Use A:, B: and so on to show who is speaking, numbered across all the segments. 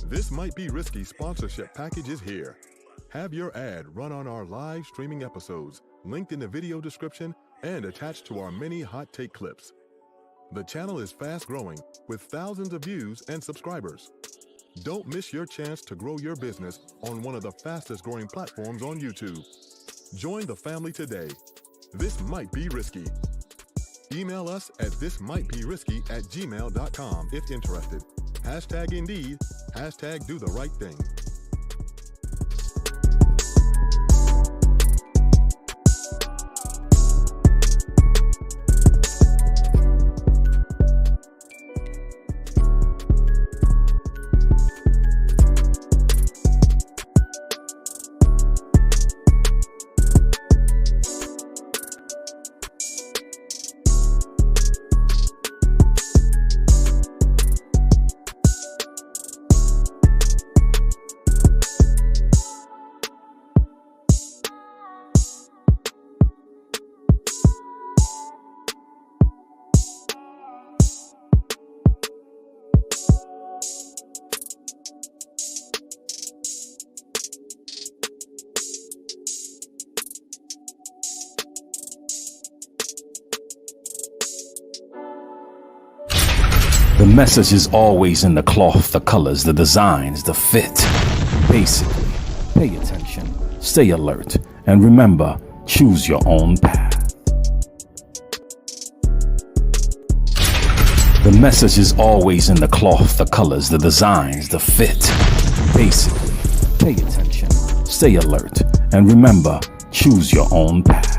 A: This Might Be Risky sponsorship package is here. Have your ad run on our live streaming episodes, linked in the video description and attached to our many hot take clips. The channel is fast growing with thousands of views and subscribers. Don't miss your chance to grow your business on one of the fastest growing platforms on YouTube. Join the family today. This might be risky. Email us at thismightberisky@gmail.com if interested. Hashtag Indeed, hashtag do the right thing.
B: The message is always in the cloth, the colors, the designs, the fit. Basically, pay attention, stay alert, and remember, choose your own path. The message is always in the cloth, the colors, the designs, the fit. Basically, pay attention, stay alert, and remember, choose your own path.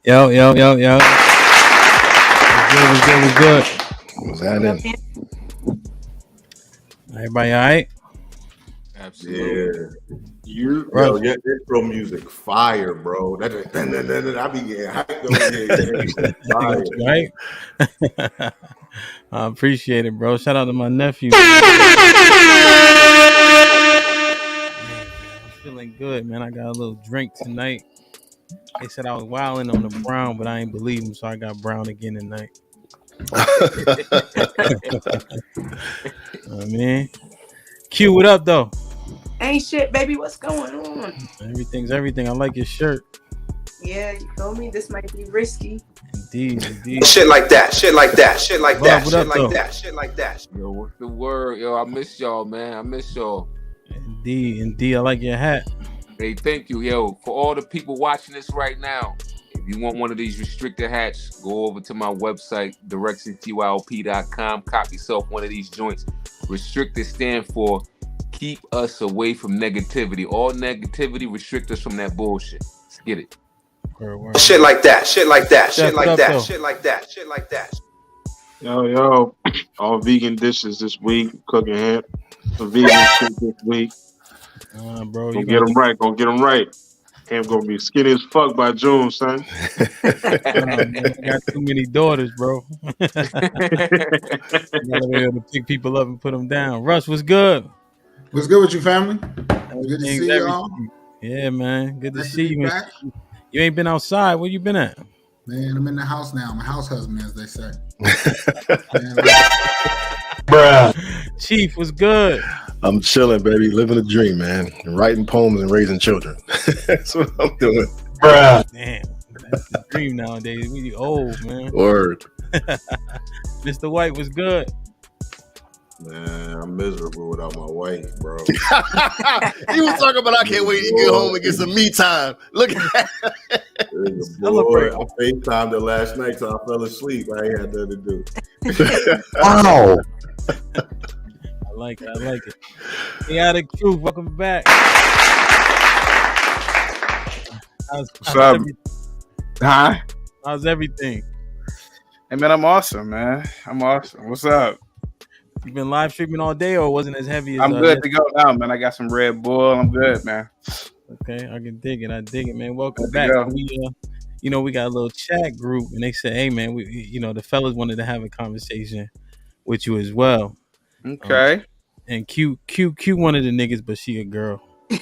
C: Yo. What's good?
D: What's happening?
C: Everybody all right?
E: Absolutely. Yeah. Yo, your intro music fire, bro. That I be getting hyped over here.
C: Right? I appreciate it, bro. Shout out to my nephew. I'm feeling good, man. I got a little drink tonight. They said I was wilding on the brown, but I ain't believe them, so I got brown again tonight. Man. Q, what up, though?
F: Ain't shit, baby. What's going on?
C: Everything's everything. I like your shirt.
F: Yeah, you feel me? This might be risky.
C: Indeed.
D: Shit like that.
G: Yo, what's the word? Yo, I miss y'all, man. I miss y'all.
C: Indeed. I like your hat.
G: Hey, thank you, yo. For all the people watching this right now, if you want one of these restricted hats, go over to my website, directiontylp.com. Cop yourself one of these joints. Restricted stand for keep us away from negativity. All negativity, restrict us from that bullshit. Let's get it.
D: Shit like that.
H: Yo, all vegan dishes this week. Cooking ham, some vegan shit this week.
C: Bro,
H: gonna get them right. Ham gonna be skinny as fuck by June, son.
C: Man, I got too many daughters, bro. Gotta be able to pick people up and put them down. Russ, what's good?
I: What's good with you, family? Good to see y'all.
C: Yeah, man. Good to see you. You ain't been outside. Where you been at?
I: Man, I'm in the house now. I'm a house husband, as they say.
D: Bruh.
C: Chief, what's good?
D: I'm chilling, baby. Living a dream, man. Writing poems and raising children. That's what I'm doing. Bruh.
C: Damn. That's the dream nowadays. We old, man.
D: Word.
C: Mr. White was good.
E: Man, I'm miserable without my wife, bro.
D: He was talking about I can't wait to get home and get some me time. Look at that.
E: Boy, I FaceTimed her last night so I fell asleep. I ain't had nothing to do.
D: Wow.
C: I like it. Chaotic Truth, welcome back.
H: What's up? Hi.
C: How's everything?
J: Hey man, I'm awesome, man. I'm awesome. What's up?
C: You been live streaming all day, or it wasn't as heavy as?
J: I'm good to go now, man. I got some Red Bull. I'm good, man.
C: Okay, I can dig it. I dig it, man. Welcome back. We, we got a little chat group, and they said, "Hey, man, the fellas wanted to have a conversation with you as well."
J: Okay.
C: And Q one of the niggas, but she a girl. You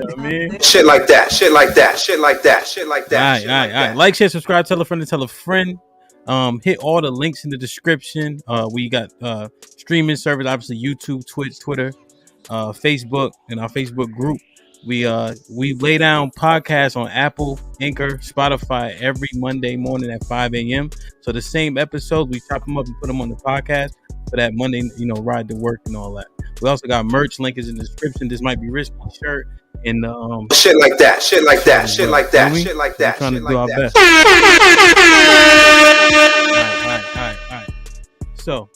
C: know what I mean?
K: Shit like that. All
C: right. Like, share, subscribe, tell a friend to tell a friend. Hit all the links in the description. We got streaming service, obviously YouTube, Twitch, Twitter, Facebook, and our Facebook group. We lay down podcasts on Apple, Anchor, Spotify every Monday morning at 5 a.m. So the same episodes, we chop them up and put them on the podcast for that Monday, ride to work and all that. We also got merch, link is in the description. This might be risky shirt and
K: shit like that.
C: Trying to do our best. All right. So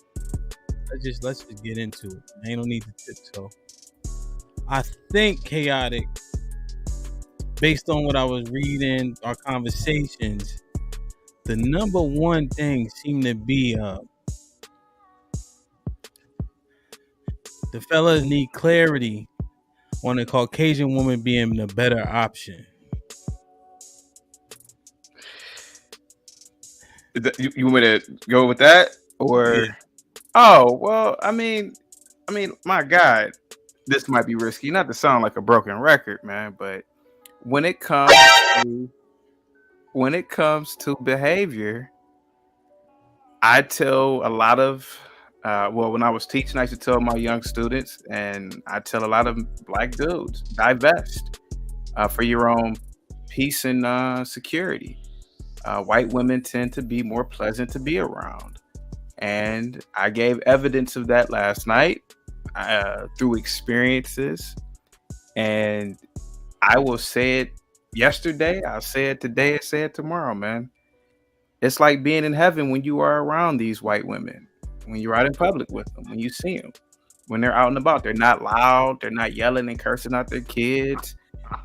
C: let's just get into it. Ain't no need to tiptoe. I think Chaotic, based on what I was reading, our conversations, the number one thing seemed to be the fellas need clarity on a Caucasian woman being the better option.
J: You want me to go with that, or? Yeah. Oh well, I mean, my God, this might be risky. Not to sound like a broken record, man, but when it comes to behavior, I tell a lot of when I was teaching, I used to tell my young students, and I tell a lot of black dudes, divest for your own peace and security. White women tend to be more pleasant to be around. And I gave evidence of that last night through experiences. And I will say it yesterday, I'll say it today, I'll say it tomorrow, man. It's like being in heaven when you are around these white women, when you're out in public with them, when you see them, when they're out and about. They're not loud, they're not yelling and cursing out their kids.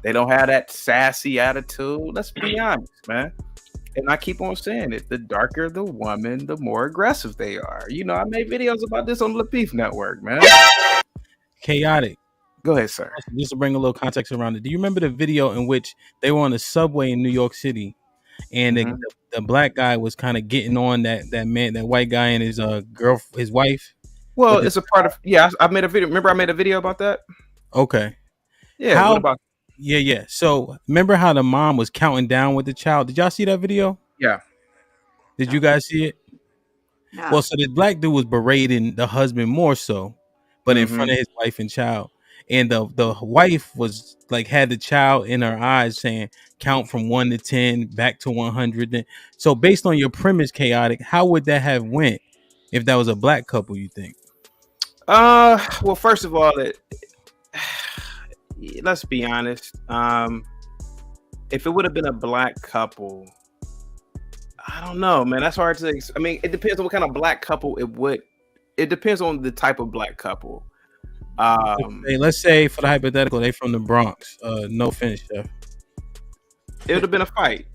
J: They don't have that sassy attitude. Let's be honest, man. And I keep on saying it. The darker the woman, the more aggressive they are. I made videos about this on the Beef Network, man.
C: Chaotic.
J: Go ahead, sir.
C: Just to bring a little context around it. Do you remember the video in which they were on the subway in New York City, and the black guy was kind of getting on that white guy and his his wife?
J: Well, it's a part of I made a video. Remember, I made a video about that.
C: Okay.
J: Yeah. What about?
C: Yeah. So remember how the mom was counting down with the child? Did y'all see that video?
J: Yeah.
C: Did you guys see it?
F: No.
C: Well, so the black dude was berating the husband more so, but in front of his wife and child. And the wife was like, had the child in her eyes saying, count from 1 to 10 back to 100. So based on your premise, Chaotic, how would that have went if that was a black couple, you think?
J: Well, first of all, let's be honest. If it would have been a black couple, I don't know, man. That's hard to. I mean, it depends on what kind of black couple it would. It depends on the type of black couple.
C: Hey, let's say for the hypothetical, they from the Bronx. No offense, Chef.
J: It would have been a fight,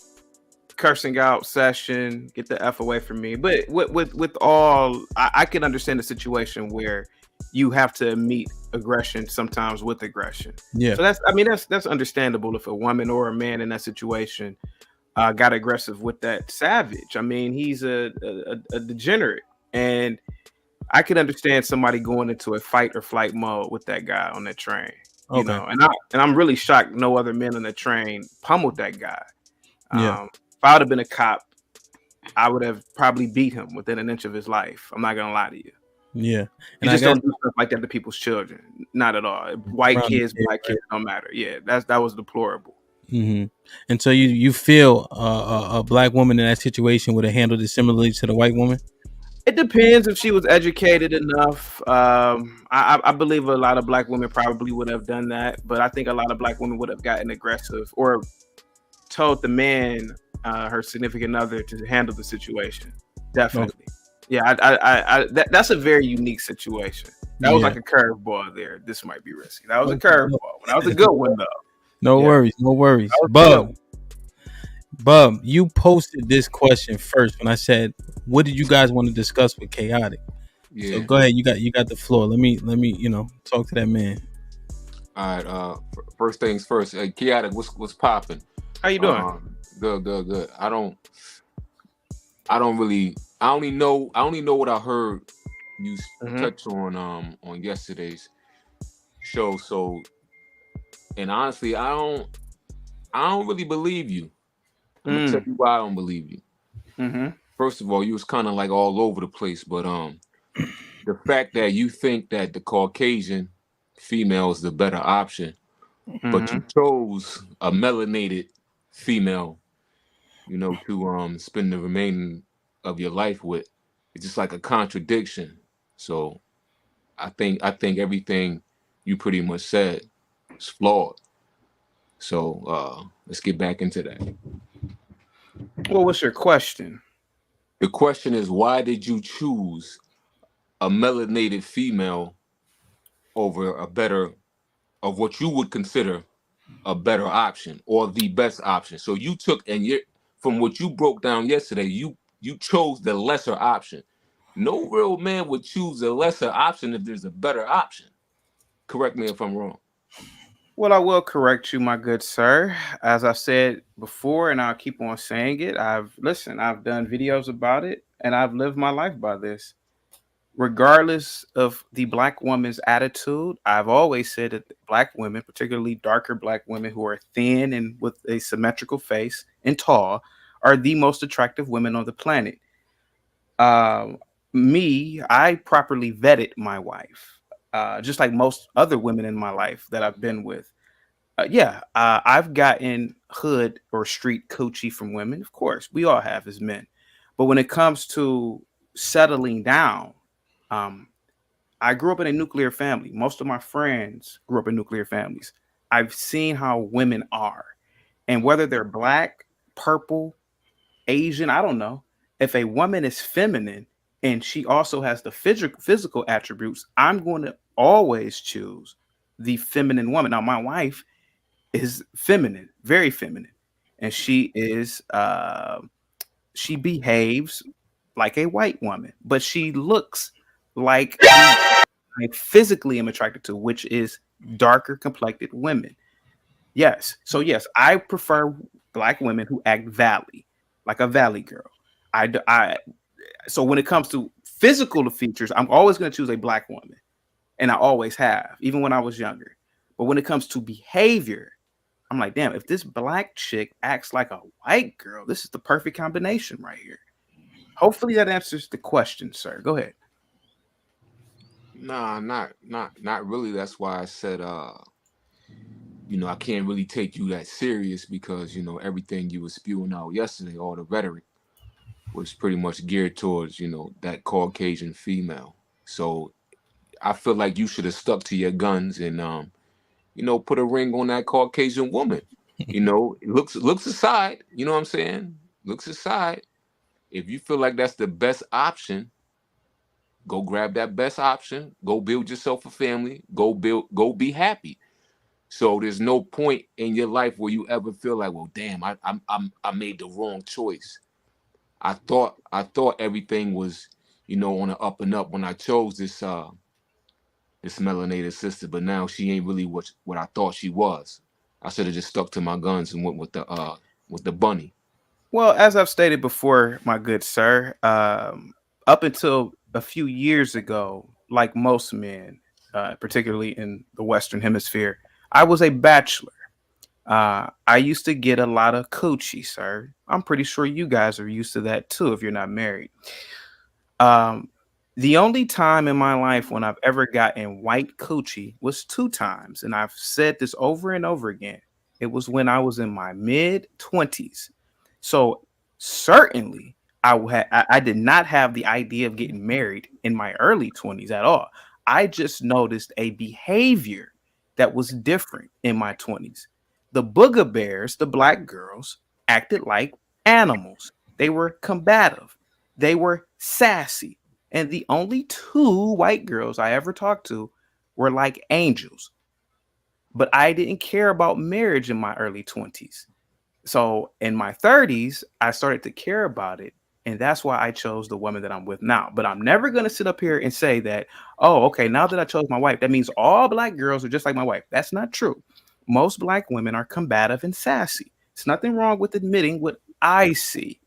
J: cursing out, session, get the F away from me. But with all, I can understand the situation where you have to meet aggression sometimes with aggression. Yeah. So that's understandable if a woman or a man in that situation got aggressive with that savage. I mean, he's a degenerate, and I can understand somebody going into a fight or flight mode with that guy on that train. You know, and I'm really shocked no other men on the train pummeled that guy. If I would have been a cop, I would have probably beat him within an inch of his life. I'm not gonna lie to you.
C: Yeah,
J: and you just don't do stuff like that to people's children. Not at all. White kids, black kids, don't matter. Yeah, that was deplorable.
C: Mm-hmm. And so you feel a black woman in that situation would have handled it similarly to the white woman?
J: It depends if she was educated enough. I believe a lot of black women probably would have done that, but I think a lot of black women would have gotten aggressive or told the man, her significant other, to handle the situation. Definitely. Okay. Yeah, that's a very unique situation. That was like a curveball there. This might be risky. That was a curveball. That was a good one though.
C: No worries. Bub, Bub, you posted this question first when I said, "What did you guys want to discuss with Chaotic?"
G: Yeah.
C: So go ahead, you got the floor. Let me talk to that man.
G: All right. First things first. Chaotic, what's popping?
J: How you doing?
G: Good. I only know what I heard you touch on yesterday's show. So, and honestly, I don't really believe you. I'm gonna tell you why I don't believe you. First of all, you was kind of like all over the place, but the fact that you think that the Caucasian female is the better option, but you chose a melanated female, to spend the remaining of your life with, it's just like a contradiction. So I think everything you pretty much said is flawed. So let's get back into that.
J: Well, what's your question?
G: The question is, why did you choose a melanated female over of what you would consider a better option or the best option? So you took, from what you broke down yesterday, you chose the lesser option. No real man would choose a lesser option if there's a better option. Correct me if I'm wrong.
J: Well, I will correct you, my good sir. As I said before, and I'll keep on saying it, I've done videos about it, and I've lived my life by this. Regardless of the black woman's attitude, I've always said that black women, particularly darker black women who are thin and with a symmetrical face and tall, are the most attractive women on the planet. I properly vetted my wife, just like most other women in my life that I've been with. I've gotten hood or street coochie from women. Of course, we all have as men. But when it comes to settling down, I grew up in a nuclear family. Most of my friends grew up in nuclear families. I've seen how women are. And whether they're black, purple, Asian, I don't know. If a woman is feminine and she also has the physical attributes, I'm going to always choose the feminine woman. Now, my wife is feminine, very feminine, and she behaves like a white woman, but she looks like I physically am attracted to, which is darker complected women. Yes. So yes, I prefer black women who act valley, like a valley girl. So when it comes to physical features, I'm always going to choose a black woman, and I always have, even when I was younger. But when it comes to behavior, I'm like, damn, if this black chick acts like a white girl, this is the perfect combination right here. Hopefully that answers the question, sir. Go ahead.
G: Nah, not really. That's why I said I can't really take you that serious because, everything you were spewing out yesterday, all the rhetoric was pretty much geared towards, that Caucasian female. So I feel like you should have stuck to your guns and put a ring on that Caucasian woman. Looks aside, you know what I'm saying? Looks aside. If you feel like that's the best option, go grab that best option. Go build yourself a family. Go be happy. So there's no point in your life where you ever feel like, well, damn, I made the wrong choice. I thought everything was, on the up and up when I chose this melanated sister, but now she ain't really what I thought she was. I should have just stuck to my guns and went with the bunny.
J: Well, as I've stated before, my good sir, up until a few years ago, like most men, particularly in the Western Hemisphere, I was a bachelor. I used to get a lot of coochie, sir. I'm pretty sure you guys are used to that too if you're not married. The only time in my life when I've ever gotten white coochie was 2 times, and I've said this over and over again. It was when I was in my mid-20s. So certainly I did not have the idea of getting married in my early 20s at all. I just noticed a behavior that was different in my 20s. The booger bears, the black girls, acted like animals. They were combative. They were sassy. And the only 2 white girls I ever talked to were like angels. But I didn't care about marriage in my early 20s. So in my 30s, I started to care about it. And that's why I chose the woman that I'm with now. But I'm never going to sit up here and say that, oh, okay, now that I chose my wife, that means all black girls are just like my wife. That's not true. Most black women are combative and sassy. It's nothing wrong with admitting what I see.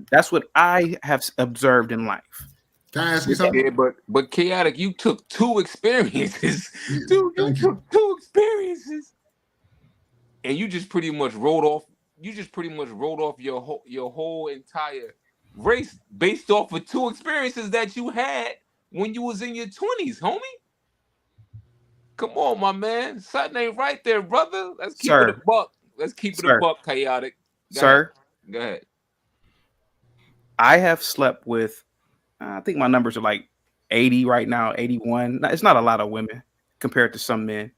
J: That's what I have observed in life.
I: Can I ask you something?
G: Yeah, but chaotic, you took two experiences. Dude, you took two experiences. And you just pretty much rolled off your whole entire race based off of two experiences that you had when you was in your 20s, homie. Come on, my man. Something ain't right there, brother. Let's keep it a buck. Let's keep it a buck, chaotic. Go ahead.
J: I have slept with, I think my numbers are like 80 right now, 81. It's not a lot of women compared to some men.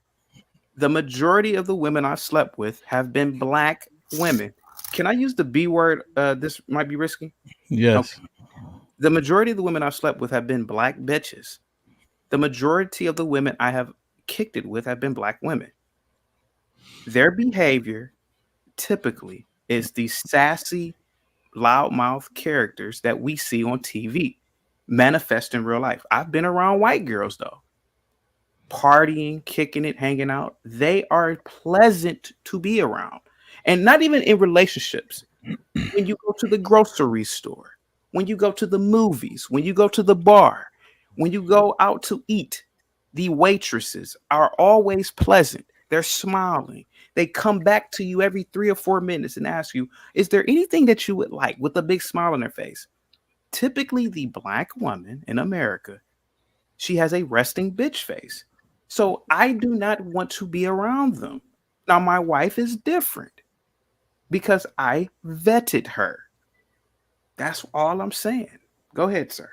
J: The majority of the women I've slept with have been black women. Can I use the B word? This might be risky.
C: Yes.
J: Okay. The majority of the women I've slept with have been black bitches. The majority of the women I have kicked it with have been black women. Their behavior typically is the sassy, loudmouth characters that we see on TV manifest in real life. I've been around white girls though, partying, kicking it, hanging out. They are pleasant to be around, and not even in relationships. When you go to the grocery store, when you go to the movies, when you go to the bar, when you go out to eat, the waitresses are always pleasant. They're smiling. They come back to you every 3 or 4 minutes and ask you, is there anything that you would like, with a big smile on their face? Typically, the black woman in America, she has a resting bitch face. So I do not want to be around them. Now, my wife is different because I vetted her. That's all I'm saying. Go ahead, sir.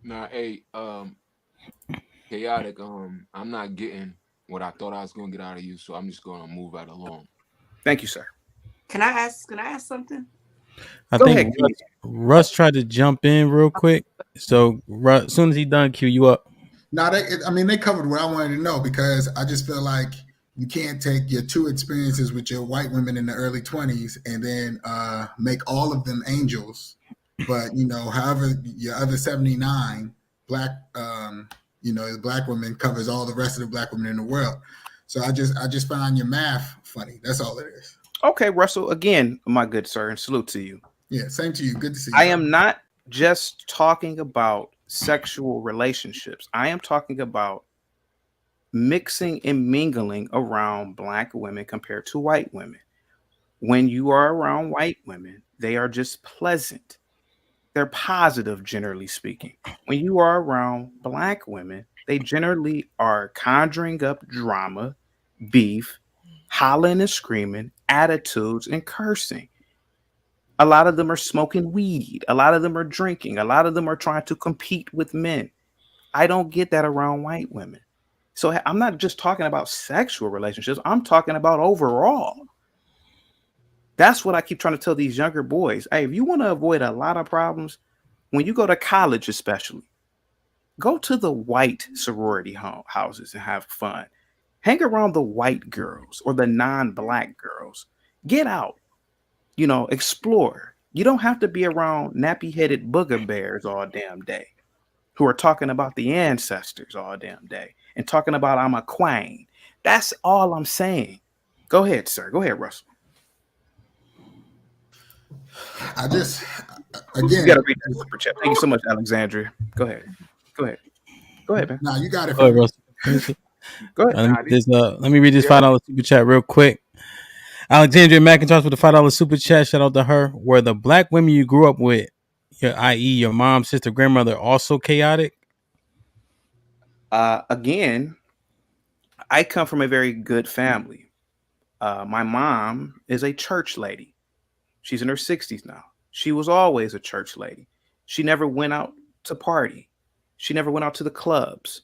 G: Nah, hey, chaotic. I'm not getting what I thought I was gonna get out of you, so I'm just gonna move right along.
J: Thank you, sir.
F: Can I ask something?
C: I think Russ tried to jump in real quick. So as soon as he done, cue you up.
I: No, they covered what I wanted to know, because I just feel like you can't take your two experiences with your white women in the early 20s and then make all of them angels. But, however, your other 79 black, the black women covers all the rest of the black women in the world. So I just find your math funny. That's all it is.
J: Okay, Russell, again, my good sir, and salute to you.
I: Yeah, same to you. Good to see you.
J: I am not just talking about sexual relationships. I am talking about mixing and mingling around black women compared to white women. When you are around white women, they are just pleasant. They're positive, generally speaking. When you are around black women, they generally are conjuring up drama, beef, hollering and screaming, attitudes, and cursing. A lot of them are smoking weed. A lot of them are drinking. A lot of them are trying to compete with men. I don't get that around white women. So I'm not just talking about sexual relationships. I'm talking about overall. That's what I keep trying to tell these younger boys. Hey, if you want to avoid a lot of problems, when you go to college especially, go to the white sorority houses and have fun. Hang around the white girls or the non-black girls. Get out. Explore. You don't have to be around nappy-headed booger bears all damn day who are talking about the ancestors all damn day and talking about I'm a queen. That's all I'm saying. Go ahead, sir. Go ahead, Russell.
I: Again,
J: you gotta read that super chat. Thank you so much, Alexandria. Go ahead, man.
I: No, you got it.
C: Go ahead, Russell. Go ahead. Let me read this $5 super chat real quick. Alexandria McIntosh with the $5 super chat. Shout out to her. Were the black women you grew up with, i.e., your mom, sister, grandmother, also chaotic?
J: Again, I come from a very good family. My mom is a church lady. She's in her 60s now. She was always a church lady. She never went out to party. She never went out to the clubs.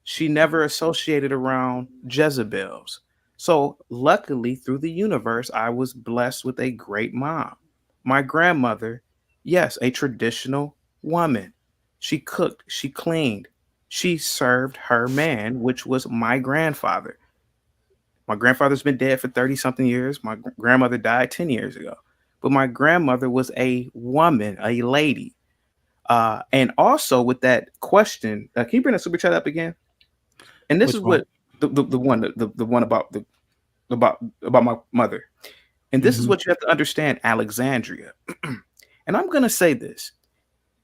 J: She never associated around Jezebels. So luckily, through the universe, I was blessed with a great mom. My grandmother, yes, a traditional woman. She cooked, she cleaned, she served her man, which was my grandfather. My grandfather's been dead for 30-something years. My grandmother died 10 years ago. But my grandmother was a woman, a lady. And also with that question, can you bring the super chat up again? And this
C: Which
J: is
C: one?
J: what the one about my mother. And this is what you have to understand, Alexandria. And I'm going to say this.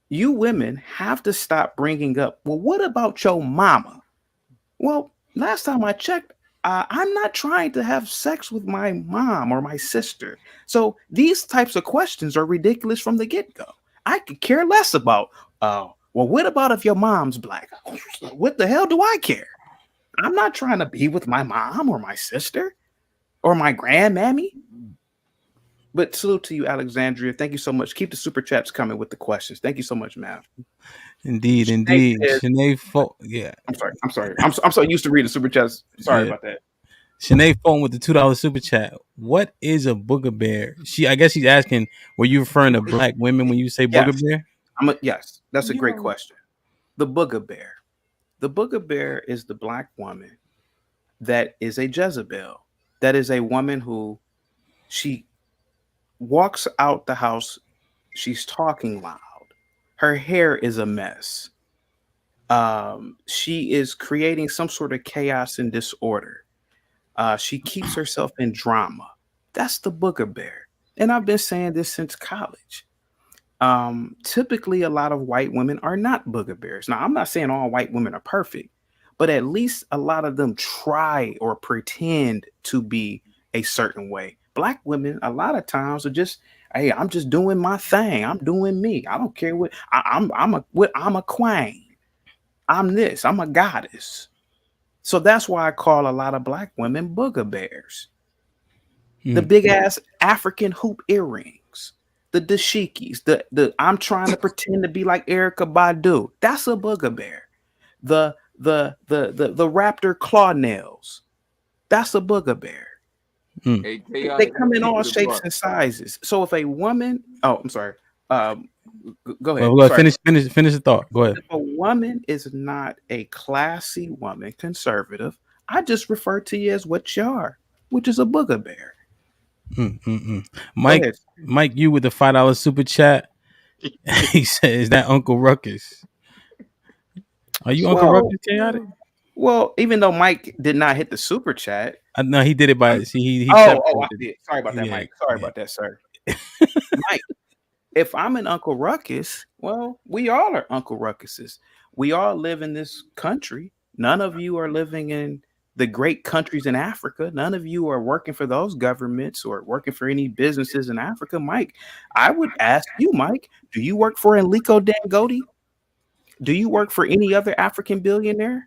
J: You women have to stop bringing up, well, what about your mama? Well, last time I checked, I'm not trying to have sex with my mom or my sister. So these types of questions are ridiculous from the get-go. I could care less about, well, what about if your mom's black? What the hell do I care? I'm not trying to be with my mom or my sister or my grandmammy. But salute to you, Alexandria. Thank you so much. Keep the super chats coming with the questions. Thank you so much, man.
C: Indeed. Sinead, yeah.
J: I'm sorry. I'm so used to reading super chats. Sorry about that.
C: Sinead phone with the $2 super chat. What is a booger bear? I guess she's asking, were you referring to black women when you say booger bear?
J: Yes, that's a great question. The booger bear. The booger bear is the black woman that is a Jezebel. That is a woman who she walks out the house. She's talking loud. Her hair is a mess. She is creating some sort of chaos and disorder. She keeps herself in drama. That's the booger bear. And I've been saying this since college. Typically, a lot of white women are not booger bears. Now, I'm not saying all white women are perfect, but at least a lot of them try or pretend to be a certain way. Black women, a lot of times, are just, hey, I'm just doing my thing. I'm doing me. I don't care what I'm a queen. I'm this. I'm a goddess. So that's why I call a lot of black women booger bears. The big ass African hoop earrings, the dashikis, the I'm trying to pretend to be like Erykah Badu. That's a booger bear. The raptor claw nails. That's a booger bear. They come in all shapes and sizes. So if a woman, I'm sorry. Go ahead.
C: Well, finish the thought. Go ahead.
J: If a woman is not a classy woman, conservative, I just refer to you as what you are, which is a booger bear.
C: Mike, you with the $5 super chat. He said, "Is that Uncle Ruckus? Are you Uncle Ruckus, Chaotic?"
J: Well, even though Mike did not hit the super chat,
C: no, he did it by. See, he
J: I did. Sorry about that, Mike. Sorry about that, sir. Mike, if I'm an Uncle Ruckus, well, we all are Uncle Ruckuses. We all live in this country. None of you are living in the great countries in Africa. None of you are working for those governments or working for any businesses in Africa. Mike, I would ask you, Mike, do you work for Aliko Dangote? Do you work for any other African billionaire?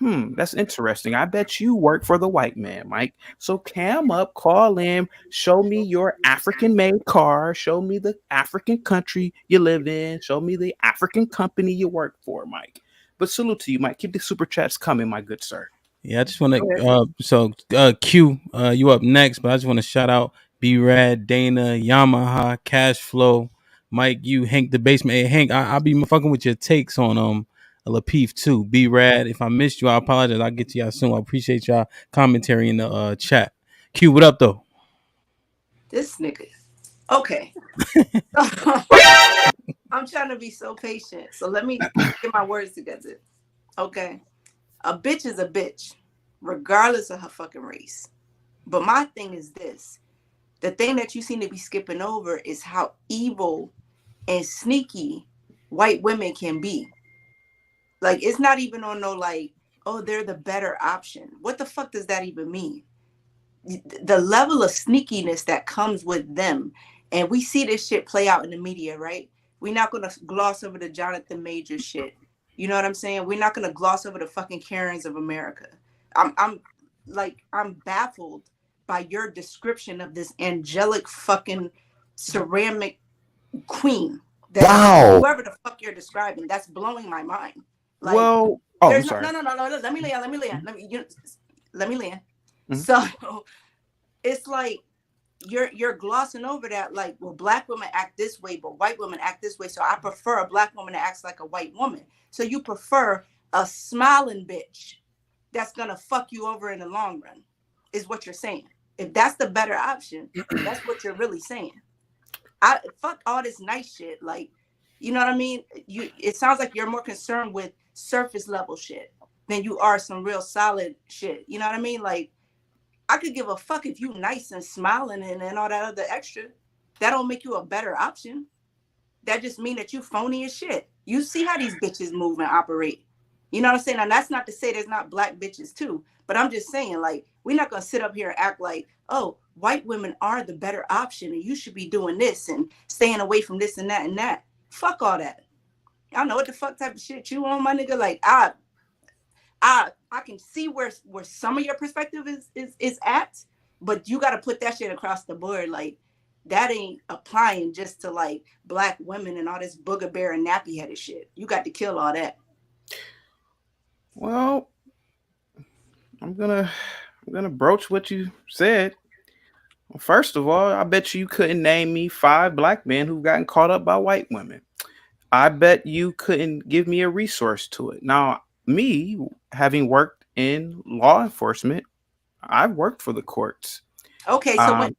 J: That's interesting. I bet you work for the white man, Mike. So cam up, call in, show me your African-made car, show me the African country you live in, show me the African company you work for, Mike. But salute to you, Mike. Keep the super chats coming, my good sir.
C: Yeah, I just want to Q, you up next, but I just want to shout out B-Rad, Dana, Yamaha, Cash Flow, Mike, you, Hank the Basement. Hey, Hank, I'll be fucking with your takes on Lapeef too. B-Rad, if I missed you, I apologize. I'll get to y'all soon. I appreciate y'all commentary in the chat. Q, what up though?
F: This nigga. Okay. I'm trying to be so patient. So let me get my words together. Okay. A bitch is a bitch, regardless of her fucking race. But my thing is this. The thing that you seem to be skipping over is how evil and sneaky white women can be. Like, it's not even on no, like, oh, they're the better option. What the fuck does that even mean? The level of sneakiness that comes with them. And we see this shit play out in the media, right? We're not going to gloss over the Jonathan Majors shit. You know what I'm saying? We're not going to gloss over the fucking Karens of America. I'm baffled by your description of this angelic fucking ceramic queen. Wow. Whoever the fuck you're describing, that's blowing my mind. Like,
J: I'm sorry.
F: No. Let me land.
J: Mm-hmm.
F: So it's like you're glossing over that. Like, well, black women act this way, but white women act this way. So I prefer a black woman that acts like a white woman. So you prefer a smiling bitch that's gonna fuck you over in the long run. is what you're saying. If that's the better option, that's what you're really saying. I fuck all this nice shit. Like, you know what I mean? It sounds like you're more concerned with surface level shit than you are some real solid shit. You know what I mean? Like, I could give a fuck if you nice and smiling and all that other extra. That don't make you a better option. That just mean that you phony as shit. You see how these bitches move and operate. You know what I'm saying? And that's not to say there's not black bitches too, but I'm just saying, like, we're not gonna sit up here and act like, oh, white women are the better option and you should be doing this and staying away from this and that and that. Fuck all that. I don't know what the fuck type of shit you on, my nigga. Like, I can see where some of your perspective is at, but you got to put that shit across the board. Like, that ain't applying just to like black women and all this booger bear and nappy headed shit. You got to kill all that.
J: Well, I'm gonna broach what you said. Well, first of all, I bet you couldn't name me 5 black men who've gotten caught up by white women. I bet you couldn't give me a resource to it. Now, me having worked in law enforcement, I've worked for the courts.
F: Okay, so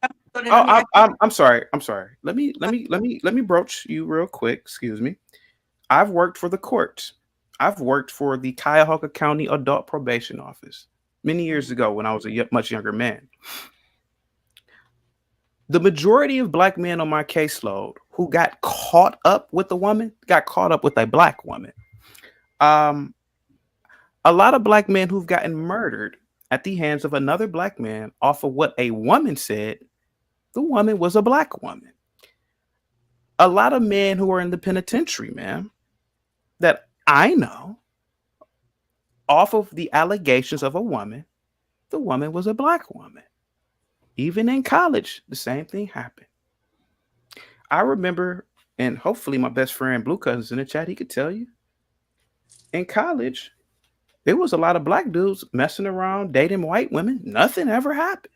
J: I'm sorry. Let me broach you real quick. Excuse me. I've worked for the courts. I've worked for the Cuyahoga County Adult Probation Office many years ago when I was a much younger man. The majority of black men on my caseload who got caught up with a woman got caught up with a black woman. A lot of black men who've gotten murdered at the hands of another black man off of what a woman said, the woman was a black woman. A lot of men who are in the penitentiary, man, that I know, off of the allegations of a woman, the woman was a black woman. Even in college, the same thing happened. I remember, and hopefully my best friend Blue Cousin's in the chat, he could tell you. In college, there was a lot of black dudes messing around, dating white women. Nothing ever happened.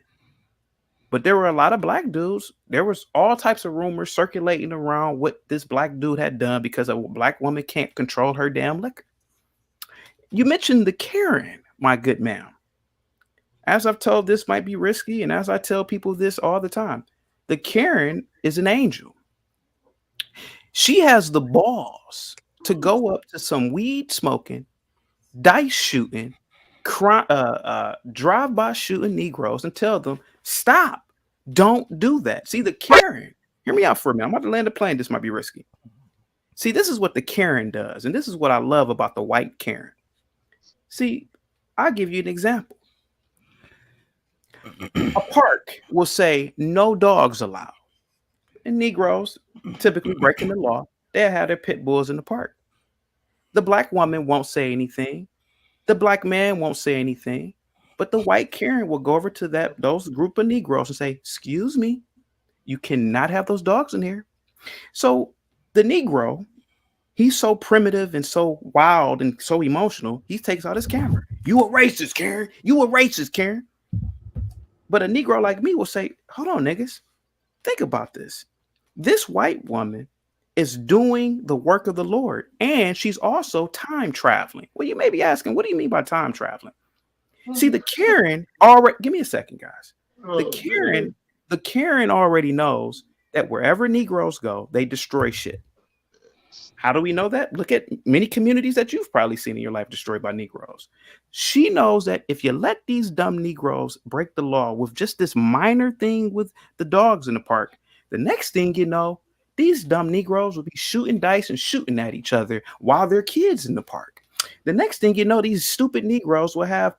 J: But there were a lot of black dudes. There was all types of rumors circulating around what this black dude had done because a black woman can't control her damn liquor. You mentioned the Karen, my good ma'am. As I've told, this might be risky, and as I tell people this all the time, the Karen is an angel. She has the balls to go up to some weed smoking, dice shooting, drive-by shooting Negroes and tell them, stop, don't do that. See, the Karen, hear me out for a minute. I'm about to land a plane. This might be risky. See, this is what the Karen does, and this is what I love about the white Karen. See, I'll give you an example. A park will say no dogs allowed. And Negroes, typically breaking the law, they'll have their pit bulls in the park. The black woman won't say anything. The black man won't say anything. But the white Karen will go over to those group of Negroes and say, excuse me, you cannot have those dogs in here. So the Negro, he's so primitive and so wild and so emotional, he takes out his camera. You a racist, Karen. You a racist, Karen. But a Negro like me will say, hold on, niggas. Think about this. This white woman is doing the work of the Lord, and she's also time traveling. Well, you may be asking, what do you mean by time traveling? See, the Karen already, give me a second, guys. The Karen already knows that wherever Negroes go, they destroy shit. How do we know that? Look at many communities that you've probably seen in your life destroyed by Negroes. She knows that if you let these dumb Negroes break the law with just this minor thing with the dogs in the park, the next thing you know, these dumb Negroes will be shooting dice and shooting at each other while they're kids in the park. The next thing you know, these stupid Negroes will have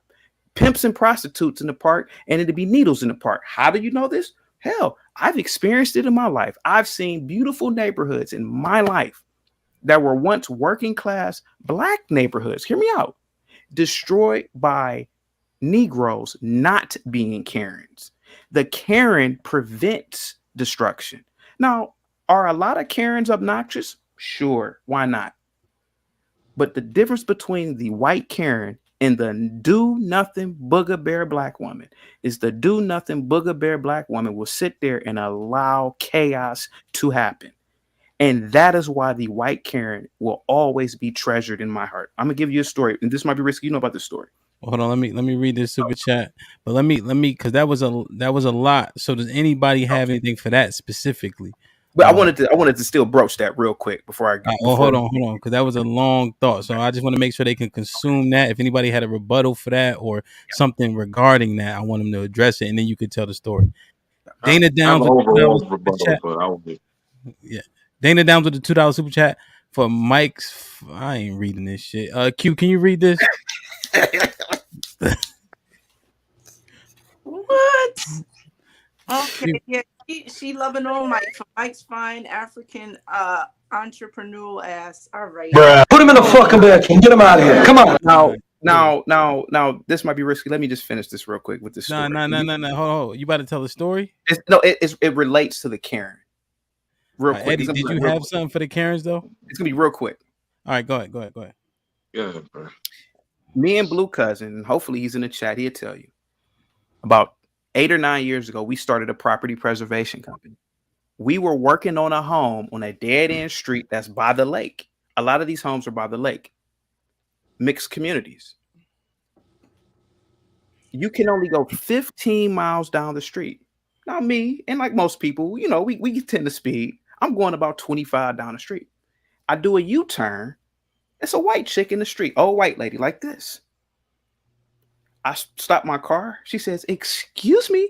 J: pimps and prostitutes in the park, and it'll be needles in the park. How do you know this? Hell, I've experienced it in my life. I've seen beautiful neighborhoods in my life that were once working class black neighborhoods, hear me out, destroyed by Negroes not being Karens. The Karen prevents destruction. Now, are a lot of Karens obnoxious? Sure, why not? But the difference between the white Karen and the do nothing booger bear black woman is the do nothing booger bear black woman will sit there and allow chaos to happen. And that is why the white Karen will always be treasured in my heart. I'm going to give you a story, and this might be risky. You know about this story.
C: Well, hold on, let me read this super chat. But let me because that was a lot. So does anybody have anything for that specifically?
J: But I wanted to still broach that real quick before I.
C: Well, hold on, because that was a long thought. So I just want to make sure they can consume that. If anybody had a rebuttal for that or something regarding that, I want them to address it, and then you could tell the story. Dana Downs with the $2 super chat.
H: But I will be.
C: Yeah, Dana Downs with the $2 super chat for Mike's. I ain't reading this shit. Q, can you read this?
F: What? Okay, yeah, she loving on Mike for Mike's fine African entrepreneurial ass. All right,
K: Bruh. Put him in the fucking bed and get him out of here. Come on.
J: Now, this might be risky. Let me just finish this real quick with this story.
C: No. Hold. You about to tell the story?
J: It relates to the Karen. Real quick.
C: Eddie, did you have something for the Karens though?
J: It's gonna be real quick.
C: All right, go ahead.
H: Yeah, bro.
J: Me and Blue Cousin, hopefully he's in the chat. He'll tell you. About 8 or 9 years ago, we started a property preservation company. We were working on a home on a dead end street that's by the lake. A lot of these homes are by the lake. Mixed communities. You can only go 15 miles down the street. Now, me and like most people, we tend to speed. I'm going about 25 down the street. I do a U-turn. It's a white chick in the street, old white lady like this. I stop my car. She says, excuse me,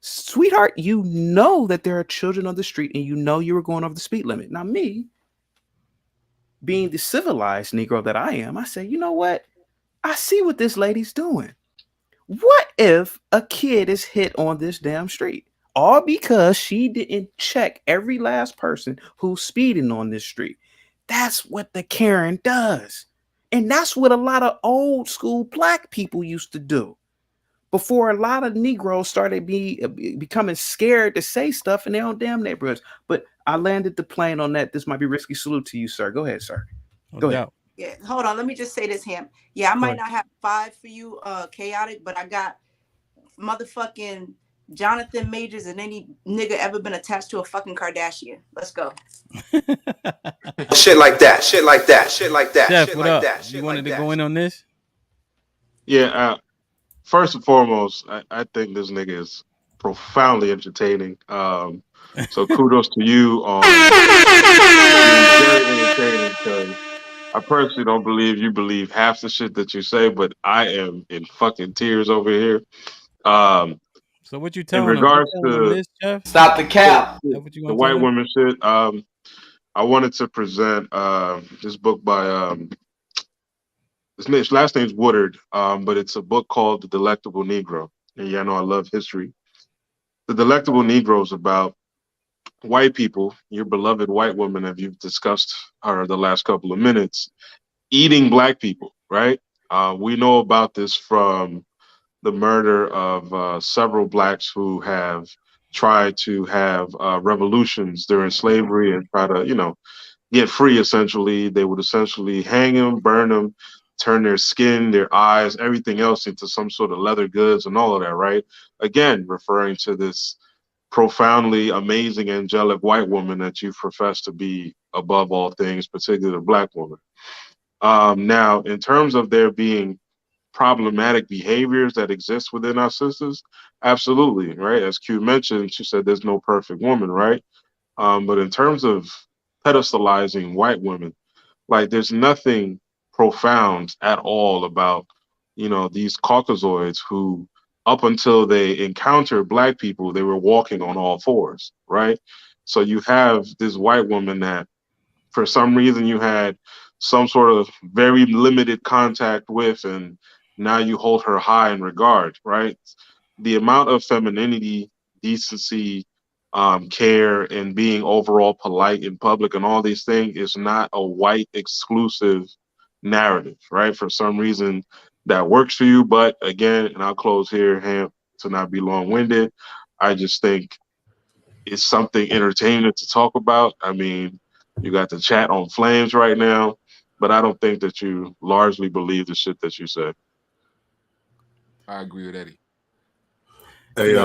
J: sweetheart, you know that there are children on the street and you know you were going over the speed limit. Now, me, being the civilized Negro that I am, I say, you know what? I see what this lady's doing. What if a kid is hit on this damn street? All because she didn't check every last person who's speeding on this street. That's what the Karen does. And that's what a lot of old school black people used to do before a lot of Negroes started becoming scared to say stuff in their own damn neighborhoods. But I landed the plane on that. This might be risky. Salute to you, sir. Go ahead, sir. Go ahead.
F: Yeah, hold on. Let me just say this, Ham. Yeah, I might not have 5 for you, chaotic, but I got motherfucking Jonathan Majors and any nigga ever been attached to a fucking Kardashian. Let's go.
K: Shit like that.
C: Jeff,
K: shit
C: what
K: like
C: up?
K: that.
C: You wanted to go in on this?
H: Yeah. First and foremost, I think this nigga is profoundly entertaining. So kudos to you on being very entertaining. Because I personally don't believe you believe half the shit that you say, but I am in fucking tears over here.
C: So what you telling
H: in regards to
C: this, Jeff?
K: Stop the cap.
H: The white woman shit. I wanted to present this book by his last name's Woodard, but it's a book called The Delectable Negro. And yeah, I know I love history. The Delectable Negro is about white people, your beloved white woman, as you've discussed her the last couple of minutes, eating black people, right? We know about this from the murder of several blacks who have tried to have revolutions during slavery and try to, get free, essentially. They would essentially hang them, burn them, turn their skin, their eyes, everything else into some sort of leather goods and all of that, right? Again, referring to this profoundly amazing, angelic white woman that you profess to be above all things, particularly the black woman. Now, in terms of there being problematic behaviors that exist within our sisters, absolutely, right? As Q mentioned, she said there's no perfect woman, right? But in terms of pedestalizing white women, like there's nothing profound at all about, these Caucasoids who, up until they encountered black people, they were walking on all fours, right? So you have this white woman that for some reason you had some sort of very limited contact with, and now you hold her high in regard, right? The amount of femininity, decency, care, and being overall polite in public and all these things is not a white exclusive narrative, right? For some reason that works for you. But again, and I'll close here, Ham, to not be long-winded, I just think it's something entertaining to talk about. I mean, you got the chat on flames right now, but I don't think that you largely believe the shit that you said.
G: I agree with Eddie.
E: Hey,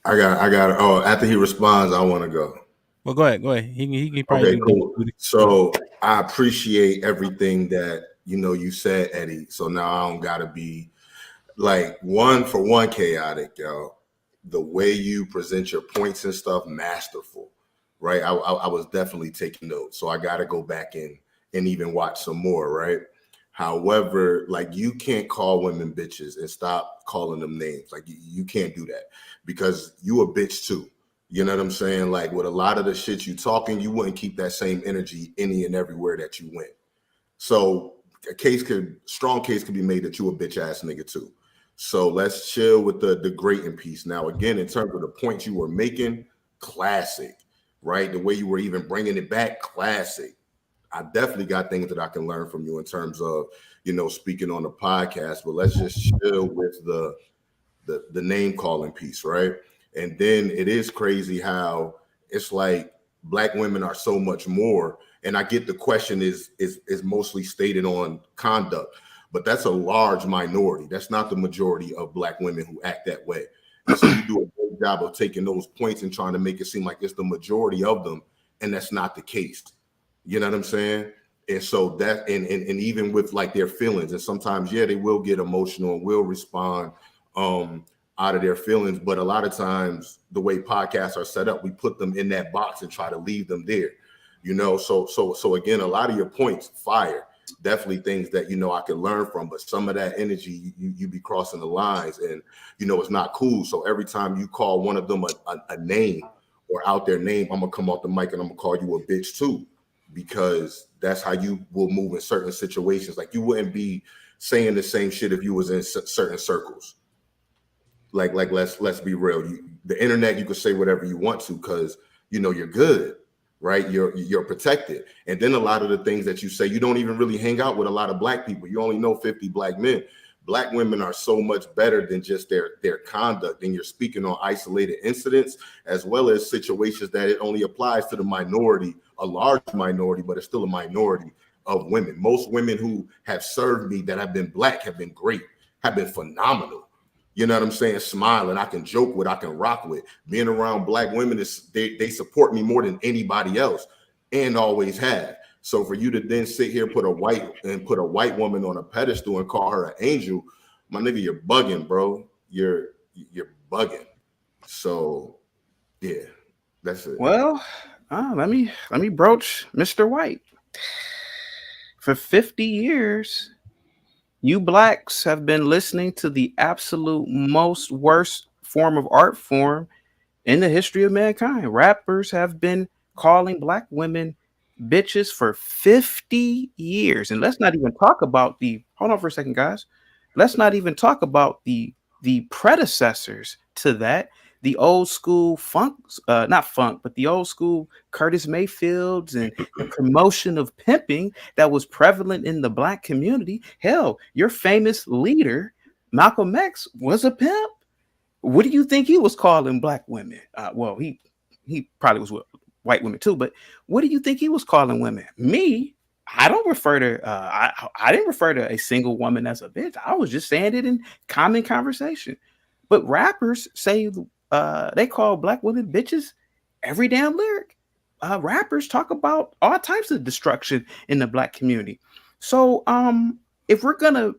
E: I got. Oh, after he responds, I want to go.
C: Well, go ahead. He probably
E: okay, cool. So I appreciate everything that you said, Eddie. So now I don't gotta be like one for one chaotic, yo. The way you present your points and stuff, masterful, right? I was definitely taking notes, so I gotta go back in and even watch some more, right? However, like you can't call women bitches and stop calling them names. Like you can't do that because you a bitch too. You know what I'm saying? Like with a lot of the shit you talking, you wouldn't keep that same energy any and everywhere that you went. So strong case could be made that you a bitch ass nigga too. So let's chill with the degrading piece. Now, again, in terms of the points you were making, classic, right? The way you were even bringing it back, classic. I definitely got things that I can learn from you in terms of, speaking on the podcast, but let's just chill with the name calling piece, right? And then it is crazy how it's like Black women are so much more. And I get the question is mostly stated on conduct, but that's a large minority. That's not the majority of Black women who act that way. And so you do a great job of taking those points and trying to make it seem like it's the majority of them, and that's not the case. You know what I'm saying? And so that, and even with like their feelings, and sometimes, yeah, they will get emotional and will respond out of their feelings. But a lot of times the way podcasts are set up, we put them in that box and try to leave them there, So again, a lot of your points, fire, definitely things that, I can learn from, but some of that energy, you be crossing the lines and, it's not cool. So every time you call one of them a name or out their name, I'm gonna come off the mic and I'm gonna call you a bitch too, because that's how you will move in certain situations. Like you wouldn't be saying the same shit if you was in certain circles. Like let's be real. The internet, you can say whatever you want to because you're good, right? You're protected. And then a lot of the things that you say, you don't even really hang out with a lot of Black people. You only know 50 Black men. Black women are so much better than just their conduct. And you're speaking on isolated incidents as well as situations that it only applies to the minority, a large minority, but it's still a minority of women. Most women who have served me that have been Black have been great, have been phenomenal. You know what I'm saying? Smiling, I can joke with, I can rock with. Being around Black women, they support me more than anybody else and always have. So for you to then sit here, put a white woman on a pedestal and call her an angel, my nigga, you're bugging, bro. You're bugging. So yeah, that's it.
J: Well, let me broach Mr. White. For 50 years, you Blacks have been listening to the absolute most worst form of art form in the history of mankind. Rappers have been calling Black women bitches for 50 years. And let's not even talk about hold on for a second, guys. Let's not even talk about the predecessors to that. The old school not funk, but the old school Curtis Mayfields and the promotion of pimping that was prevalent in the Black community. Hell, your famous leader, Malcolm X, was a pimp. What do you think he was calling Black women? Well, he probably was with white women too, but what do you think he was calling women? Me, I don't refer to I didn't refer to a single woman as a bitch. I was just saying it in common conversation. But rappers say they call Black women bitches every damn lyric. Rappers talk about all types of destruction in the Black community. So if we're gonna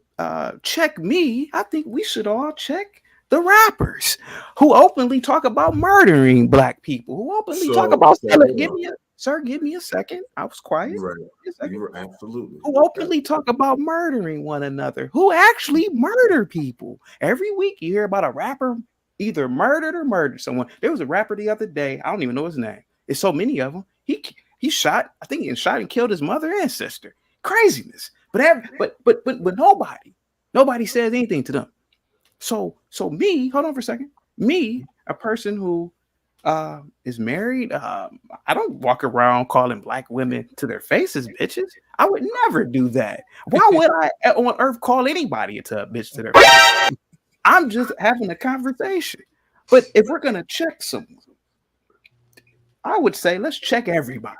J: check me, I think we should all check the rappers who openly talk about murdering Black people, who openly talk about give me a second. I was quiet.
E: Right. You were absolutely.
J: Who openly talk about murdering one another, who actually murder people. Every week you hear about a rapper either murdered someone. There was a rapper the other day, I don't even know his name. There's so many of them. He shot, I think he shot and killed his mother and sister. Craziness. But nobody says anything to them. So me, hold on for a second. Me, a person who is married, I don't walk around calling Black women to their faces bitches. I would never do that. Why would I on earth call anybody a bitch to their face? I'm just having a conversation. But if we're gonna check someone, I would say let's check everybody.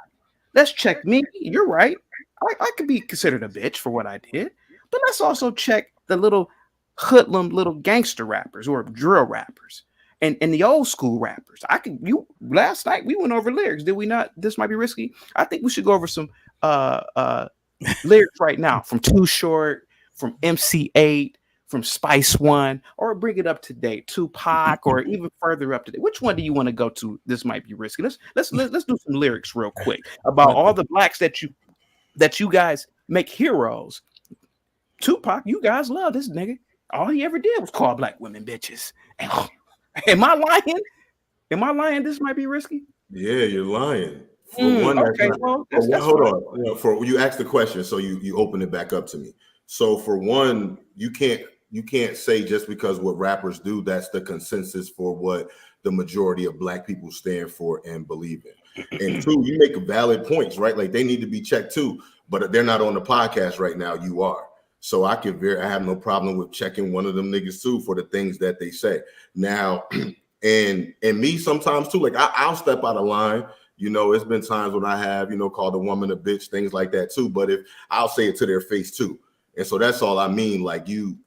J: Let's check me. You're right. I could be considered a bitch for what I did, but let's also check the little hoodlum little gangster rappers or drill rappers and the old school rappers. Last night we went over lyrics, did we not? This might be risky. I think we should go over some lyrics right now from Too Short, from MC8, from Spice One, or bring it up to date, Tupac, or even further up to date. Which one do you want to go to? This might be risky. Let's do some lyrics real quick about all the blacks that you guys make heroes. Tupac, you guys love this nigga. All he ever did was call black women bitches. Am I lying? Am I lying? This might be risky.
E: Yeah, you're lying. For one,
J: okay, that's
E: hold
J: fine.
E: on. You know, for you asked the question, so you open it back up to me. So for one, you can't say just because what rappers do, that's the consensus for what the majority of black people stand for and believe in. And two, you make valid points, right? Like they need to be checked too, but they're not on the podcast right now. You are. So I have no problem with checking one of them niggas too for the things that they say. Now, and me sometimes too, like I'll step out of line. You know, it's been times when I have, called a woman a bitch, things like that too. But if I'll say it to their face too. And so that's all I mean. Like you,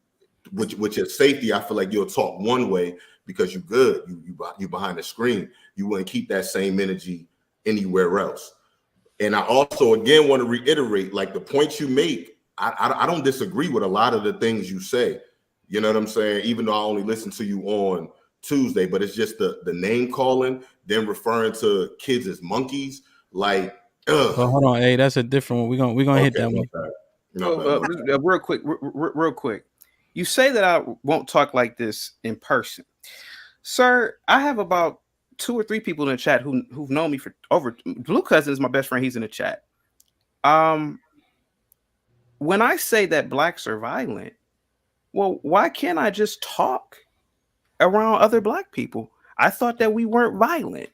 E: with your safety, I feel like you'll talk one way because you're good. You behind the screen. You wouldn't keep that same energy anywhere else. And I also, again, want to reiterate, like the points you make, I don't disagree with a lot of the things you say. You know what I'm saying? Even though I only listen to you on Tuesday, but it's just the name calling, then referring to kids as monkeys. Like,
C: well, hold on, hey, that's a different one. We're gonna hit that one.
J: Real quick. You say that I won't talk like this in person, sir. I have about 2 or 3 people in the chat who've known me for over. Blue Cousin is my best friend. He's in the chat. When I say that blacks are violent, well, why can't I just talk around other black people? I thought that we weren't violent.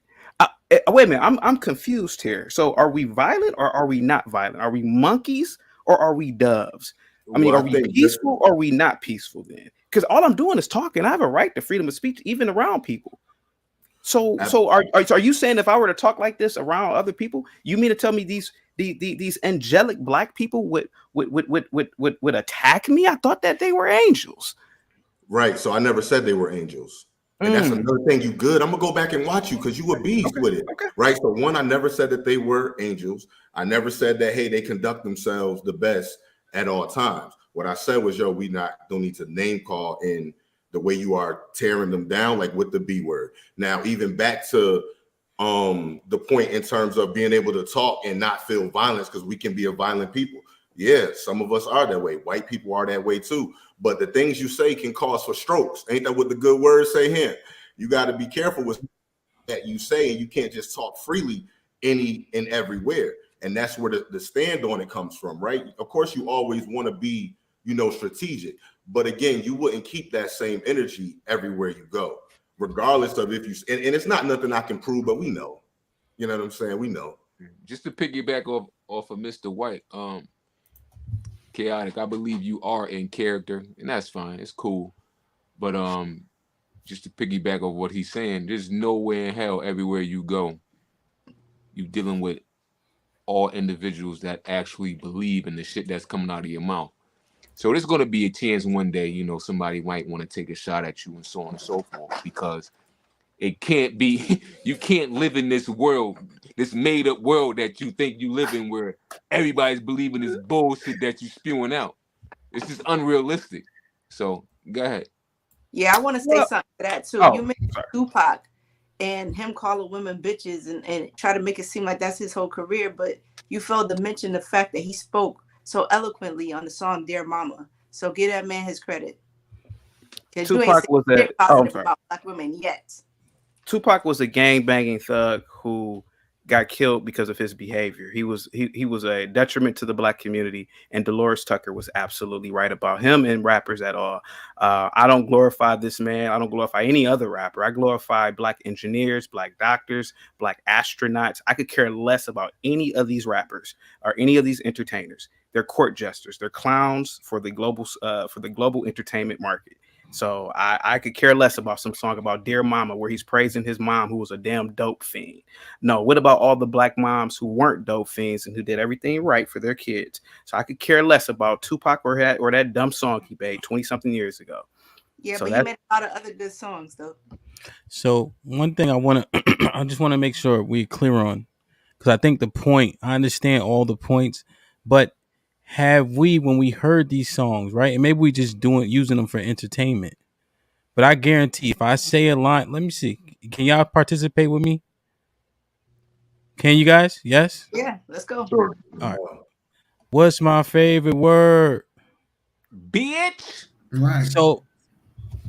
J: Wait a minute, I'm confused here. So are we violent or are we not violent? Are we monkeys or are we doves? I mean, are we peaceful or are we not peaceful then? Because all I'm doing is talking. I have a right to freedom of speech, even around people. So are you saying if I were to talk like this around other people, you mean to tell me these angelic black people would attack me? I thought that they were angels.
E: Right. So I never said they were angels. And that's another thing. You good. I'm gonna go back and watch you because you a beast with it. Okay. Right. So one, I never said that they were angels. I never said that, hey, they conduct themselves the best at all times. What I said was, we don't need to name call in the way you are tearing them down, like with the B word. Now, even back to the point in terms of being able to talk and not feel violence, because we can be a violent people. Yeah, some of us are that way. White people are that way too. But the things you say can cause for strokes. Ain't that what the good words say here? You got to be careful with that you say, and you can't just talk freely any and everywhere. And that's where the stand on it comes from, right? Of course, you always want to be, strategic. But again, you wouldn't keep that same energy everywhere you go, regardless of if you, and it's not nothing I can prove, but we know. You know what I'm saying? We know.
G: Just to piggyback off of Mr. White, Chaotic, I believe you are in character, and that's fine. It's cool. But just to piggyback off what he's saying, there's nowhere in hell everywhere you go, you dealing with all individuals that actually believe in the shit that's coming out of your mouth. So there's going to be a chance one day, somebody might want to take a shot at you and so on and so forth, because it can't be, you can't live in this world, this made up world that you think you live in where everybody's believing this bullshit that you're spewing out. It's just unrealistic. So go ahead.
F: Yeah, I want to say something to that too. You mentioned Tupac and him calling women bitches and try to make it seem like that's his whole career, but you failed to mention the fact that he spoke so eloquently on the song Dear Mama. So give that man his credit.
J: Tupac was
F: about black women yet.
J: Tupac was a gang-banging thug who got killed because of his behavior. He was a detriment to the black community, and Dolores Tucker was absolutely right about him and rappers at all. I don't glorify this man. I don't glorify any other rapper. I glorify black engineers, black doctors, black astronauts. I could care less about any of these rappers or any of these entertainers. They're court jesters. They're clowns for the global entertainment market. So I could care less about some song about Dear Mama where he's praising his mom who was a damn dope fiend. No, what about all the black moms who weren't dope fiends and who did everything right for their kids? So I could care less about Tupac or that dumb song he made 20-something years ago.
F: Yeah, so but he made a lot of other good songs though.
C: So one thing I just want to make sure we're clear on, because I think I understand all the points, but have we, when we heard these songs, right? And maybe we just using them for entertainment. But I guarantee if I say a line, let me see. Can y'all participate with me? Can you guys? Yes?
F: Yeah, let's go.
H: Sure.
C: All right. What's my favorite word?
G: Bitch.
I: Right.
C: So,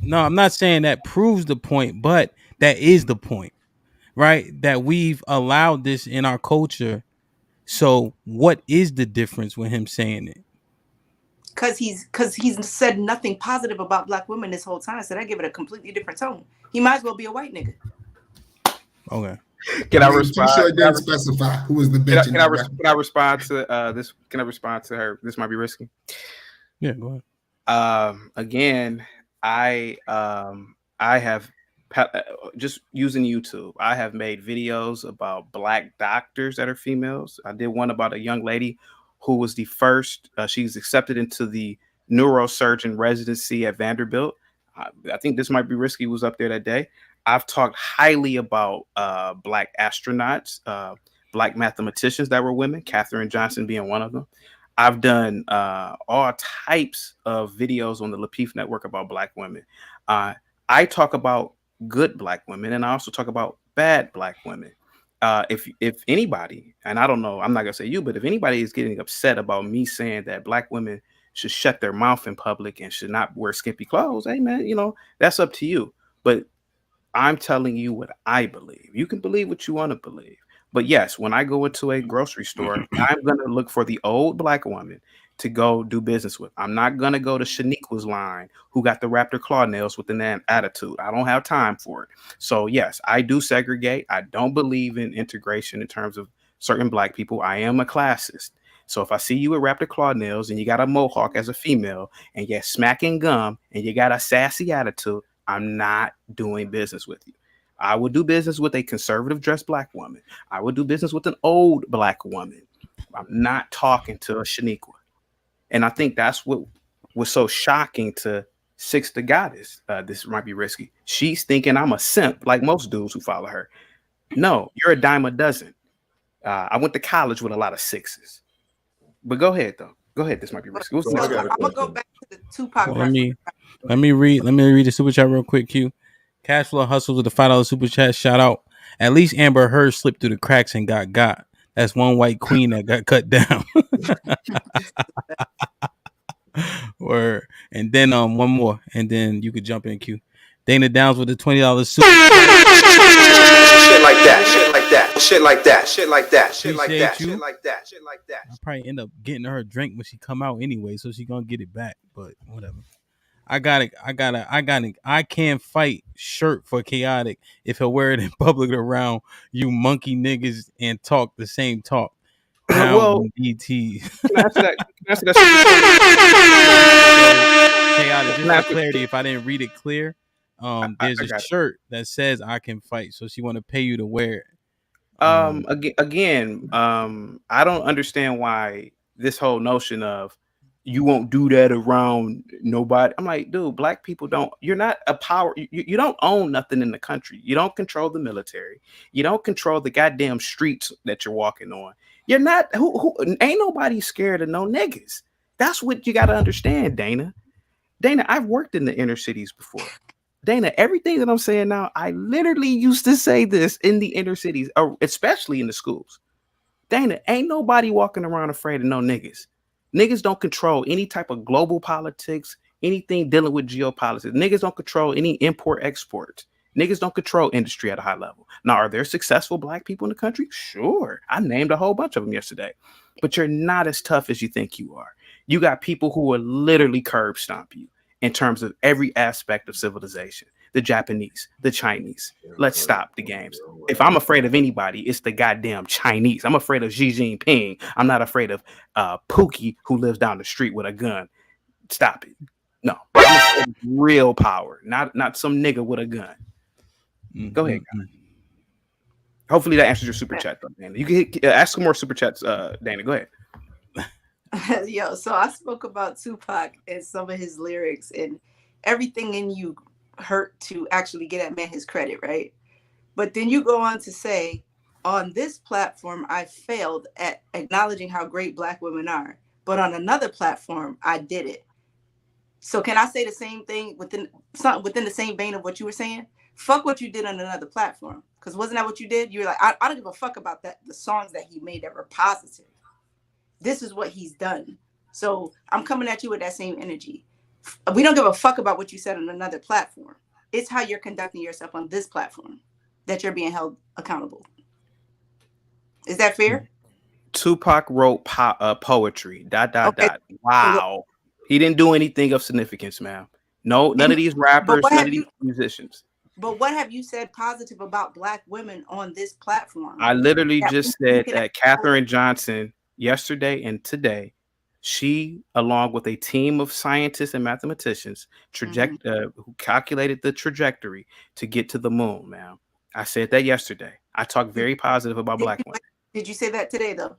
C: no, I'm not saying that proves the point, but that is the point, right? That we've allowed this in our culture. So, what is the difference with him saying it?
F: Because he's said nothing positive about black women this whole time, so that give it a completely different tone. He might as well be a white nigga.
C: Okay.
J: Can I
I: He
J: respond?
I: sure did specify who was the bitch.
J: Can I respond to this? Can I respond to her? This might be risky.
C: Yeah, go ahead.
J: Again, I have just using YouTube. I have made videos about black doctors that are females. I did one about a young lady who was the first. She's accepted into the neurosurgeon residency at Vanderbilt. I think this might be risky. Was up there that day. I've talked highly about black astronauts, black mathematicians that were women, Katherine Johnson being one of them. I've done all types of videos on the Lapeef Network about black women. I talk about good black women, and I also talk about bad black women. If anybody, and I don't know, I'm not gonna say you, but if anybody is getting upset about me saying that black women should shut their mouth in public and should not wear skimpy clothes, hey man, that's up to you. But I'm telling you what I believe. You can believe what you want to believe. But yes, when I go into a grocery store, I'm going to look for the old black woman to go do business with. I'm not going to go to Shaniqua's line, who got the raptor claw nails with an attitude. I don't have time for it. So yes, I do segregate. I don't believe in integration in terms of certain black people. I am a classist. So if I see you with raptor claw nails and you got a mohawk as a female and you're smacking gum and you got a sassy attitude, I'm not doing business with you. I would do business with a conservative dressed black woman. I would do business with an old black woman. I'm not talking to a Shaniqua. And I think that's what was so shocking to Six the Goddess. This might be risky. She's thinking I'm a simp like most dudes who follow her. No, you're a dime a dozen. I went to college with a lot of sixes. But go ahead, though. Go ahead. This might be risky.
F: I'm gonna go back to the Tupac.
C: Well, let me read the super chat real quick. Q. Cashflow Hustles with the $5 super chat. Shout out. At least Amber Heard slipped through the cracks and got. That's one white queen that got cut down. Word. And then one more, and then you could jump in. Q. Dana Downs with the $20 super.
K: Shit like that. Shit like that. Shit like that. Shit like that. Shit like that. Shit like that. Shit like that.
C: I'll probably end up getting her a drink when she come out anyway, so she gonna get it back. But whatever. I got it. I can't fight shirt for chaotic if he'll wear it in public around you monkey niggas and talk the same talk.
J: Well,
C: DT.
J: Can I answer that?
C: Chaotic. Just for clarity, if I didn't read it clear, there's a shirt that says I can fight, so she want to pay you to wear it.
J: Again, I don't understand why this whole notion of you won't do that around nobody. I'm like, dude, black people you're not a power. You don't own nothing in the country. You don't control the military. You don't control the goddamn streets that you're walking on. You're not, ain't nobody scared of no niggas. That's what you got to understand, Dana. Dana, I've worked in the inner cities before. Dana, everything that I'm saying now, I literally used to say this in the inner cities, especially in the schools. Dana, ain't nobody walking around afraid of no niggas. Niggas don't control any type of global politics, anything dealing with geopolitics. Niggas don't control any import-export. Niggas don't control industry at a high level. Now, are there successful black people in the country? Sure. I named a whole bunch of them yesterday. But you're not as tough as you think you are. You got people who will literally curb stomp you in terms of every aspect of civilization. The Japanese, the Chinese. Let's stop the games. If I'm afraid of anybody, it's the goddamn Chinese. I'm afraid of Xi Jinping. I'm not afraid of Pookie, who lives down the street with a gun. Stop it. No. Real power, not some nigga with a gun. Go ahead, guys. Hopefully that answers your super chat, though, Dana. You can ask some more super chats, Dana. Go ahead.
F: Yo, so I spoke about Tupac and some of his lyrics, and everything in you hurt to actually get that man his credit, right? But then you go on to say, on this platform, I failed at acknowledging how great black women are. but on another platform, I did it. So can I say the same thing within the same vein of what you were saying? Fuck what you did on another platform. Because wasn't that what you did? You were like, I don't give a fuck about that. The songs that he made that were positive. This is what he's done. So I'm coming at you with that same energy. We don't give a fuck about what you said on another platform. It's how you're conducting yourself on this platform that you're being held accountable. Is that fair?
J: Tupac wrote poetry. ... Wow. He didn't do anything of significance, ma'am. No, none of these rappers, none of these musicians.
F: But what have you said positive about Black women on this platform?
J: I literally just said that Katherine Johnson yesterday and today, she, along with a team of scientists and mathematicians, who calculated the trajectory to get to the moon, ma'am. I said that yesterday. I talked very positive about Black women.
F: Did you say that today, though?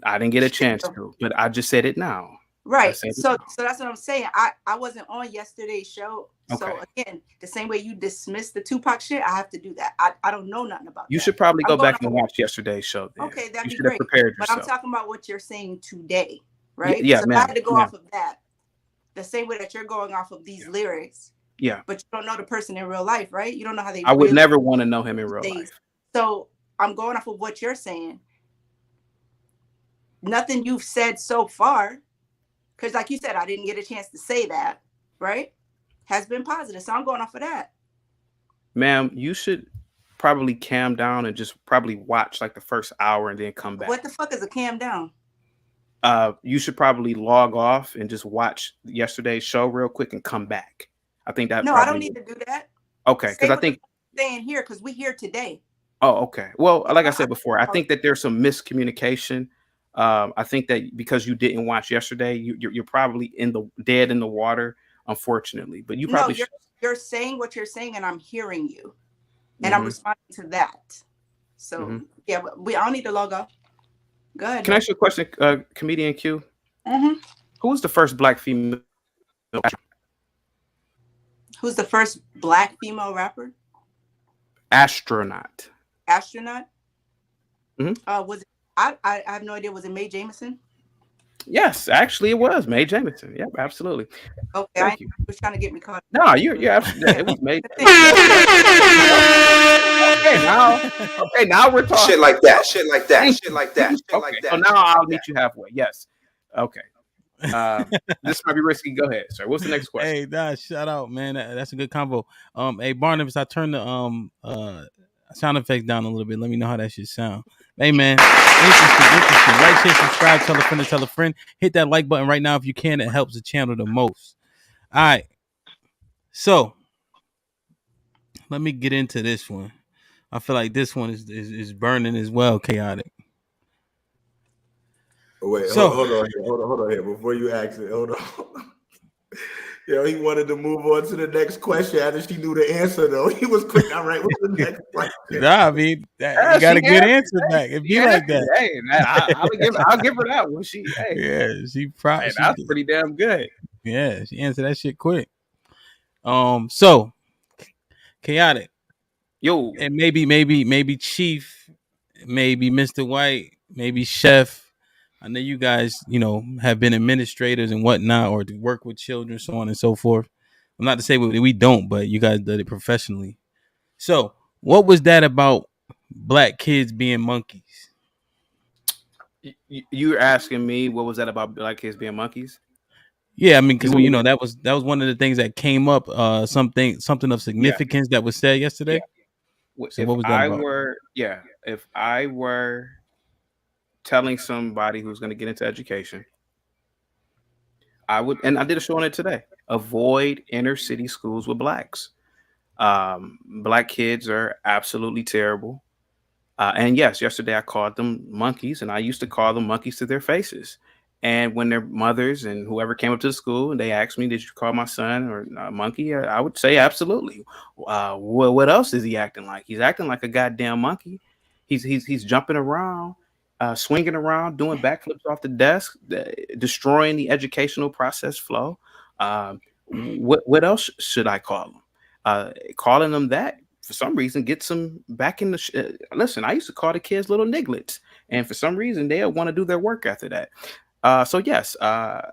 J: I didn't get a chance to, but I just said it now.
F: Right. So that's what I'm saying. I wasn't on yesterday's show. Okay. So again, the same way you dismissed the Tupac shit, I have to do that. I don't know nothing about
J: you. Should probably go back and watch yesterday's show. Then.
F: Okay, that'd
J: be
F: great.
J: Prepared
F: but
J: yourself.
F: I'm talking about what you're saying today, right?
J: Yeah,
F: so I had to go off of that. The same way that you're going off of these lyrics.
J: Yeah.
F: But you don't know the person in real life, right? You don't know how they
J: I would never want to know him in real life.
F: So I'm going off of what you're saying. Nothing you've said so far, because like you said, I didn't get a chance to say that, right? Has been positive. So I'm going off of that.
J: Ma'am, you should probably calm down and just probably watch like the first hour and then come back.
F: What the fuck is a calm down?
J: You should probably log off and just watch yesterday's show real quick and come back. I think that.
F: No, I don't need to do that.
J: Okay, because I think
F: staying here because we're here today.
J: Oh, okay. Well, like I said before, I think that there's some miscommunication. I think that because you didn't watch yesterday, you're probably dead in the water, unfortunately. But you probably
F: you're saying what you're saying, and I'm hearing you, and I'm responding to that. So yeah, I don't need to log off. Go ahead.
J: Can I ask you a question, comedian Q? Who was the first Black female?
F: Who's the first Black female rapper?
J: Astronaut.
F: Was it? I have no idea. Was it Mae Jemison?
J: Yes, actually, it was Mae Jemison. Yep, absolutely.
F: Okay, I was trying to get me caught.
J: No, you're absolutely. It was Mae. Okay, now we're talking.
K: Shit like that. Shit like that. Shit like that. Shit like that.
J: So now I'll meet you halfway. Yes. Okay. This might be risky. Go ahead, sir. What's the next question?
C: Hey, shout out, man. That's a good combo. Hey, Barnabas, I turned the sound effects down a little bit. Let me know how that should sound. Hey, man, interesting. Like, share, subscribe, tell a friend. Hit that like button right now if you can. It helps the channel the most. All right. So let me get into this one. I feel like this one is burning as well, chaotic.
E: Wait, hold on here. Before you ask it, hold on. He wanted to move on to the next question after she knew the answer, though. He was quick. All right, what's the next question?
C: Nah, I mean, you got a good answer back. It'd be like that.
J: Hey, I'll give her that one. She
C: probably.
J: That's pretty damn good.
C: Yeah, she answered that shit quick. So chaotic.
J: Yo,
C: and maybe Chief, maybe Mr. White, maybe Chef. I know you guys, have been administrators and whatnot, or to work with children, so on and so forth. I'm not to say we don't, but you guys did it professionally. So, what was that about Black kids being monkeys?
J: You're asking me what was that about Black kids being monkeys?
C: Yeah, I mean, because that was one of the things that came up. Something of significance that was said yesterday.
J: Yeah. So what was that about? If I were telling somebody who's going to get into education, I would, and I did a show on it today, avoid inner city schools with Blacks. Black kids are absolutely terrible. And yes, yesterday I called them monkeys, and I used to call them monkeys to their faces. And when their mothers and whoever came up to the school and they asked me, did you call my son or a monkey? I would say absolutely. What else is he acting like? He's acting like a goddamn monkey. He's jumping around, swinging around, doing backflips off the desk, destroying the educational process flow. What else should I call him? Calling them that, for some reason, gets them back in the... Listen, I used to call the kids little nigglets. And for some reason, they'll want to do their work after that. So yes, I've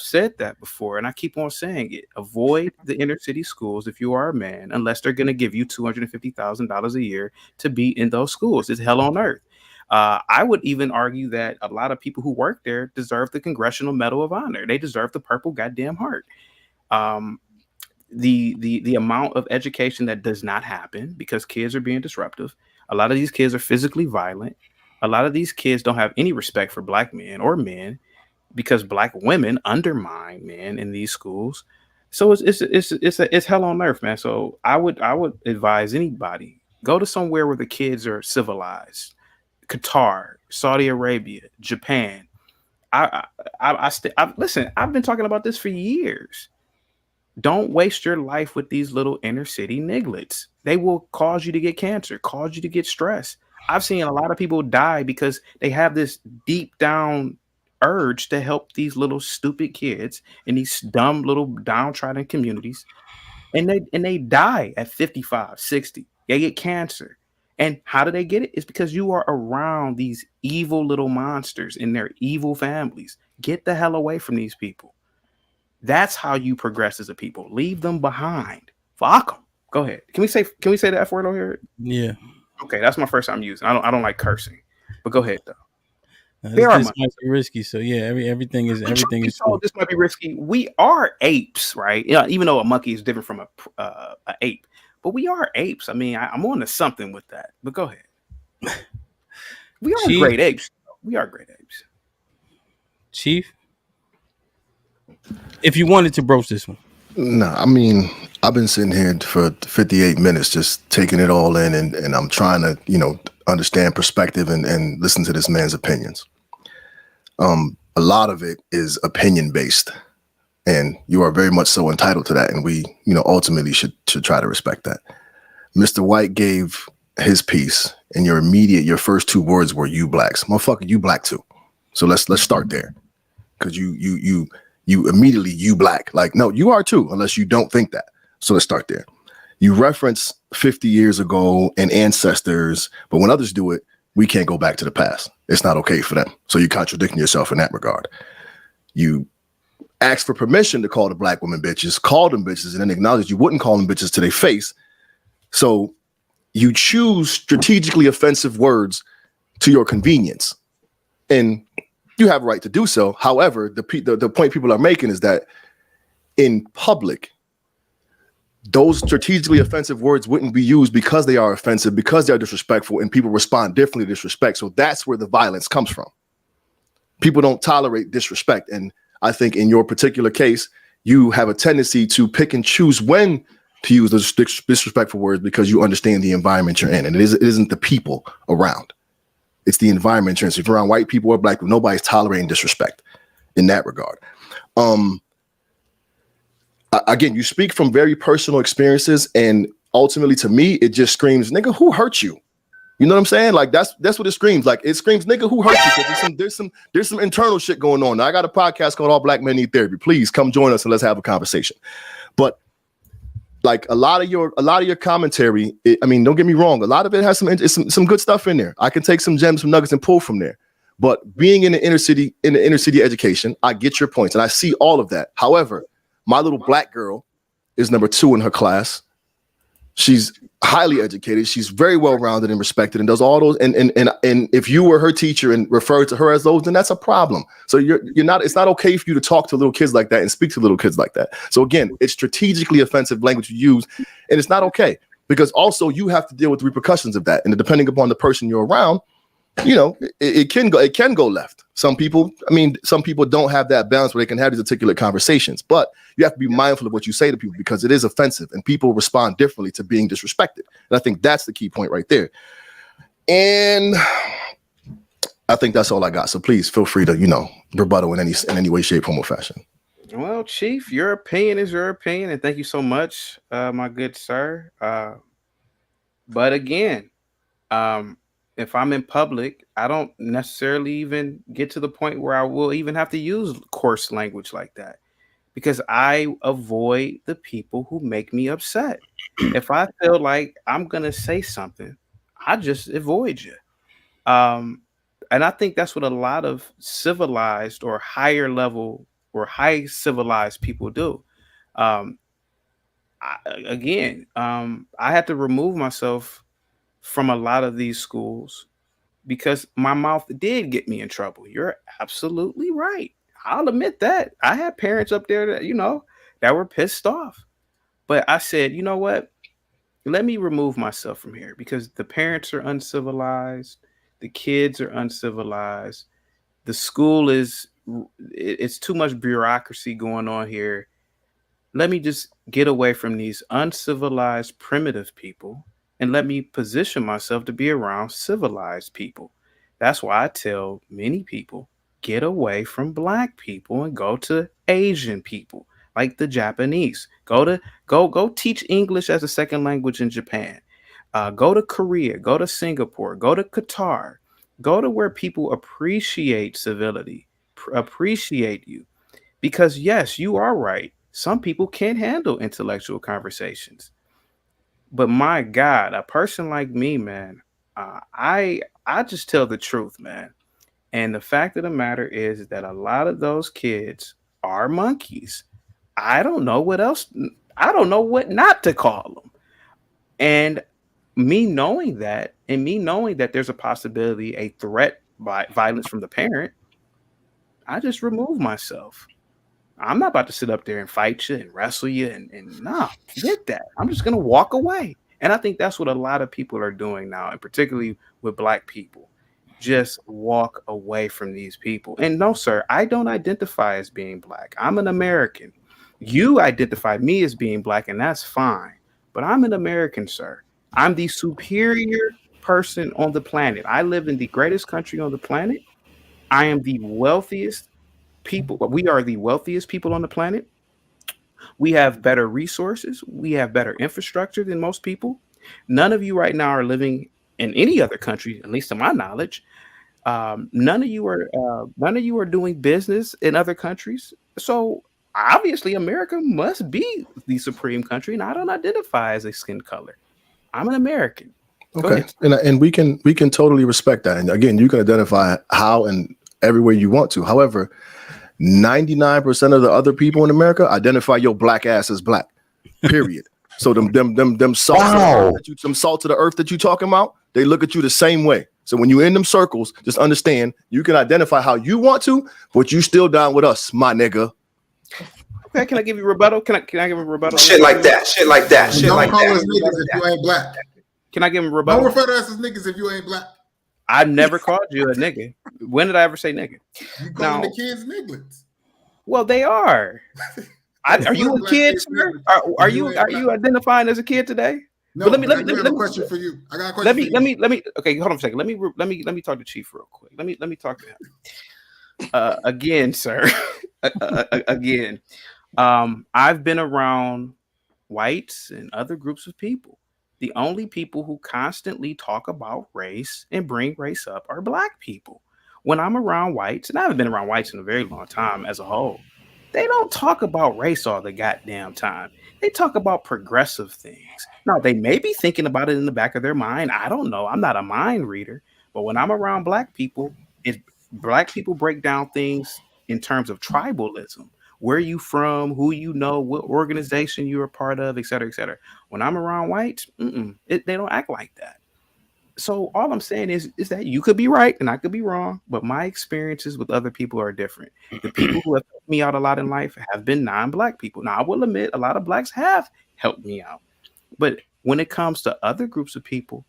J: said that before, and I keep on saying it. Avoid the inner city schools if you are a man, unless they're going to give you $250,000 a year to be in those schools. It's hell on earth. I would even argue that a lot of people who work there deserve the Congressional Medal of Honor. They deserve the Purple Goddamn Heart. The amount of education that does not happen because kids are being disruptive. A lot of these kids are physically violent. A lot of these kids don't have any respect for black men or men because black women undermine men in these schools. So it's hell on earth, man. So I would advise anybody, go to somewhere where the kids are civilized. Qatar, Saudi Arabia, Japan. Listen, I've been talking about this for years. Don't waste your life with these little inner city nigglets. They will cause you to get cancer, cause you to get stressed. I've seen a lot of people die because they have this deep down urge to help these little stupid kids in these dumb little downtrodden communities. And they die at 55, 60. They get cancer. And how do they get it? It's because you are around these evil little monsters in their evil families. Get the hell away from these people. That's how you progress as a people. Leave them behind. Fuck them. Go ahead. Can we say the F word on here?
C: Yeah.
J: Okay, that's my first time using. I don't like cursing. But go ahead though.
C: This might be risky, so yeah, everything is
J: cool. This might be risky. We are apes, right? Yeah, even though a monkey is different from a ape, but we are apes. I mean, I'm on to something with that. But go ahead. We are great apes. We are great apes.
C: Chief, if you wanted to broach this one.
D: No, I mean, I've been sitting here for 58 minutes just taking it all in, and I'm trying to, understand perspective and listen to this man's opinions. A lot of it is opinion based, and you are very much so entitled to that, and we, ultimately should try to respect that. Mr. White gave his piece, and your first two words were "you blacks." Motherfucker, you black too. So let's start there, because you immediately you black. Like, no, you are too, unless you don't think that. So let's start there. You reference 50 years ago and ancestors, but when others do it, we can't go back to the past. It's not okay for them. So you're contradicting yourself in that regard. You asked for permission to call the black women bitches, called them bitches, and then acknowledged you wouldn't call them bitches to their face. So you choose strategically offensive words to your convenience. And you have a right to do so. However, the point people are making is that in public, those strategically offensive words wouldn't be used because they are offensive, because they're disrespectful, and people respond differently to disrespect. So that's where the violence comes from. People don't tolerate disrespect. And I think in your particular case, you have a tendency to pick and choose when to use those disrespectful words because you understand the environment you're in. And it isn't the people around. It's the environment you're in. So if you're around white people or black people, nobody's tolerating disrespect in that regard. Again, you speak from very personal experiences, and ultimately to me, it just screams, nigga, who hurt you? You know what I'm saying? Like that's what it screams. Like it screams, nigga, who hurt you? Because there's some internal shit going on. Now, I got a podcast called All Black Men Need Therapy. Please come join us and let's have a conversation. But like a lot of your commentary, don't get me wrong, a lot of it has some good stuff in there. I can take some gems, some nuggets, and pull from there. But being in the inner city education, I get your points, and I see all of that. However, my little black girl is number 2 in her class. She's highly educated. She's very well-rounded and respected, and does all those. And if you were her teacher and referred to her as those, then that's a problem. So you're not. It's not okay for you to talk to little kids like that and speak to little kids like that. So again, it's strategically offensive language you use, and it's not okay because also you have to deal with the repercussions of that. And depending upon the person you're around, it can go left. Some people don't have that balance where they can have these articulate conversations, but you have to be mindful of what you say to people because it is offensive and people respond differently to being disrespected. And I think that's the key point right there. And I think that's all I got. So please feel free to, rebuttal in any way, shape, form, or fashion.
J: Well, Chief, your opinion is your opinion. And thank you so much, my good sir. But again, if I'm in public, I don't necessarily even get to the point where I will even have to use coarse language like that because I avoid the people who make me upset. If I feel like I'm going to say something, I just avoid you. And I think that's what a lot of civilized or higher level or high civilized people do. Um, I had to remove myself from a lot of these schools because my mouth did get me in trouble. You're absolutely right. I'll admit that. I had parents up there that, that were pissed off. But I said, you know what? Let me remove myself from here because the parents are uncivilized, the kids are uncivilized, the school it's too much bureaucracy going on here. Let me just get away from these uncivilized, primitive people and let me position myself to be around civilized people. That's why I tell many people get away from black people and go to Asian people like the Japanese. Go teach English as a second language in Japan. Go to Korea, go to Singapore, go to Qatar, go to where people appreciate civility, appreciate you. Because yes, you are right. Some people can't handle intellectual conversations. But my God, a person like me, man, I just tell the truth, man. And the fact of the matter is that a lot of those kids are monkeys. I don't know what else. I don't know what not to call them. And me knowing that, and me knowing that there's a possibility, a threat by violence from the parent, I just remove myself. I'm not about to sit up there and fight you and wrestle you and nah, forget that. I'm just gonna walk away. And I think that's what a lot of people are doing now, and particularly with black people. Just walk away from these people. And no, sir, I don't identify as being black. I'm an American. You identify me as being black, and that's fine. But I'm an American, sir. I'm the superior person on the planet. I live in the greatest country on the planet. I am the wealthiest people. We are the wealthiest people on the planet. We have better resources. We have better infrastructure than most people. None of you right now are living in any other country, at least to my knowledge. None of you are doing business in other countries. So obviously, America must be the supreme country, and I don't identify as a skin color. I'm an American.
D: Okay, and we can totally respect that. And again, you can identify how and everywhere you want to. However, 99% of the other people in America identify your black ass as black. Period. So them salt, some salt to the earth that you talking about, they look at you the same way. So when you're in them circles, just understand you can identify how you want to, but you still down with us, my nigga.
J: Okay, can I give you a rebuttal? Can I give a rebuttal?
K: Shit like that. Shit like that. Shit like that.
I: Don't call us niggas if you ain't black.
J: Can I give him a rebuttal?
I: Don't refer to us as niggas if you ain't black.
J: I've never called you a nigga. When did I ever say nigga?
I: You calling the kids nigglets.
J: Well, they are. Are you a kid, sir? Are you identifying as a kid today?
I: No. But let me have a question for you. I got a question.
J: Let me. Okay, hold on a second. Let me talk to Chief real quick. Let me talk to him. Again, sir. Again, I've been around whites and other groups of people. The only people who constantly talk about race and bring race up are black people. When I'm around whites, and I haven't been around whites in a very long time as a whole, they don't talk about race all the goddamn time. They talk about progressive things. Now, they may be thinking about it in the back of their mind. I don't know. I'm not a mind reader. But when I'm around black people, black people break down things in terms of tribalism. Where you from, who you know, what organization you're a part of, et cetera, et cetera. When I'm around whites, they don't act like that. So all I'm saying is that you could be right and I could be wrong, but my experiences with other people are different. The people who have helped me out a lot in life have been non-black people. Now, I will admit a lot of blacks have helped me out. But when it comes to other groups of people,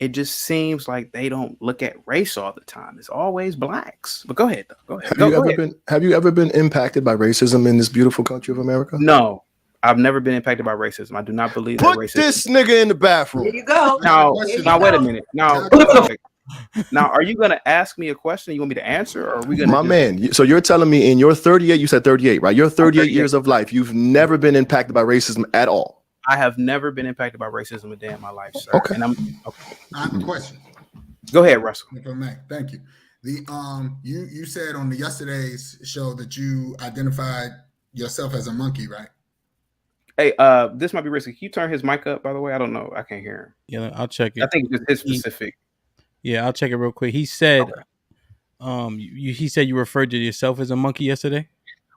J: it just seems like they don't look at race all the time. It's always blacks. But go ahead, though. Go ahead.
D: Have you ever been impacted by racism in this beautiful country of America?
J: No, I've never been impacted by racism. I do not believe that racism.
D: Put this nigga in the bathroom.
F: There you go.
J: Now wait a minute. Now, are you going to ask me a question? You want me to answer, or are we going to?
D: My man, so you're telling me in your 38, you said 38, right? Your 38 years of life, you've never been impacted by racism at all.
J: I have never been impacted by racism a day in my life, sir.
D: Okay.
J: And
I: I have a question.
J: Go ahead, Russell.
I: If I may. Thank you. You said on yesterday's show that you identified yourself as a monkey, right?
J: Hey, this might be risky. Can you turn his mic up, by the way? I don't know. I can't hear him.
C: Yeah, I'll check it.
J: I think it's specific.
C: Yeah, I'll check it real quick. He said, he said you referred to yourself as a monkey yesterday.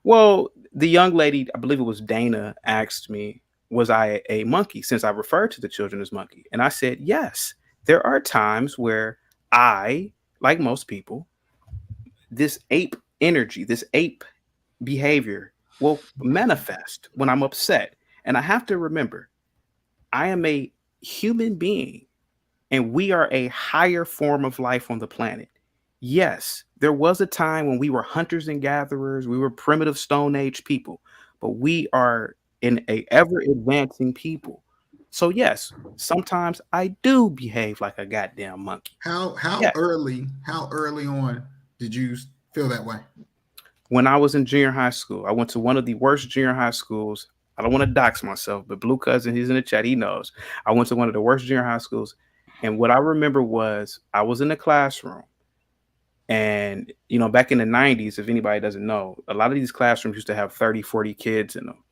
J: Well, the young lady, I believe it was Dana, asked me, was I a monkey, since I referred to the children as monkey? And I said, yes. There are times where I, like most people, this ape energy, this ape behavior will manifest when I'm upset. And I have to remember, I am a human being and we are a higher form of life on the planet. Yes, there was a time when we were hunters and gatherers, we were primitive Stone Age people, but we are in a ever advancing people. So yes, sometimes I do behave like a goddamn monkey.
I: How
J: Yeah.
I: early on did you feel that way?
J: When I was in junior high school, I went to one of the worst junior high schools. I don't want to dox myself, but Blue Cousin, he's in the chat, he knows. I went to one of the worst junior high schools. And what I remember was I was in the classroom. And, you know, back in the 90s, if anybody doesn't know, a lot of these classrooms used to have 30, 40 kids in them.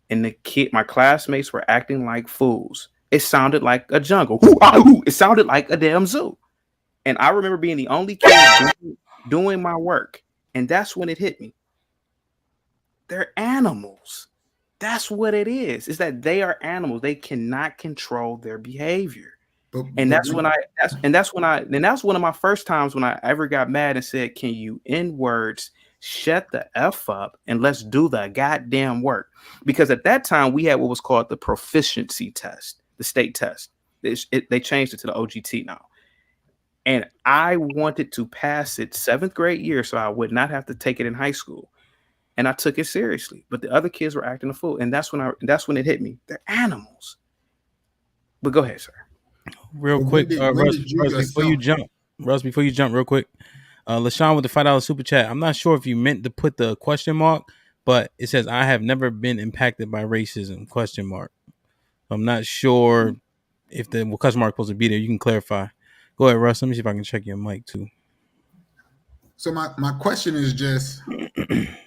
J: And my classmates were acting like fools. It sounded like a jungle. It sounded like a damn zoo. And I remember being the only kid doing my work. And that's when it hit me. They're animals. That's what it is that they are animals. They cannot control their behavior. And that's one of my first times when I ever got mad and said, can you in words shut the F up and let's do the goddamn work? Because at that time we had what was called the proficiency test, the state test. They changed it to the OGT now. And I wanted to pass it 7th grade year so I would not have to take it in high school. And I took it seriously. But the other kids were acting a fool. And that's when it hit me. They're animals. But go ahead, sir.
C: Real quick, Russ, before you jump, real quick. LaShawn with the $5 super chat. I'm not sure if you meant to put the question mark, but it says, I have never been impacted by racism, question mark. I'm not sure if the question mark is supposed to be there. You can clarify. Go ahead, Russ. Let me see if I can check your mic too.
I: So my question is just,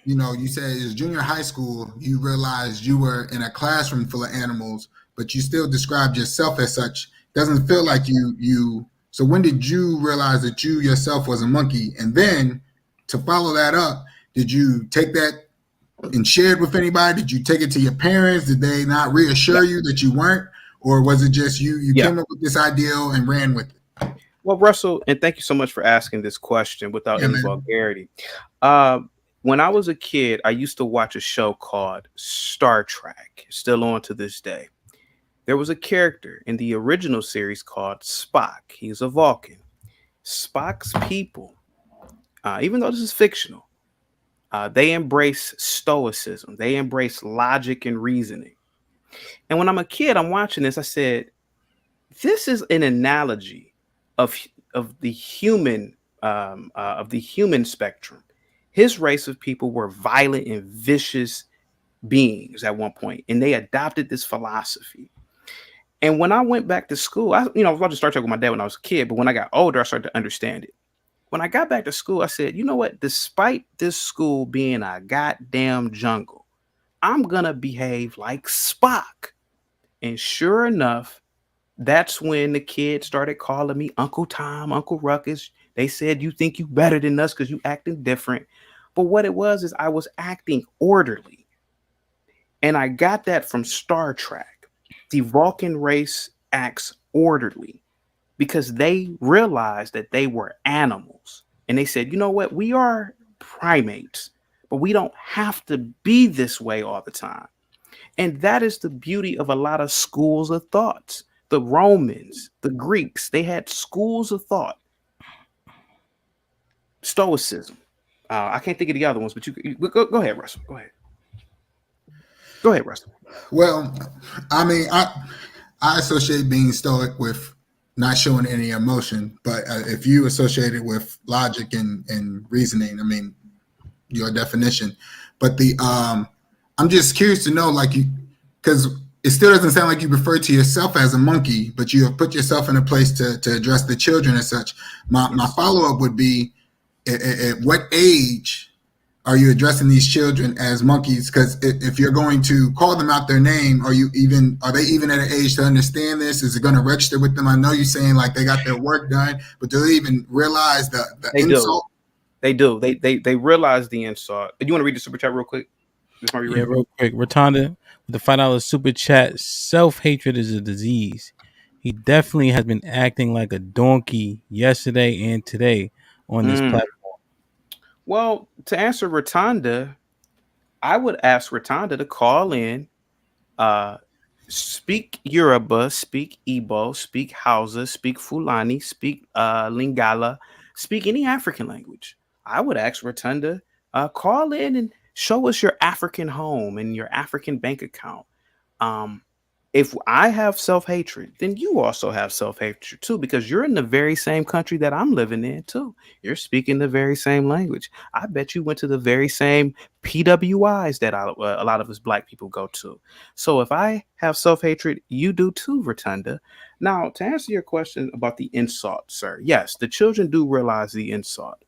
I: you know, you said it's junior high school, you realized you were in a classroom full of animals, but you still described yourself as such. Doesn't feel like you. So when did you realize that you yourself was a monkey? And then to follow that up, did you take that and share it with anybody? Did you take it to your parents? Did they not reassure you that you weren't? Or was it just you came up with this ideal and ran with it?
J: Well, Russell, and thank you so much for asking this question without any vulgarity. When I was a kid, I used to watch a show called Star Trek, still on to this day. There was a character in the original series called Spock. He's a Vulcan. Spock's people, even though this is fictional, they embrace stoicism. They embrace logic and reasoning. And when I'm a kid, I'm watching this, I said, this is an analogy of the human spectrum. His race of people were violent and vicious beings at one point, and they adopted this philosophy. And when I went back to school, I was watching Star Trek with my dad when I was a kid, but when I got older, I started to understand it. When I got back to school, I said, you know what? Despite this school being a goddamn jungle, I'm gonna behave like Spock. And sure enough, that's when the kids started calling me Uncle Tom, Uncle Ruckus. They said, you think you better than us because you acting different. But what it was is I was acting orderly. And I got that from Star Trek. The Vulcan race acts orderly because they realized that they were animals. And they said, you know what? We are primates, but we don't have to be this way all the time. And that is the beauty of a lot of schools of thoughts. The Romans, the Greeks, they had schools of thought. Stoicism. I can't think of the other ones, but you go ahead, Russell. Go ahead, Russell.
I: Well, I mean, I associate being stoic with not showing any emotion, but if you associate it with logic and reasoning, I mean, your definition. But I'm just curious to know, like, because it still doesn't sound like you refer to yourself as a monkey, but you have put yourself in a place to address the children as such. My follow-up would be, at what age are you addressing these children as monkeys? Because if you're going to call them out their name, are they even at an age to understand this? Is it going to register with them? I know you're saying like they got their work done, but do they even realize the insult?
J: They do. They realize the insult. You want to read the super chat real quick? This might be
C: Yeah, real quick. Rotunda with the $5 super chat. Self-hatred is a disease. He definitely has been acting like a donkey yesterday and today on this platform.
J: Well, to answer Rotunda, I would ask Rotunda to call in, speak Yoruba, speak Igbo, speak Hausa, speak Fulani, speak Lingala, speak any African language. I would ask Rotunda, call in and show us your African home and your African bank account. If I have self-hatred, then you also have self-hatred too, because you're in the very same country that I'm living in too. You're speaking the very same language. I bet you went to the very same PWIs that a lot of us black people go to. So if I have self-hatred, you do too, Rotunda. Now, to answer your question about the insult, sir, yes, the children do realize the insult.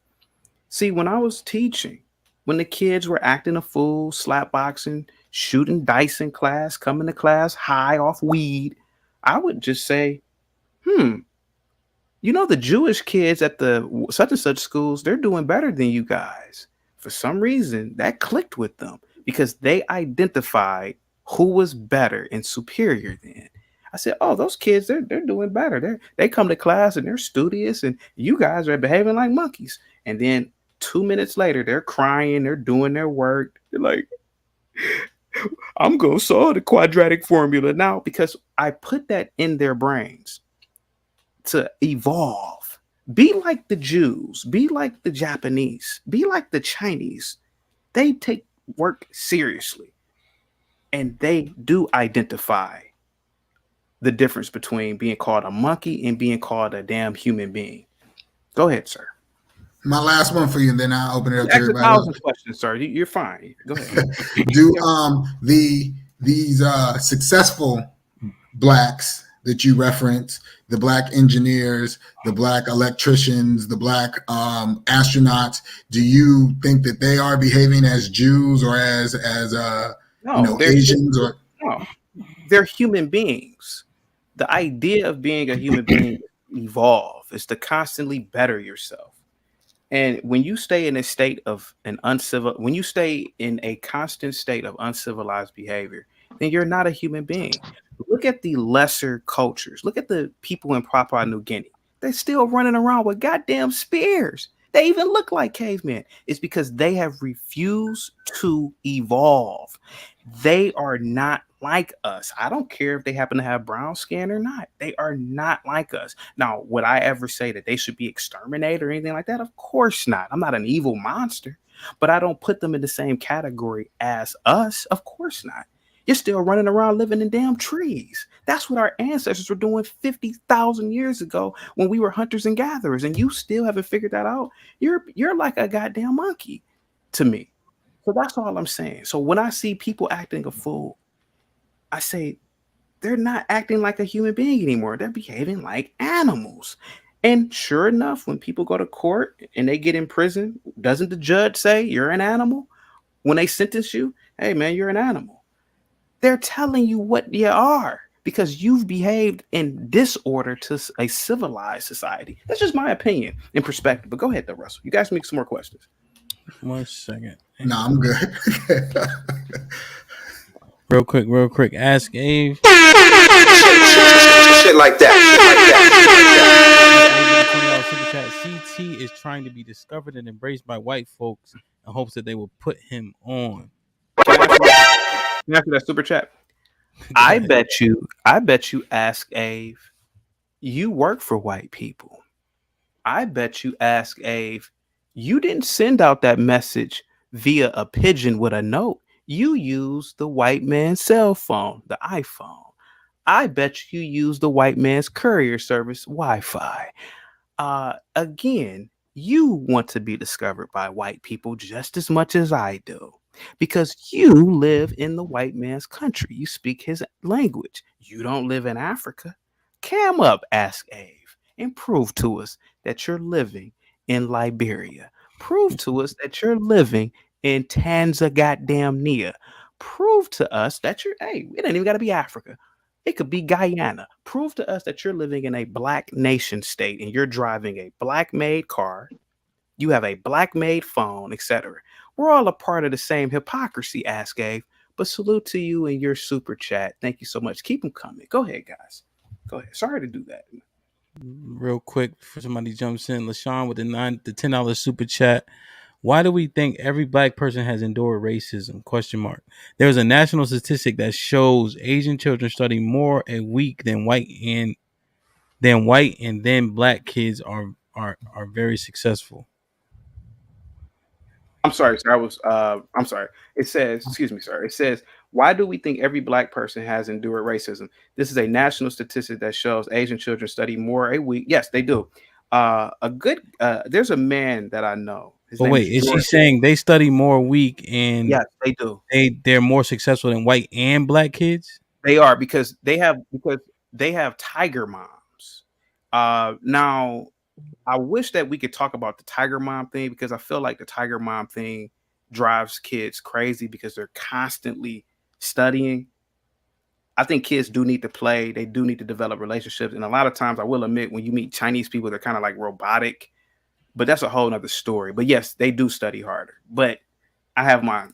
J: See, when I was teaching, when the kids were acting a fool, slap boxing, shooting dice in class, coming to class high off weed, I would just say, the Jewish kids at the such and such schools, they're doing better than you guys. For some reason, that clicked with them because they identified who was better and superior then. I said, "Oh, those kids, they're doing better. They come to class and they're studious, and you guys are behaving like monkeys." And then 2 minutes later, they're crying, they're doing their work. They're like, "I'm gonna solve the quadratic formula now," because I put that in their brains to evolve. Be like the Jews, be like the Japanese, be like the Chinese. They take work seriously, and they do identify the difference between being called a monkey and being called a damn human being. Go ahead, sir.
I: My last one for you, and then I'll open it up to
J: Ask
I: everybody
J: 1,000
I: else.
J: questions, sir. You're fine. Go ahead.
I: Do these successful blacks that you reference, the black engineers, the black electricians, the black astronauts, do you think that they are behaving as Jews or as Asians? Or
J: no, they're human beings. The idea of being a human being evolve is to constantly better yourself. And when you stay in a state of when you stay in a constant state of uncivilized behavior, then you're not a human being. Look at the lesser cultures. Look at the people in Papua New Guinea. They're still running around with goddamn spears. They even look like cavemen. It's because they have refused to evolve. They are not like us. I don't care if they happen to have brown skin or not. They are not like us. Now, would I ever say that they should be exterminated or anything like that? Of course not. I'm not an evil monster, but I don't put them in the same category as us. Of course not. You're still running around living in damn trees. That's what our ancestors were doing 50,000 years ago when we were hunters and gatherers, and you still haven't figured that out. You're like a goddamn monkey to me. So that's all I'm saying. So when I see people acting a fool, I say they're not acting like a human being anymore. They're behaving like animals. And sure enough, when people go to court and they get in prison, doesn't the judge say you're an animal? When they sentence you, hey man, you're an animal. They're telling you what you are because you've behaved in disorder to a civilized society. That's just my opinion and perspective. But go ahead though, Russell. You guys make some more questions.
C: 1 second.
I: No, I'm good.
C: Real quick. Ask Abe.
K: Shit like that.
C: CT is trying to be discovered and embraced by white folks in hopes that they will put him on.
J: After that super chat, I bet you ask Ave, you work for white people. I bet you ask Ave, you didn't send out that message via a pigeon with a note. You used the white man's cell phone, the iPhone. I bet you use the white man's courier service, Wi-Fi. Again, you want to be discovered by white people just as much as I do. Because you live in the white man's country. You speak his language. You don't live in Africa. Come up, ask Ave, and prove to us that you're living in Liberia. Prove to us that you're living in Tanzania. Prove to us that it ain't even got to be Africa. It could be Guyana. Prove to us that you're living in a black nation state and you're driving a black-made car You have a black made phone, etc. We're all a part of the same hypocrisy, Ask Gabe. But salute to you and your super chat. Thank you so much. Keep them coming. Go ahead, guys. Go ahead. Sorry to do that.
C: Real quick, for somebody jumps in, LaShawn with the $10 super chat. Why do we think every black person has endured racism? Question mark. There's a national statistic that shows Asian children study more a week than white and then black kids are very successful.
J: I'm sorry, sir. I'm sorry. It says, excuse me, sir. It says, why do we think every black person has endured racism? This is a national statistic that shows Asian children study more a week. Yes, they do. There's a man that I know.
C: But wait, is she saying they study more week and
J: yes, they do.
C: They're more successful than white and black kids?
J: They are because they have tiger moms. Now I wish that we could talk about the tiger mom thing because I feel like the tiger mom thing drives kids crazy because they're constantly studying. I think kids do need to play. They do need to develop relationships. And a lot of times I will admit when you meet Chinese people, they're kind of like robotic, but that's a whole nother story. But yes, they do study harder, but I have my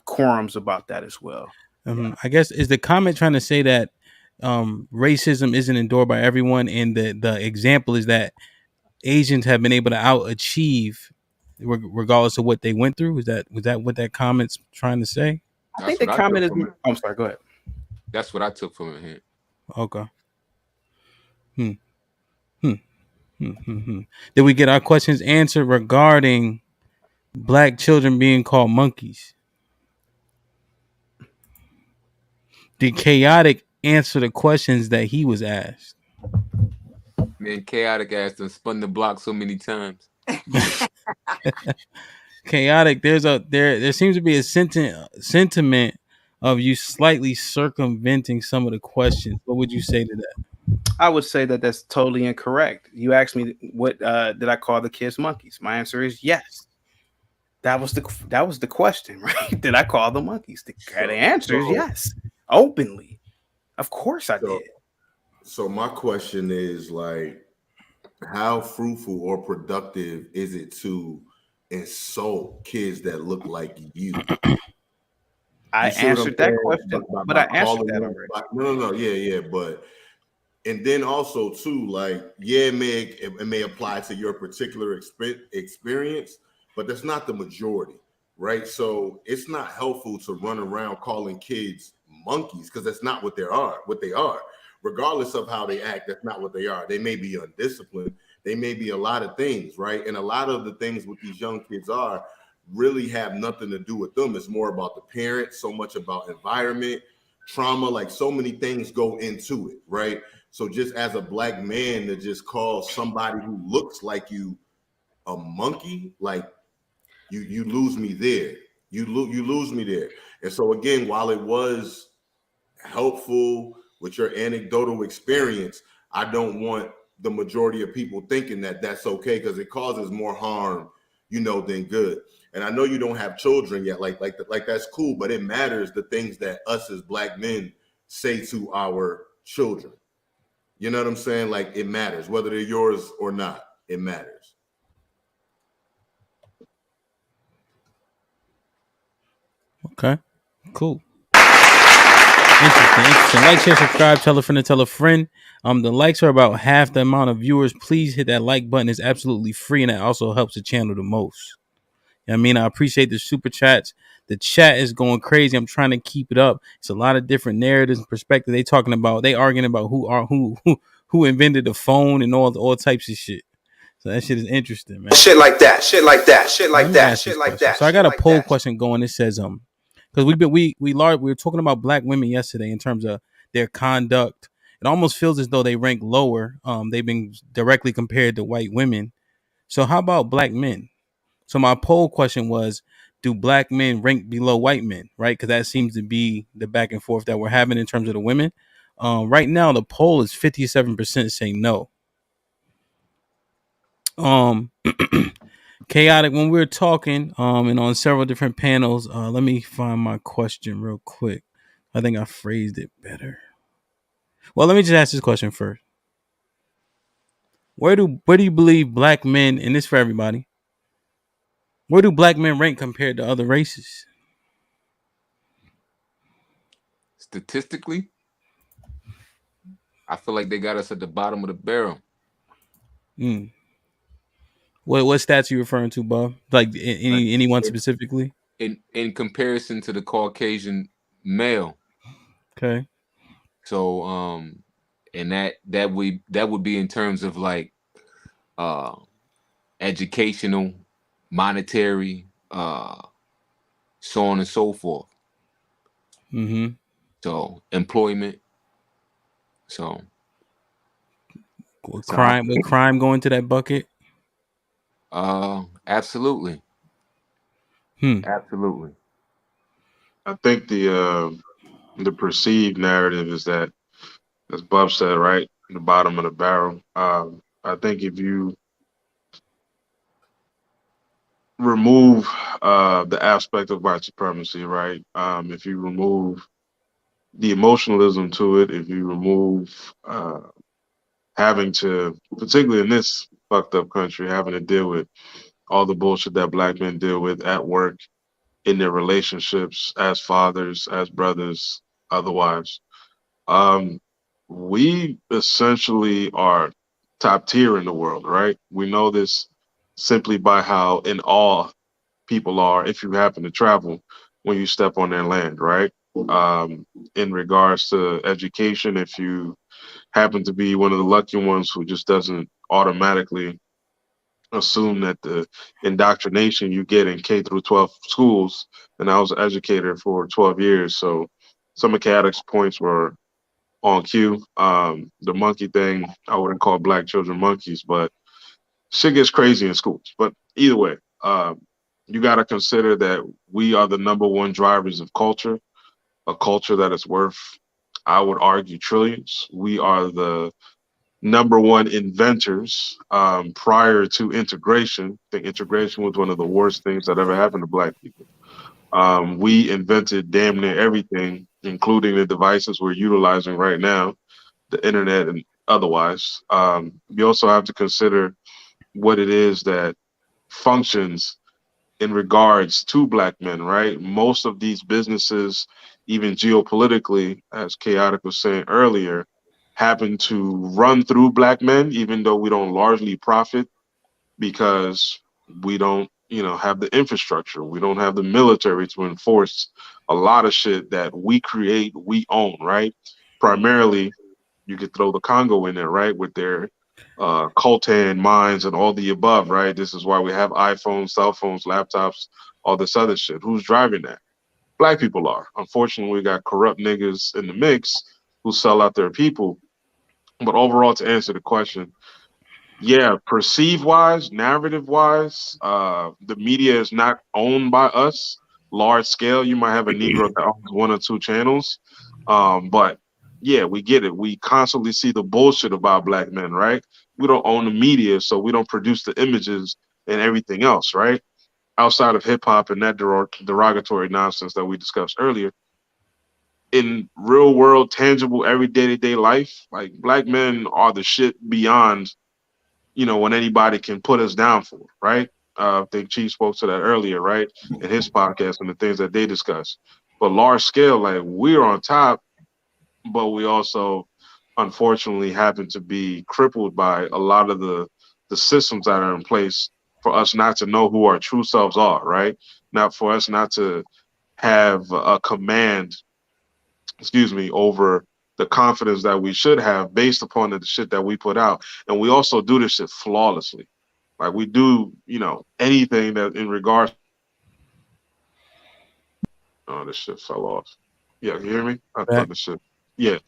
J: quorums about that as well.
C: I guess is the comment trying to say that racism isn't endured by everyone. And the example is that Asians have been able to outachieve regardless of what they went through. Was that what that comment's trying to say?
J: I think the comment is. I'm sorry. Go ahead.
G: That's what I took from it here.
C: Okay. Did we get our questions answered regarding black children being called monkeys? Did Chaotic answer the questions that he was asked?
G: Man, Chaotic asked and spun the block so many times.
C: Chaotic, there seems to be a sentiment of you slightly circumventing some of the questions. What would you say to that?
J: I would say that that's totally incorrect. You asked me what did I call the kids monkeys? My answer is yes. That was the question, right? Did I call them monkeys? The answer is yes. Openly. Of course I did.
E: So my question is like, how fruitful or productive is it to insult kids that look like you?
J: I answered that question, but I answered that already.
E: No, yeah. But and then also too, like, yeah, it may apply to your particular experience, but that's not the majority, right? So it's not helpful to run around calling kids monkeys because that's not what they are. Regardless of how they act, that's not what they are. They may be undisciplined. They may be a lot of things, right? And a lot of the things with these young kids are really have nothing to do with them. It's more about the parents, so much about environment, trauma, like so many things go into it, right? So just as a black man to just call somebody who looks like you a monkey, like you lose me there. You lose me there. And so again, while it was helpful with your anecdotal experience, I don't want the majority of people thinking that that's okay because it causes more harm, than good. And I know you don't have children yet, like that's cool, but it matters the things that us as black men say to our children. You know what I'm saying? Like it matters whether they're yours or not. It matters.
C: Okay, cool. Interesting. Like, share, subscribe, tell a friend to tell a friend. The likes are about half the amount of viewers. Please hit that like button. It's absolutely free, and that also helps the channel the most. I mean, I appreciate the super chats. The chat is going crazy. I'm trying to keep it up. It's a lot of different narratives and perspectives. They arguing about who invented the phone and all types of shit. So that shit is interesting, man.
K: Shit like that. So
C: I got a poll question going. It says because we were talking about black women yesterday in terms of their conduct. It almost feels as though they rank lower. They've been directly compared to white women. So how about black men? So my poll question was, do black men rank below white men? Right, because that seems to be the back and forth that we're having in terms of the women. Right now, the poll is 57% saying no. Chaotic, when we were talking and on several different panels, let me find my question real quick. I think I phrased it better. Well, let me just ask this question first. Where do you believe black men, and this for everybody, Where do black men rank compared to other races?
G: Statistically, I feel like they got us at the bottom of the barrel.
C: Mm. What stats are you referring to, Bob? Like anyone specifically?
G: In comparison to the Caucasian male.
C: Okay.
G: So and that would be in terms of like educational, monetary, so on and so forth.
C: Mm-hmm.
G: So employment. So
C: Would crime go into that bucket?
G: Absolutely. Absolutely.
H: I think the perceived narrative is that, as Bob said, right, the bottom of the barrel. I think if you remove the aspect of white supremacy, right, if you remove the emotionalism to it, if you remove having to, particularly in this fucked up country, having to deal with all the bullshit that black men deal with at work, in their relationships, as fathers, as brothers, otherwise. Um, we essentially are top tier in the world, right? We know this simply by how in awe people are if you happen to travel when you step on their land, right? In regards to education, if you happen to be one of the lucky ones who just doesn't automatically assume that the indoctrination you get in K through 12 schools, and I was an educator for 12 years, so some of Caddick's points were on cue. The monkey thing, I wouldn't call black children monkeys, but shit gets crazy in schools. But either way, you got to consider that we are the number one drivers of culture, a culture that is worth, I would argue, trillions. We are the number one inventors prior to integration. I think integration was one of the worst things that ever happened to black people. We invented damn near everything, including the devices we're utilizing right now, the internet and otherwise. You also have to consider what it is that functions in regards to black men, right? Most of these businesses, even geopolitically, as Chaotic was saying earlier, happen to run through black men, even though we don't largely profit because we don't, have the infrastructure. We don't have the military to enforce a lot of shit that we create, we own, right? Primarily, you could throw the Congo in there, right? With their coltan mines and all the above, right? This is why we have iPhones, cell phones, laptops, all this other shit. Who's driving that? Black people are. Unfortunately, we got corrupt niggas in the mix who sell out their people. But overall, to answer the question, yeah, perceive wise, narrative wise, the media is not owned by us large scale. You might have a Negro that owns one or two channels. But yeah, we get it. We constantly see the bullshit about black men, right? We don't own the media, so we don't produce the images and everything else, right? Outside of hip hop and that derogatory nonsense that we discussed earlier, in real world, tangible, everyday to day life, like black men are the shit beyond, what anybody can put us down for, right? I think Chief spoke to that earlier, right? In his podcast and the things that they discuss. But large scale, like we're on top, but we also unfortunately happen to be crippled by a lot of the systems that are in place for us not to know who our true selves are, right? Not for us not to have a command, over the confidence that we should have based upon the shit that we put out. And we also do this shit flawlessly. Like we do, anything that in regards. Oh, this shit fell off. Yeah, you hear me? I
C: Back.
H: thought this shit. Yeah.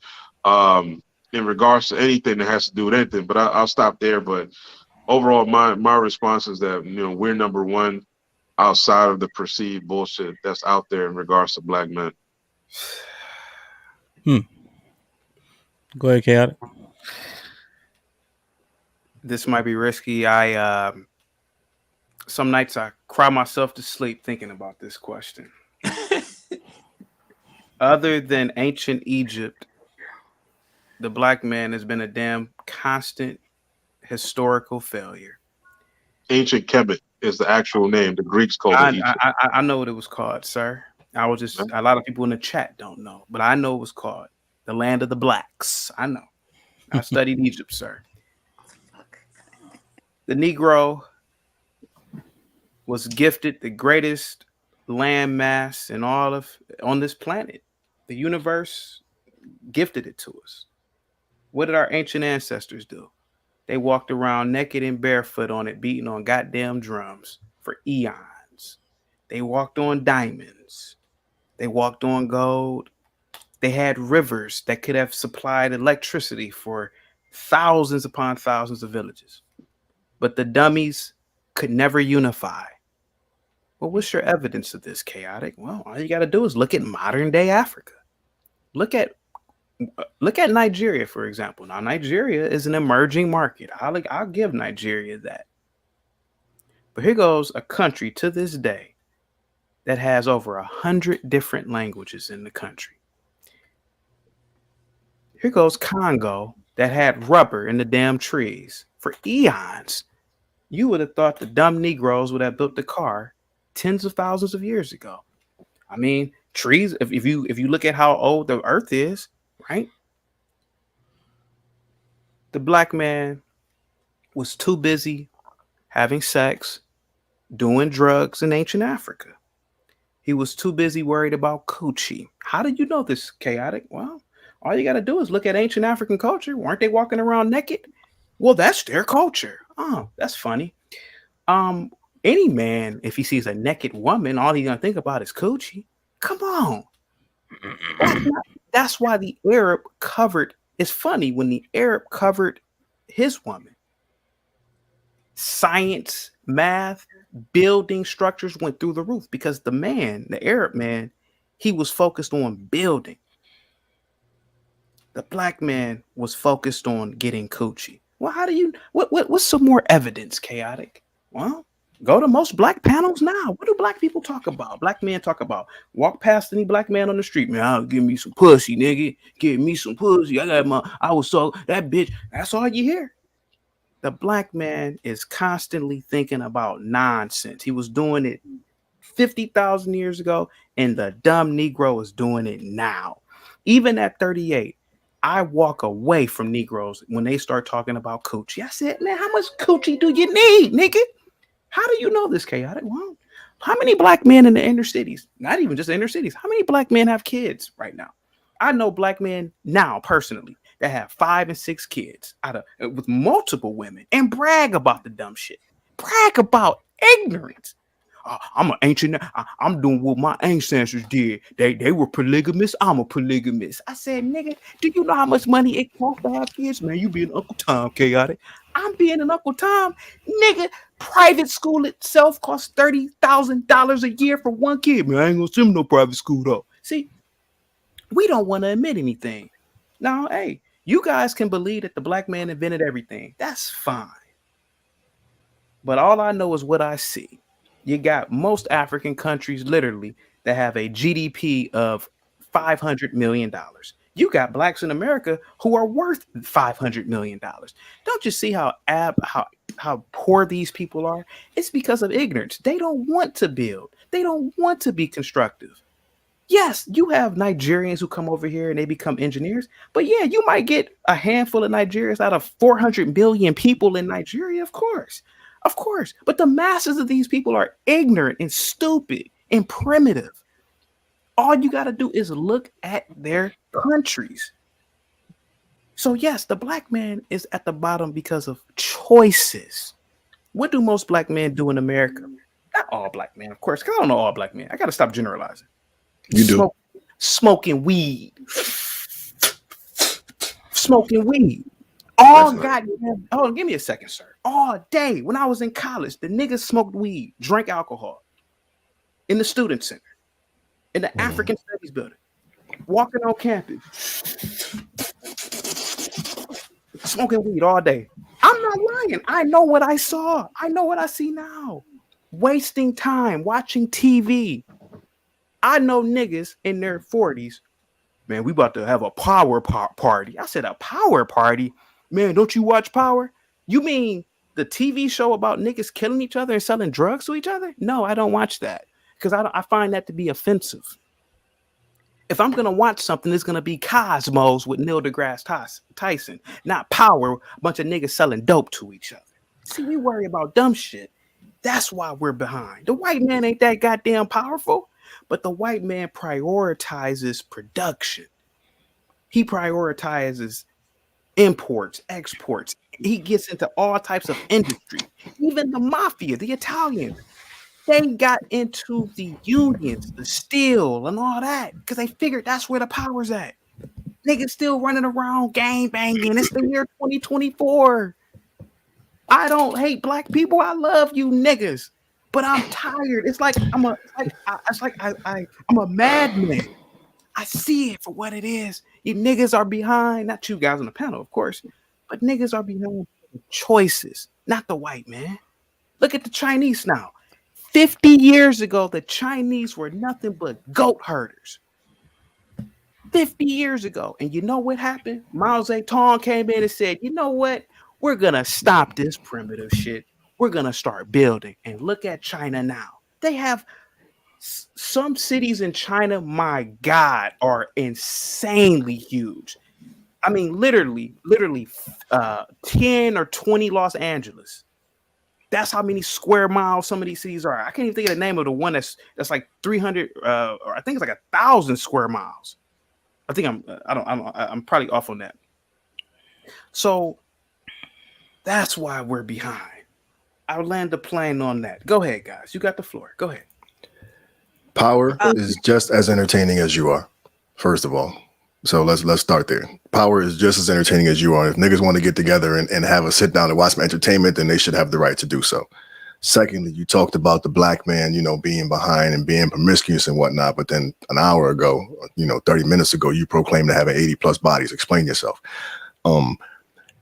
H: Um, in regards to anything that has to do with anything, but I'll stop there. But overall, my response is that we're number one outside of the perceived bullshit that's out there in regards to black men.
C: Go ahead, Chaotic.
J: This might be risky. Some nights I cry myself to sleep thinking about this question. Other than ancient Egypt, the black man has been a damn constant historical failure.
H: Ancient Kemet. is the actual name. The Greeks called it Egypt.
J: I know what it was called, sir. I was just a lot of people in the chat don't know, but I know it was called the land of the blacks. I know. I studied Egypt, sir. The Negro was gifted the greatest land mass in all of on this planet. The universe gifted it to us. What did our ancient ancestors do? They walked around naked and barefoot on it, beating on goddamn drums for eons. They walked on diamonds. They walked on gold. They had rivers that could have supplied electricity for thousands upon thousands of villages. But the dummies could never unify. Well, what's your evidence of this, Chaotic? Well, all you got to do is look at modern day Africa. Look at Nigeria, for example. Now, Nigeria is an emerging market. I'll give Nigeria that. But here goes a country to this day that has over 100 different languages in the country. Here goes Congo that had rubber in the damn trees for eons. You would have thought the dumb Negroes would have built the car tens of thousands of years ago. I mean, trees, if you look at how old the earth is, right? The black man was too busy having sex, doing drugs in ancient Africa. He was too busy worried about coochie. How did you know this, Chaotic? Well, all you got to do is look at ancient African culture. Weren't they walking around naked? Well, that's their culture. Oh, that's funny. Any man, if he sees a naked woman, all he's gonna think about is coochie. Come on. That's why the Arab covered. It's funny when the Arab covered his woman. Science, math, building structures went through the roof because the Arab man, he was focused on building. The black man was focused on getting coochie. Well, how do you what's some more evidence, Chaotic? Well, go to most black panels now. What do black people talk about? Black men talk about walk past any black man on the street, man. I'll give me some pussy, nigga. Give me some pussy. I was so that bitch. That's all you hear. The black man is constantly thinking about nonsense. He was doing it 50,000 years ago, and the dumb Negro is doing it now. Even at 38, I walk away from Negroes when they start talking about coochie. I said, man, how much coochie do you need, nigga? How do you know this, Chaotic? Well, how many black men in the inner cities, not even just the inner cities, how many black men have kids right now? I know black men now personally that have 5 and 6 kids with multiple women and brag about the dumb shit. Brag about ignorance. I'm an ancient. I'm doing what my ancestors did. They were polygamous. I'm a polygamist. I said, nigga, do you know how much money it costs to have kids? Man, you being Uncle Tom, Chaotic. I'm being an Uncle Tom. Nigga, private school itself costs $30,000 a year for one kid. Man, I ain't gonna send no private school though. See, we don't want to admit anything. Now, hey, you guys can believe that the black man invented everything. That's fine. But all I know is what I see. You got most African countries literally that have a GDP of $500 million. You got blacks in America who are worth $500 million. Don't you see how poor these people are? It's because of ignorance. They don't want to build. They don't want to be constructive. Yes, you have Nigerians who come over here and they become engineers. But yeah, you might get a handful of Nigerians out of 400 million people in Nigeria, of course. Of course, but the masses of these people are ignorant and stupid and primitive. All you got to do is look at their countries. So yes, the black man is at the bottom because of choices. What do most black men do in America? Not all black men, of course. Because I don't know all black men. I got to stop generalizing.
D: You do.
J: Smoking weed. Smoking weed. All goddamn. Oh, give me a second, sir. All day when I was in college, the niggas smoked weed, drank alcohol in the student center, in the African Studies building, walking on campus, smoking weed all day. I'm not lying. I know what I saw. I know what I see now. Wasting time watching TV. I know niggas in their 40s. Man, we about to have a power party. I said a power party? Man, don't you watch Power? You mean the TV show about niggas killing each other and selling drugs to each other? No, I don't watch that because I find that to be offensive. If I'm gonna watch something, it's gonna be Cosmos with Neil deGrasse Tyson, not Power, a bunch of niggas selling dope to each other. See, we worry about dumb shit. That's why we're behind. The white man ain't that goddamn powerful, but the white man prioritizes production. He prioritizes imports, exports. He gets into all types of industry. Even the mafia, the Italians, they got into the unions, the steel, and all that because they figured that's where the power's at. Niggas still running around gang banging. It's the year 2024. I don't hate black people. I love you niggas, but I'm tired. It's like I'm a madman. I see it for what it is. You niggas are behind, not you guys on the panel, of course, but niggas are behind choices, not the white man. Look at the Chinese now. 50 years ago, the Chinese were nothing but goat herders. 50 years ago. And you know what happened? Mao Zedong came in and said, you know what? We're going to stop this primitive shit. We're going to start building. And look at China now. They have some cities in China, my God, are insanely huge. I mean, literally 10 or 20 Los Angeles. That's how many square miles some of these cities are. I can't even think of the name of the one that's like 300, or I think it's like 1,000 square miles. I think I'm probably off on that. So that's why we're behind. I'll land the plane on that. Go ahead, guys. You got the floor. Go ahead.
D: Power is just as entertaining as you are, first of all. So let's start there. Power is just as entertaining as you are. If niggas want to get together and have a sit down and watch some entertainment, then they should have the right to do so. Secondly, you talked about the black man, being behind and being promiscuous and whatnot. But then an hour ago, 30 minutes ago, you proclaimed to having 80 plus bodies. Explain yourself.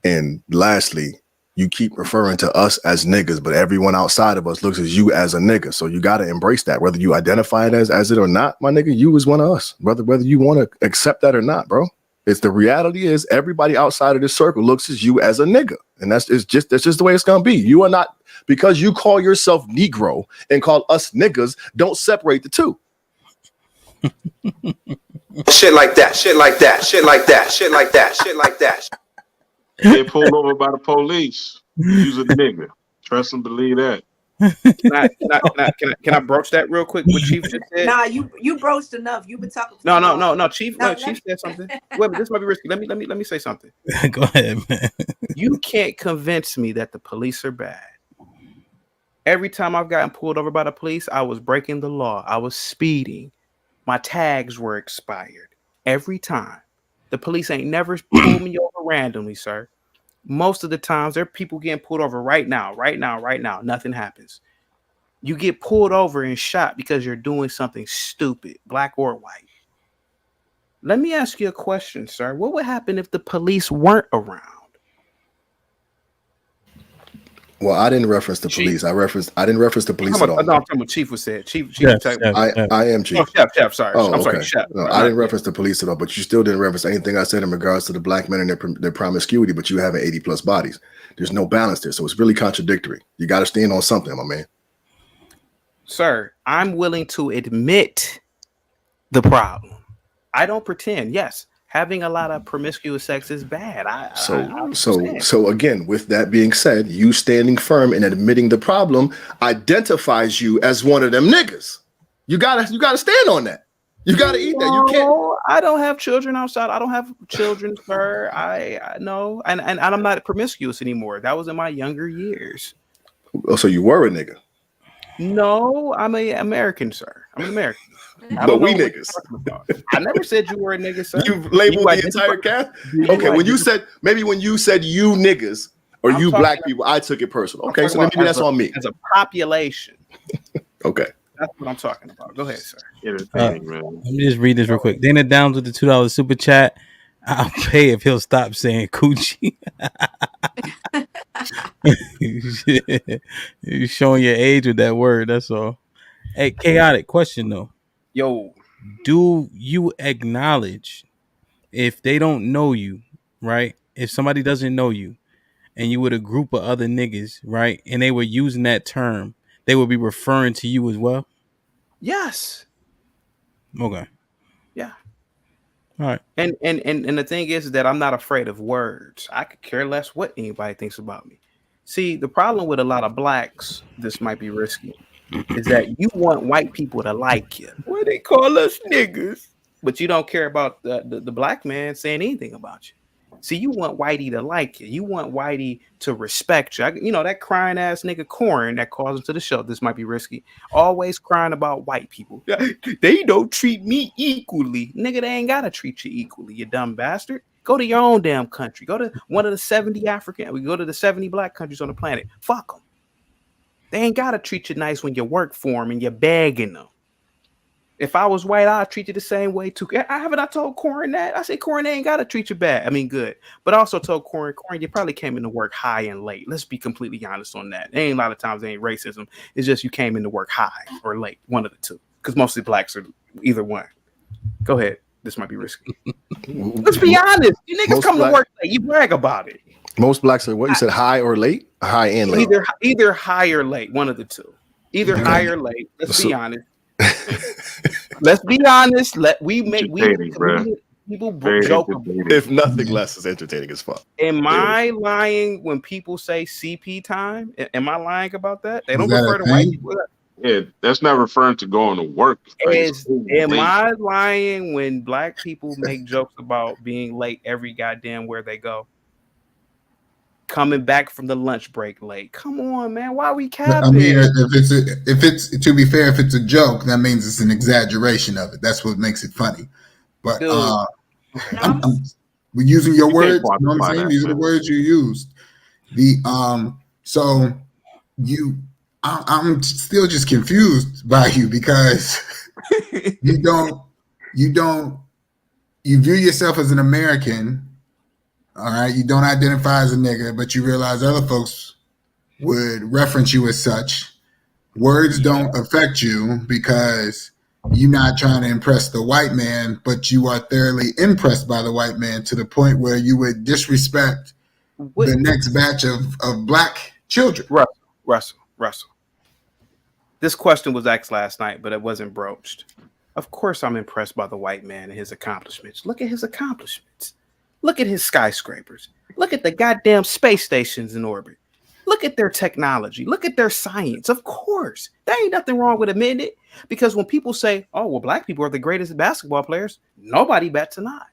D: And lastly, you keep referring to us as niggas, but everyone outside of us looks at you as a nigga. So you got to embrace that, whether you identify it as it or not. My nigga, you is one of us, brother, whether you want to accept that or not, bro. It's the reality is everybody outside of this circle looks at you as a nigga. And that's just the way it's going to be. You are not, because you call yourself Negro and call us niggas, don't separate the two.
K: Shit like that, shit like that, shit like that, shit like that, shit like that.
H: They pulled over by the police. Use a nigga. Trust and believe that.
J: Can I broach that real quick? What Chief just said?
F: Nah, you broached enough. You've been talking.
J: No. Chief said something. Wait, this might be risky. Let me say something.
C: Go ahead, man.
J: You can't convince me that the police are bad. Every time I've gotten pulled over by the police, I was breaking the law. I was speeding. My tags were expired. Every time. The police ain't never pulled me over randomly, sir. Most of the times, there are people getting pulled over right now. Nothing happens. You get pulled over and shot because you're doing something stupid, black or white. Let me ask you a question, sir. What would happen if the police weren't around?
D: Well, I didn't reference the police. I didn't reference the police at all.
J: No, I'm talking about Chief was said. Chief.
D: I am Chief.
J: Oh, Chef. Sorry.
D: Oh,
J: I'm
D: okay.
J: sorry, Chef.
D: No, I didn't reference the police at all, but you still didn't reference anything I said in regards to the black men and their promiscuity, but you having 80 plus bodies. There's no balance there. So it's really contradictory. You got to stand on something, my man.
J: Sir, I'm willing to admit the problem. I don't pretend. Yes, having a lot of promiscuous sex is bad.
D: So again, with that being said, you standing firm and admitting the problem identifies you as one of them niggas. You gotta stand on that. You gotta eat that. You can't.
J: I don't have children outside. I don't have children, sir. I know, and I'm not promiscuous anymore. That was in my younger years.
D: Oh, so you were a nigga?
J: No, I'm an American, sir. I'm an American.
D: But we niggas.
J: I never said you were a nigga, sir.
D: You labeled the entire cast? Okay, when you said you niggas or you black people, I took it personal. Okay, so maybe that's on me.
J: As a population.
D: Okay.
J: That's what I'm talking about. Go ahead, sir.
C: Let me just read this real quick. Dana Downs with the $2 super chat. I'll pay if he'll stop saying coochie. You're showing your age with that word. That's all. Hey, chaotic question though.
J: Yo,
C: do you acknowledge if they don't know you, right? If somebody doesn't know you and you with a group of other niggas, right? And they were using that term, they would be referring to you as well.
J: Yes.
C: Okay.
J: Yeah.
C: All right.
J: And the thing is that I'm not afraid of words. I could care less what anybody thinks about me. See, the problem with a lot of blacks, this might be risky, is that you want white people to like you. Well, they call us niggas, but you don't care about the black man saying anything about you. See, you want Whitey to like you. You want Whitey to respect you. You know, that crying ass nigga Corn that calls into the show. This might be risky. Always crying about white people. They don't treat me equally. Nigga, they ain't got to treat you equally, you dumb bastard. Go to your own damn country. Go to one of the 70 African. We go to the 70 black countries on the planet. Fuck them. They ain't got to treat you nice when you work for them and you're begging them. If I was white, I'd treat you the same way too. I told Corn that. I said, Corn, they ain't got to treat you bad. I mean, good. But I also told Corn, you probably came into work high and late. Let's be completely honest on that. There ain't a lot of times there ain't racism. It's just you came into work high or late, one of the two. Because mostly blacks are either one. Go ahead. This might be risky. Let's be honest. You niggas come to work late. You brag about it.
D: Most blacks are what you said, high or late? High and late.
J: Either high or late, one of the two. Either high or late. Let's be honest. Let's be honest. People joke.
D: If nothing less is entertaining as fuck.
J: Am I lying when people say CP time? Am I lying about that? They don't refer to white people.
H: Yeah, that's not referring to going to work.
J: Am I lying when black people make jokes about being late every goddamn where they go? Coming back from the lunch break late. Come on, man. Why are we capping?
I: I mean, if it's to be fair, if it's a joke, that means it's an exaggeration of it. That's what makes it funny. But we're using your words. You know what I'm saying? These are the words you used. So I'm still just confused by you because you view yourself as an American. All right, you don't identify as a nigga, but you realize other folks would reference you as such. Words don't affect you because you're not trying to impress the white man, but you are thoroughly impressed by the white man to the point where you would disrespect the next batch of black children.
J: Russell. This question was asked last night, but it wasn't broached. Of course, I'm impressed by the white man and his accomplishments. Look at his accomplishments. Look at his skyscrapers. Look at the goddamn space stations in orbit. Look at their technology. Look at their science. Of course. There ain't nothing wrong with admitting it. Because when people say, oh, well, black people are the greatest basketball players, nobody bats an eye.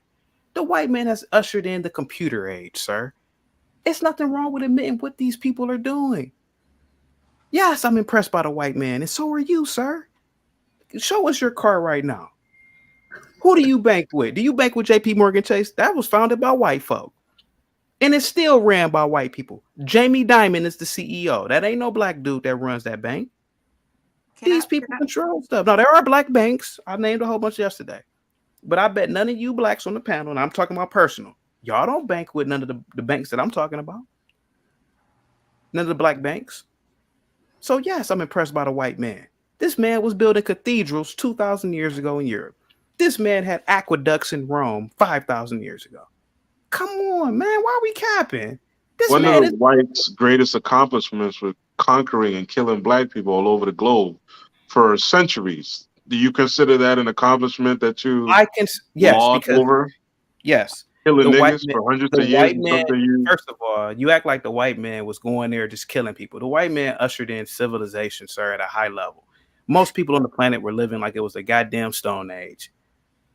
J: The white man has ushered in the computer age, sir. It's nothing wrong with admitting what these people are doing. Yes, I'm impressed by the white man, and so are you, sir. Show us your car right now. Who do you bank with? Do you bank with JP Morgan Chase? That was founded by white folk. And it's still ran by white people. Jamie Dimon is the CEO. That ain't no black dude that runs that bank. These people control stuff. Now, there are black banks. I named a whole bunch yesterday. But I bet none of you blacks on the panel, and I'm talking about personal, y'all don't bank with none of the banks that I'm talking about. None of the black banks. So, yes, I'm impressed by the white man. This man was building cathedrals 2,000 years ago in Europe. This man had aqueducts in Rome 5,000 years ago. Come on, man. Why are we capping?
H: One of the whites' greatest accomplishments was conquering and killing black people all over the globe for centuries. Do you consider that an accomplishment that you over?
J: Yes.
H: Killing niggas for hundreds of years.
J: First of all, you act like the white man was going there just killing people. The white man ushered in civilization, sir, at a high level. Most people on the planet were living like it was a goddamn Stone Age.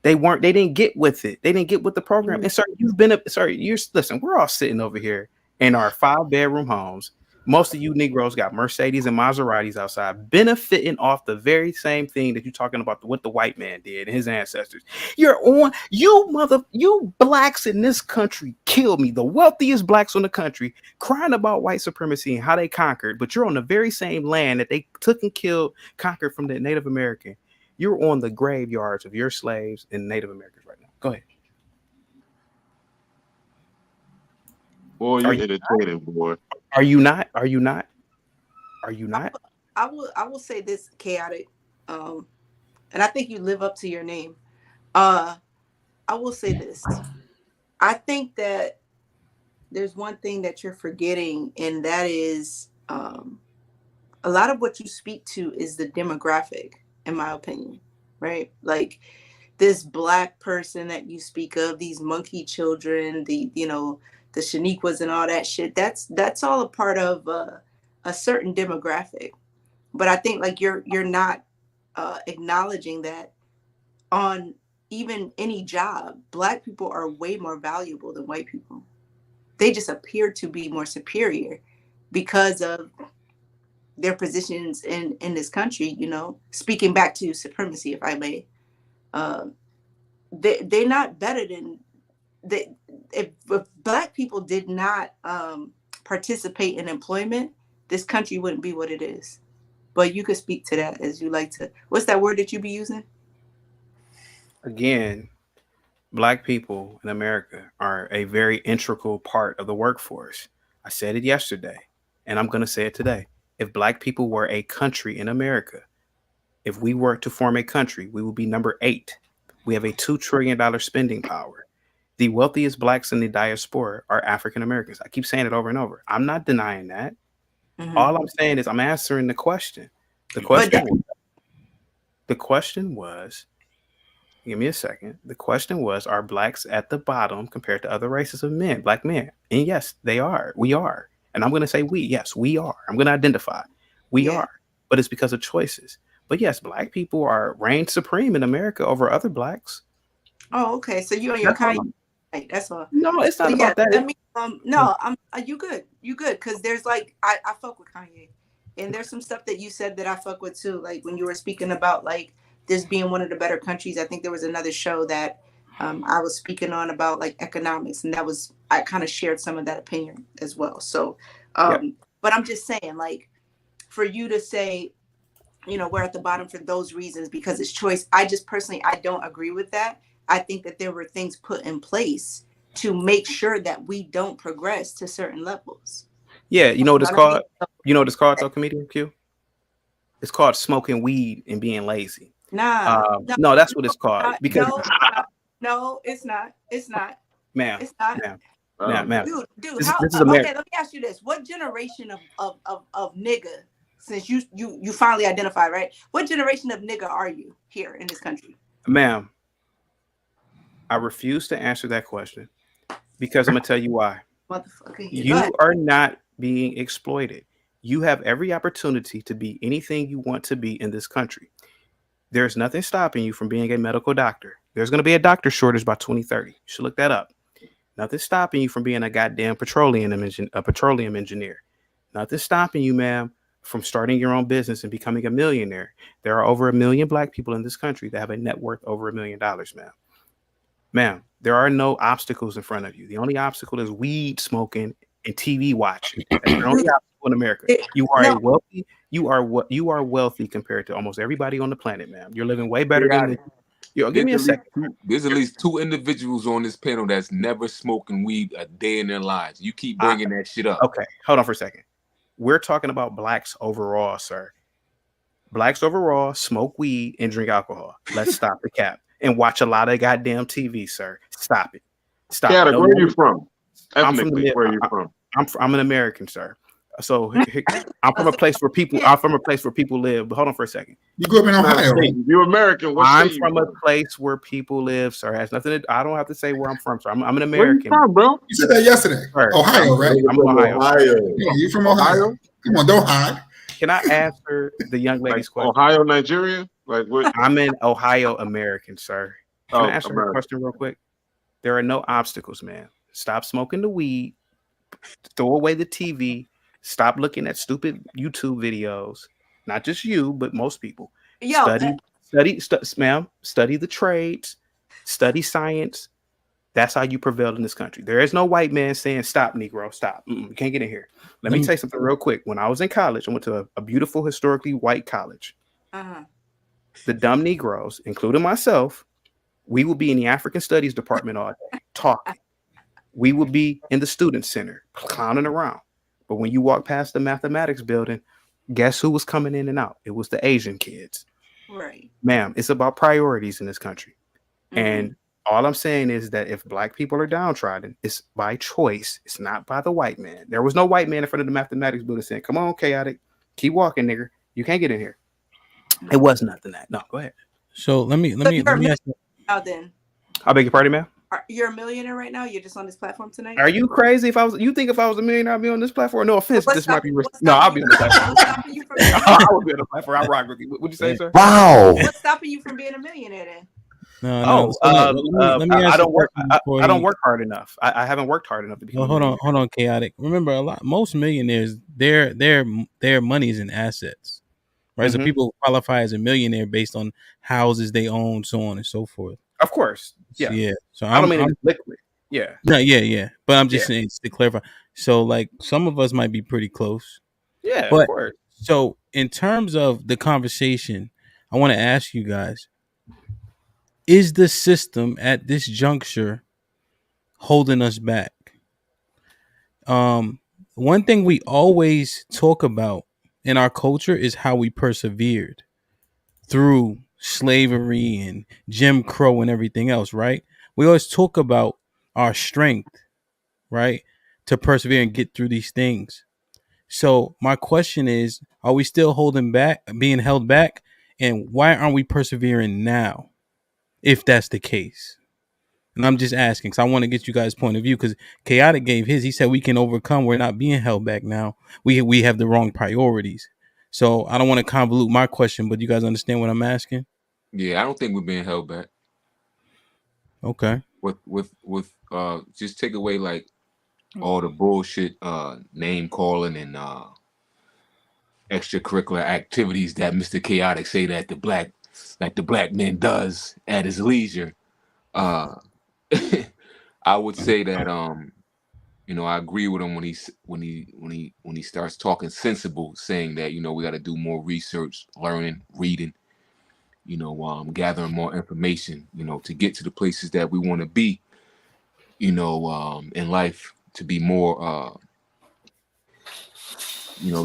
J: They didn't get with it. They didn't get with the program. And sir, listen, we're all sitting over here in our 5-bedroom homes. Most of you Negroes got Mercedes and Maseratis outside, benefiting off the very same thing that you're talking about, what the white man did and his ancestors. You blacks in this country killed me. The wealthiest blacks on the country crying about white supremacy and how they conquered, but you're on the very same land that they took and conquered from the Native American. You're on the graveyards of your slaves and Native Americans right now. Go ahead.
H: Boy, you're entertaining, boy.
J: Are you not? Are you not? Are you not?
F: I will say this, chaotic. And I think you live up to your name. I will say this. I think that there's one thing that you're forgetting, and that is a lot of what you speak to is the demographic, in my opinion, right? Like this black person that you speak of, these monkey children, the Shaniquas and all that shit. That's all a part of a certain demographic. But I think like you're not acknowledging that on even any job, black people are way more valuable than white people. They just appear to be more superior because of their positions in this country. Speaking back to supremacy, if I may, they're not better than they. If black people did not participate in employment, this country wouldn't be what it is. But you could speak to that as you like to. What's that word that you be using?
J: Again, black people in America are a very integral part of the workforce. I said it yesterday, and I'm going to say it today. If black people were a country in America, if we were to form a country, we would be number 8. We have a $2 trillion spending power. The wealthiest blacks in the diaspora are African Americans. I keep saying it over and over. I'm not denying that.
F: Mm-hmm.
J: All I'm saying is I'm answering the question. The question was, give me a second. The question was, are blacks at the bottom compared to other races of men, black men? And yes, they are. We are. And I'm going to say we. Yes, we are. I'm going to identify. We are. But it's because of choices. But yes, black people are reign supreme in America over other blacks.
F: Oh, okay. So you and your Kanye. That's all.
J: No, it's not about that.
F: I mean, no, you good. You good. Because there's like, I fuck with Kanye. And there's some stuff that you said that I fuck with too. Like when you were speaking about like this being one of the better countries. I think there was another show that I was speaking on about like economics. And I kind of shared some of that opinion as well. So, but I'm just saying, like, for you to say, we're at the bottom for those reasons because it's choice. I just personally, I don't agree with that. I think that there were things put in place to make sure that we don't progress to certain levels.
J: Yeah, you know what it's called? You know what it's called though, Comedian Q? It's called smoking weed and being lazy.
F: No,
J: that's what it's called. Because
F: no, it's not. It's not.
J: Ma'am.
F: It's not.
J: Ma'am.
F: Dude,
J: this is
F: okay,
J: America.
F: let me ask you this. What generation of nigga, since you finally identified, right? What generation of nigga are you here in this country?
J: Ma'am, I refuse to answer that question because I'm going to tell you why.
F: Motherfucker.
J: You are not being exploited. You have every opportunity to be anything you want to be in this country. There's nothing stopping you from being a medical doctor. There's going to be a doctor shortage by 2030. You should look that up. Nothing stopping you from being a goddamn petroleum engineer. Nothing stopping you, ma'am, from starting your own business and becoming a millionaire. There are over 1 million black people in this country that have a net worth over $1 million, ma'am. Ma'am, there are no obstacles in front of you. The only obstacle is weed smoking and TV watching. That's the only obstacle in America. You are wealthy compared to almost everybody on the planet, ma'am. You're living way better than give me a second.
G: There's at least 2 individuals on this panel that's never smoking weed a day in their lives. You keep bringing that shit up.
J: Okay, hold on for a second. We're talking about blacks overall, sir. Blacks overall smoke weed and drink alcohol. Let's stop the cap. And watch a lot of goddamn TV, sir. Stop it. Stop it.
H: Where are you from?
J: I'm from
H: where are you from?
J: I'm an American, sir. So I'm from a place where people live. But hold on for a second.
I: You grew up in Ohio.
H: You're American.
J: I'm from a place where people live, sir. It has nothing to, I don't have to say where I'm from, sir. I'm an American.
H: Where you from, bro?
I: You said that yesterday.
J: Sir,
I: Ohio, right?
J: I'm from Ohio.
I: Yeah, you from Ohio? Come on, don't hide.
J: Can I answer the young lady's question?
H: Ohio, Nigeria? Like what?
J: I'm an Ohio American, sir. Can I answer her question real quick? There are no obstacles, man. Stop smoking the weed. Throw away the TV. Stop looking at stupid YouTube videos. Not just you, but most people. Study, ma'am. Study the trades. Study science. That's how you prevail in this country. There is no white man saying, stop, Negro, stop. You can't get in here. Let me tell you something real quick. When I was in college, I went to a beautiful, historically white college. The dumb Negroes, including myself, we will be in the African Studies department all day, talking. We will be in the student center, clowning around. But when you walk past the mathematics building, guess who was coming in and out? It was the Asian kids.
F: Right.
J: Ma'am, it's about priorities in this country. And All I'm saying is that if black people are downtrodden, it's by choice. It's not by the white man. There was no white man in front of the mathematics building saying, "Come on, chaotic, keep walking, nigga. You can't get in here." It was nothing that. No, go ahead.
C: So let me ask you.
F: Now then,
J: I beg your pardon, man.
F: You're a millionaire right now. You're just on this platform tonight.
J: Are you crazy? You think if I was a millionaire, I'd be on this platform? No offense, but this might be risky. No, I'll be on the platform. I would be on the platform. I rock with you. What'd you say, sir?
B: Wow.
F: What's stopping you from being a millionaire then?
C: No.
J: Let me ask I don't work. I don't work hard enough. I haven't worked hard enough to become.
C: Well, hold on, chaotic. Remember, most millionaires, their money is in assets, right?
J: Mm-hmm.
C: So people qualify as a millionaire based on houses they own, so on and so forth.
J: Of course,
C: yeah. So
J: I don't mean it's liquid. Yeah.
C: No, yeah. But I'm just saying to clarify. So, like, some of us might be pretty close.
J: Yeah,
C: but,
J: of course.
C: So, in terms of the conversation, I want to ask you guys: is the system at this juncture holding us back? One thing we always talk about in our culture is how we persevered through slavery and Jim Crow and everything else, right? We always talk about our strength, right, to persevere and get through these things. So my question is, are we still being held back? And why aren't we persevering now, if that's the case? And I'm just asking because I want to get you guys' point of view, because Chaotic gave his. He said we can overcome. We're not being held back now. We have the wrong priorities. So I don't want to convolute my question, but you guys understand what I'm asking?
G: Yeah, I don't think we're being held back.
C: Okay.
G: With just take away like all the bullshit name calling and extracurricular activities that Mr. Chaotic say that the black man does at his leisure. I would say that I agree with him when he starts talking sensible, saying that we got to do more research, learning, reading, gathering more information, to get to the places that we want to be, in life, to be more,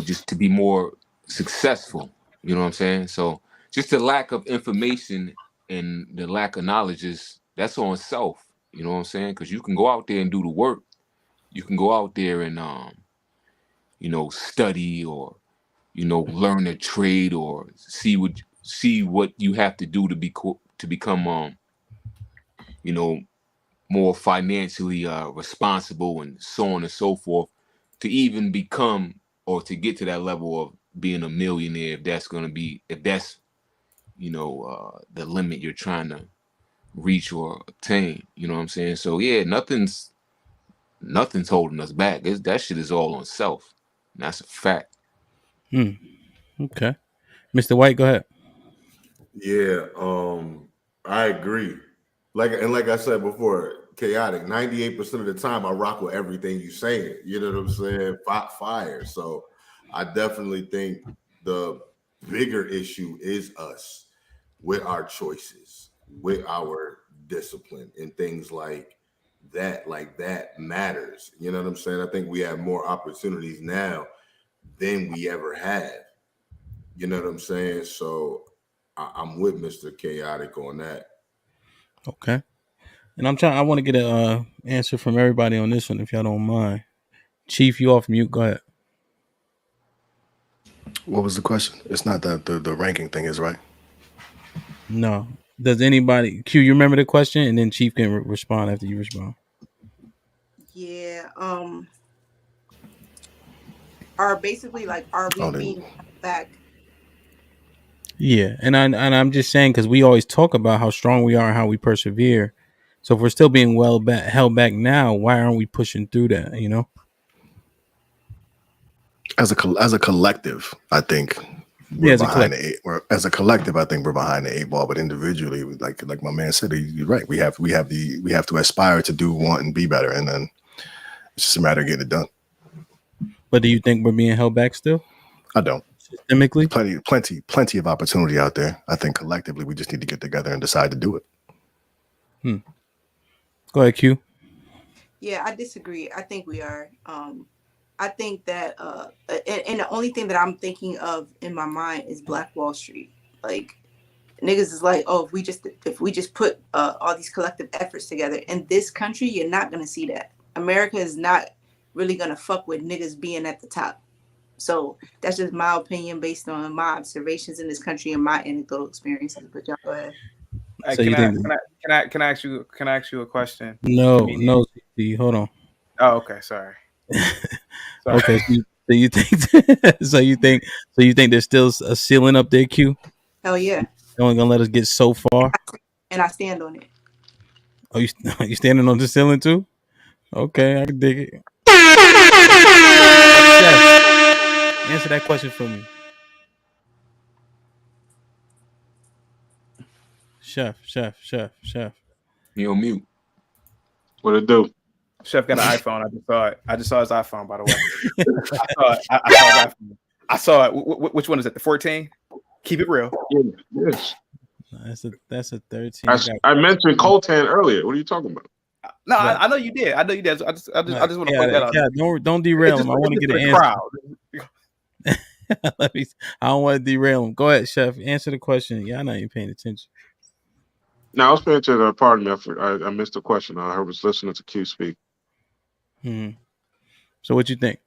G: just to be more successful. You know what I'm saying? So just the lack of information and the lack of knowledge that's on self. You know what I'm saying? Because you can go out there and do the work. You can go out there and study or learn a trade or see what you have to do to become more financially responsible and so on and so forth, to even become or to get to that level of being a millionaire, if that's the limit you're trying to reach or obtain. You know what I'm saying? So yeah, nothing's holding us back. That shit is all on self. And that's a fact.
C: Okay. Mr. White, go ahead.
E: Yeah, I agree. Like I said before, chaotic. 98% of the time, I rock with everything you saying. You know what I'm saying? Fire. So I definitely think the bigger issue is us with our choices, with our discipline, and things like that. Like that matters. You know what I'm saying? I think we have more opportunities now than we ever had. You know what I'm saying? So I'm with Mr. Chaotic on that.
C: Okay. And I want to get a answer from everybody on this one, if y'all don't mind. Chief, you off mute. Go ahead.
D: What was the question? It's not that the ranking thing is right.
C: No. Does anybody, Q, you remember the question? And then Chief can respond after you respond.
F: Yeah. Are we being back?
C: Yeah, and I'm just saying, because we always talk about how strong we are and how we persevere. So if we're still being held back now, why aren't we pushing through that?
D: As a collective, I think we're behind the eight. As a collective, I think we're behind the eight ball. But individually, like my man said, you're right. We have to aspire to do, want, and be better, and then it's just a matter of getting it done.
C: But do you think we're being held back still?
D: I don't.
C: Systemically,
D: plenty of opportunity out there. I think collectively, we just need to get together and decide to do it.
C: Go ahead, Q.
F: Yeah, I disagree. I think we are. I think that, and the only thing that I'm thinking of in my mind is Black Wall Street. Like, Niggas is like, oh, if we just put all these collective efforts together in this country, you're not gonna see that. America is not really gonna fuck with niggas being at the top. So that's just my opinion based on my observations in this country and my anecdotal experiences. But y'all go ahead.
J: So can I ask you a question?
C: No, CC, hold on.
J: Oh, okay, sorry.
C: Okay, so you think so you think there's still a ceiling up there, Q?
F: Hell yeah.
C: They're only gonna let us get so far.
F: And I stand on it.
C: Oh, you standing on the ceiling too? Okay, I can dig it. Chef, answer that question for me. Chef.
G: You on mute.
H: What it do?
J: Chef got an iPhone. I just saw it. I just saw his iPhone, by the way. I saw his iPhone. I saw it. Which one is it? The 14? Keep it real.
H: Yes.
C: That's a 13.
H: I mentioned coltan earlier. What are you talking about?
J: No, I know you did. I just want to point that out.
C: Don't derail him. I want to get an answer. I don't want to derail him. Go ahead, Chef. Answer the question. Yeah, I know you're paying attention.
H: No, I was paying attention. Pardon me. I missed the question. I was listening to Q speak.
C: So what you think?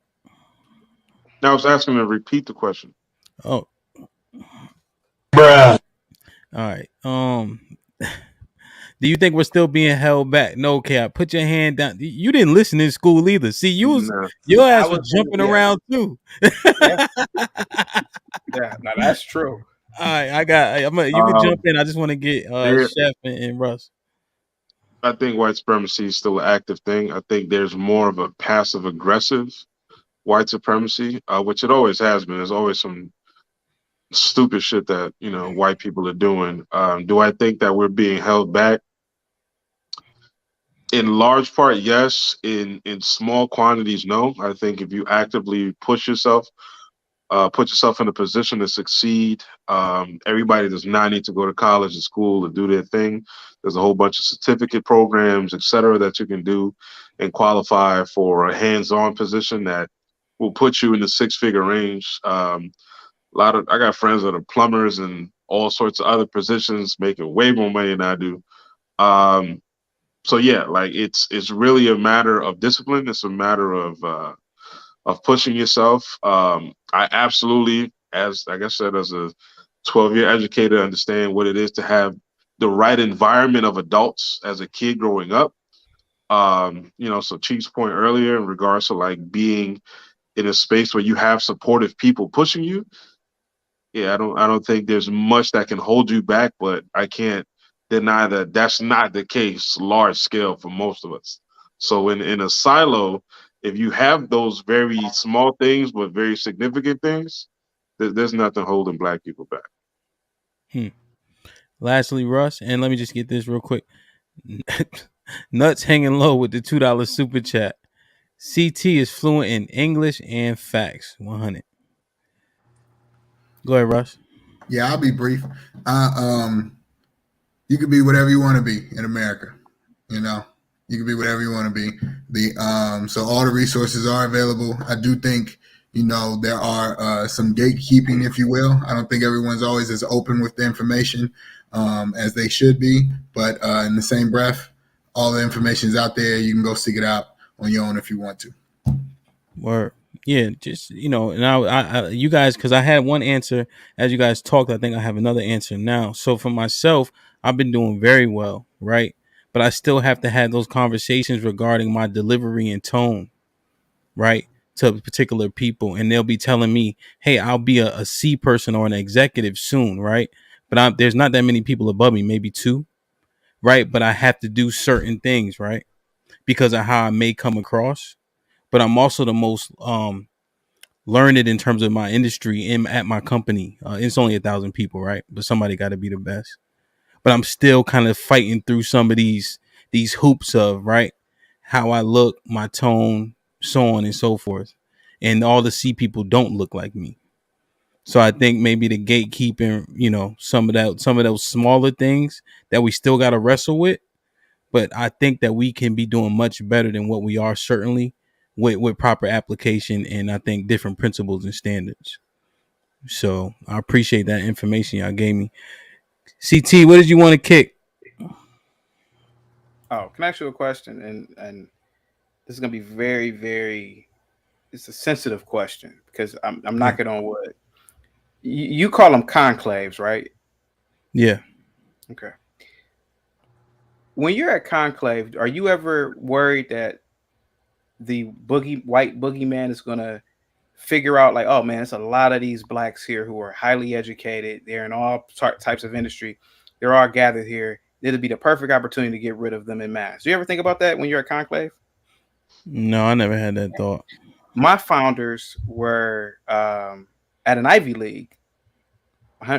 H: Now I was asking to repeat the question.
C: Oh. Bruh. All right. Do you think we're still being held back? No, Cap. Put your hand down. You didn't listen in school either. See, your ass was jumping around too.
J: Yeah, now that's true.
C: All right, you can jump in. I just want to get Chef and Russ.
H: I think white supremacy is still an active thing. I think there's more of a passive aggressive white supremacy, which it always has been. There's always some stupid shit that white people are doing. Do I think that we're being held back? In large part, yes. In small quantities, no. I think if you actively push yourself, put yourself in a position to succeed. Everybody does not need to go to college or school to do their thing. There's a whole bunch of certificate programs, et cetera, that you can do and qualify for a hands-on position that will put you in the six-figure range. I got friends that are plumbers and all sorts of other positions making way more money than I do. So yeah, like it's really a matter of discipline. It's a matter of pushing yourself. I absolutely, as like I said, as a 12-year educator, understand what it is to have the right environment of adults as a kid growing up. So Chief's point earlier in regards to like being in a space where you have supportive people pushing you. Yeah, I don't think there's much that can hold you back, but I can't deny that that's not the case large scale for most of us. So in a silo, if you have those very small things but very significant things, there's nothing holding Black people back.
C: Lastly, Russ, and let me just get this real quick. Nuts hanging low with the $2 super chat. CT is fluent in English and facts. 100. Go ahead, Russ.
I: Yeah, I'll be brief. You can be whatever you want to be in America. You can be whatever you want to be. So all the resources are available. I do think, there are some gatekeeping, if you will. I don't think everyone's always as open with the information as they should be. But in the same breath, all the information is out there. You can go seek it out on your own if you want to.
C: Word. Yeah, just, and I you guys, because I had one answer as you guys talked. I think I have another answer now. So for myself, I've been doing very well, right? But I still have to have those conversations regarding my delivery and tone, right, to particular people. And they'll be telling me, hey, I'll be a C person or an executive soon, right? But there's not that many people above me, maybe 2, right? But I have to do certain things, right, because of how I may come across. But I'm also the most learned in terms of my industry at my company. It's only 1,000 people, right? But somebody got to be the best. But I'm still kind of fighting through some of these hoops of, right, how I look, my tone, so on and so forth. And all the C people don't look like me. So I think maybe the gatekeeping, some of those smaller things that we still got to wrestle with. But I think that we can be doing much better than what we are, certainly with proper application and I think different principles and standards. So I appreciate that information y'all gave me. CT, what did you want to kick?
J: Oh, can I ask you a question? And this is gonna be very, very. It's a sensitive question because I'm knocking on wood. You call them conclaves, right?
C: Yeah.
J: Okay. When you're at conclave, are you ever worried that the white boogeyman is gonna figure out like, oh man, there's a lot of these blacks here who are highly educated. They're in all types of industry. They're all gathered here. It'll be the perfect opportunity to get rid of them in mass. Do you ever think about that when you're at conclave?
C: No, I never had that thought.
J: My founders were at an Ivy League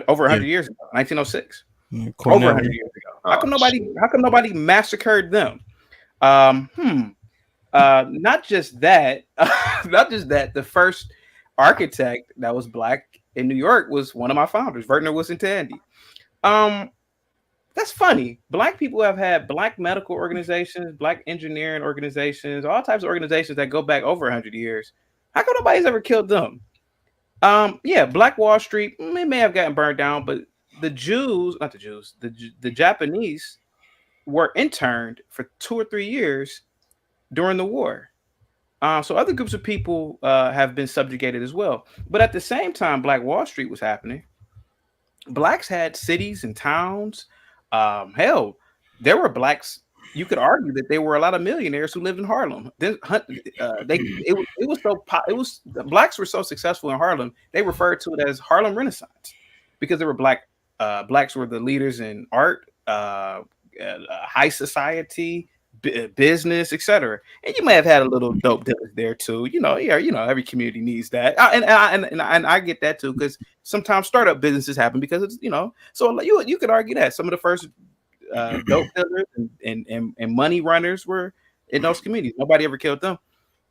J: over 100 years ago, 1906. Over 100 years ago. How come nobody massacred them? Not just that, the first architect that was black in New York was one of my founders, Vertner Wilson Tandy. That's funny. Black people have had black medical organizations, black engineering organizations, all types of organizations that go back over 100 years. How come nobody's ever killed them? Yeah, Black Wall Street may have gotten burned down, but the Japanese were interned for 2 or 3 years during the war. So other groups of people have been subjugated as well. But at the same time, Black Wall Street was happening. Blacks had cities and towns. Hell, there were blacks. You could argue that there were a lot of millionaires who lived in Harlem. Then blacks were so successful in Harlem, they referred to it as Harlem Renaissance because there were blacks were the leaders in art, high society, business, etc. And you may have had a little dope dealers there too. Every community needs that, and I get that too because sometimes startup businesses happen because it's So you could argue that some of the first dope dealers and money runners were in those communities. Nobody ever killed them.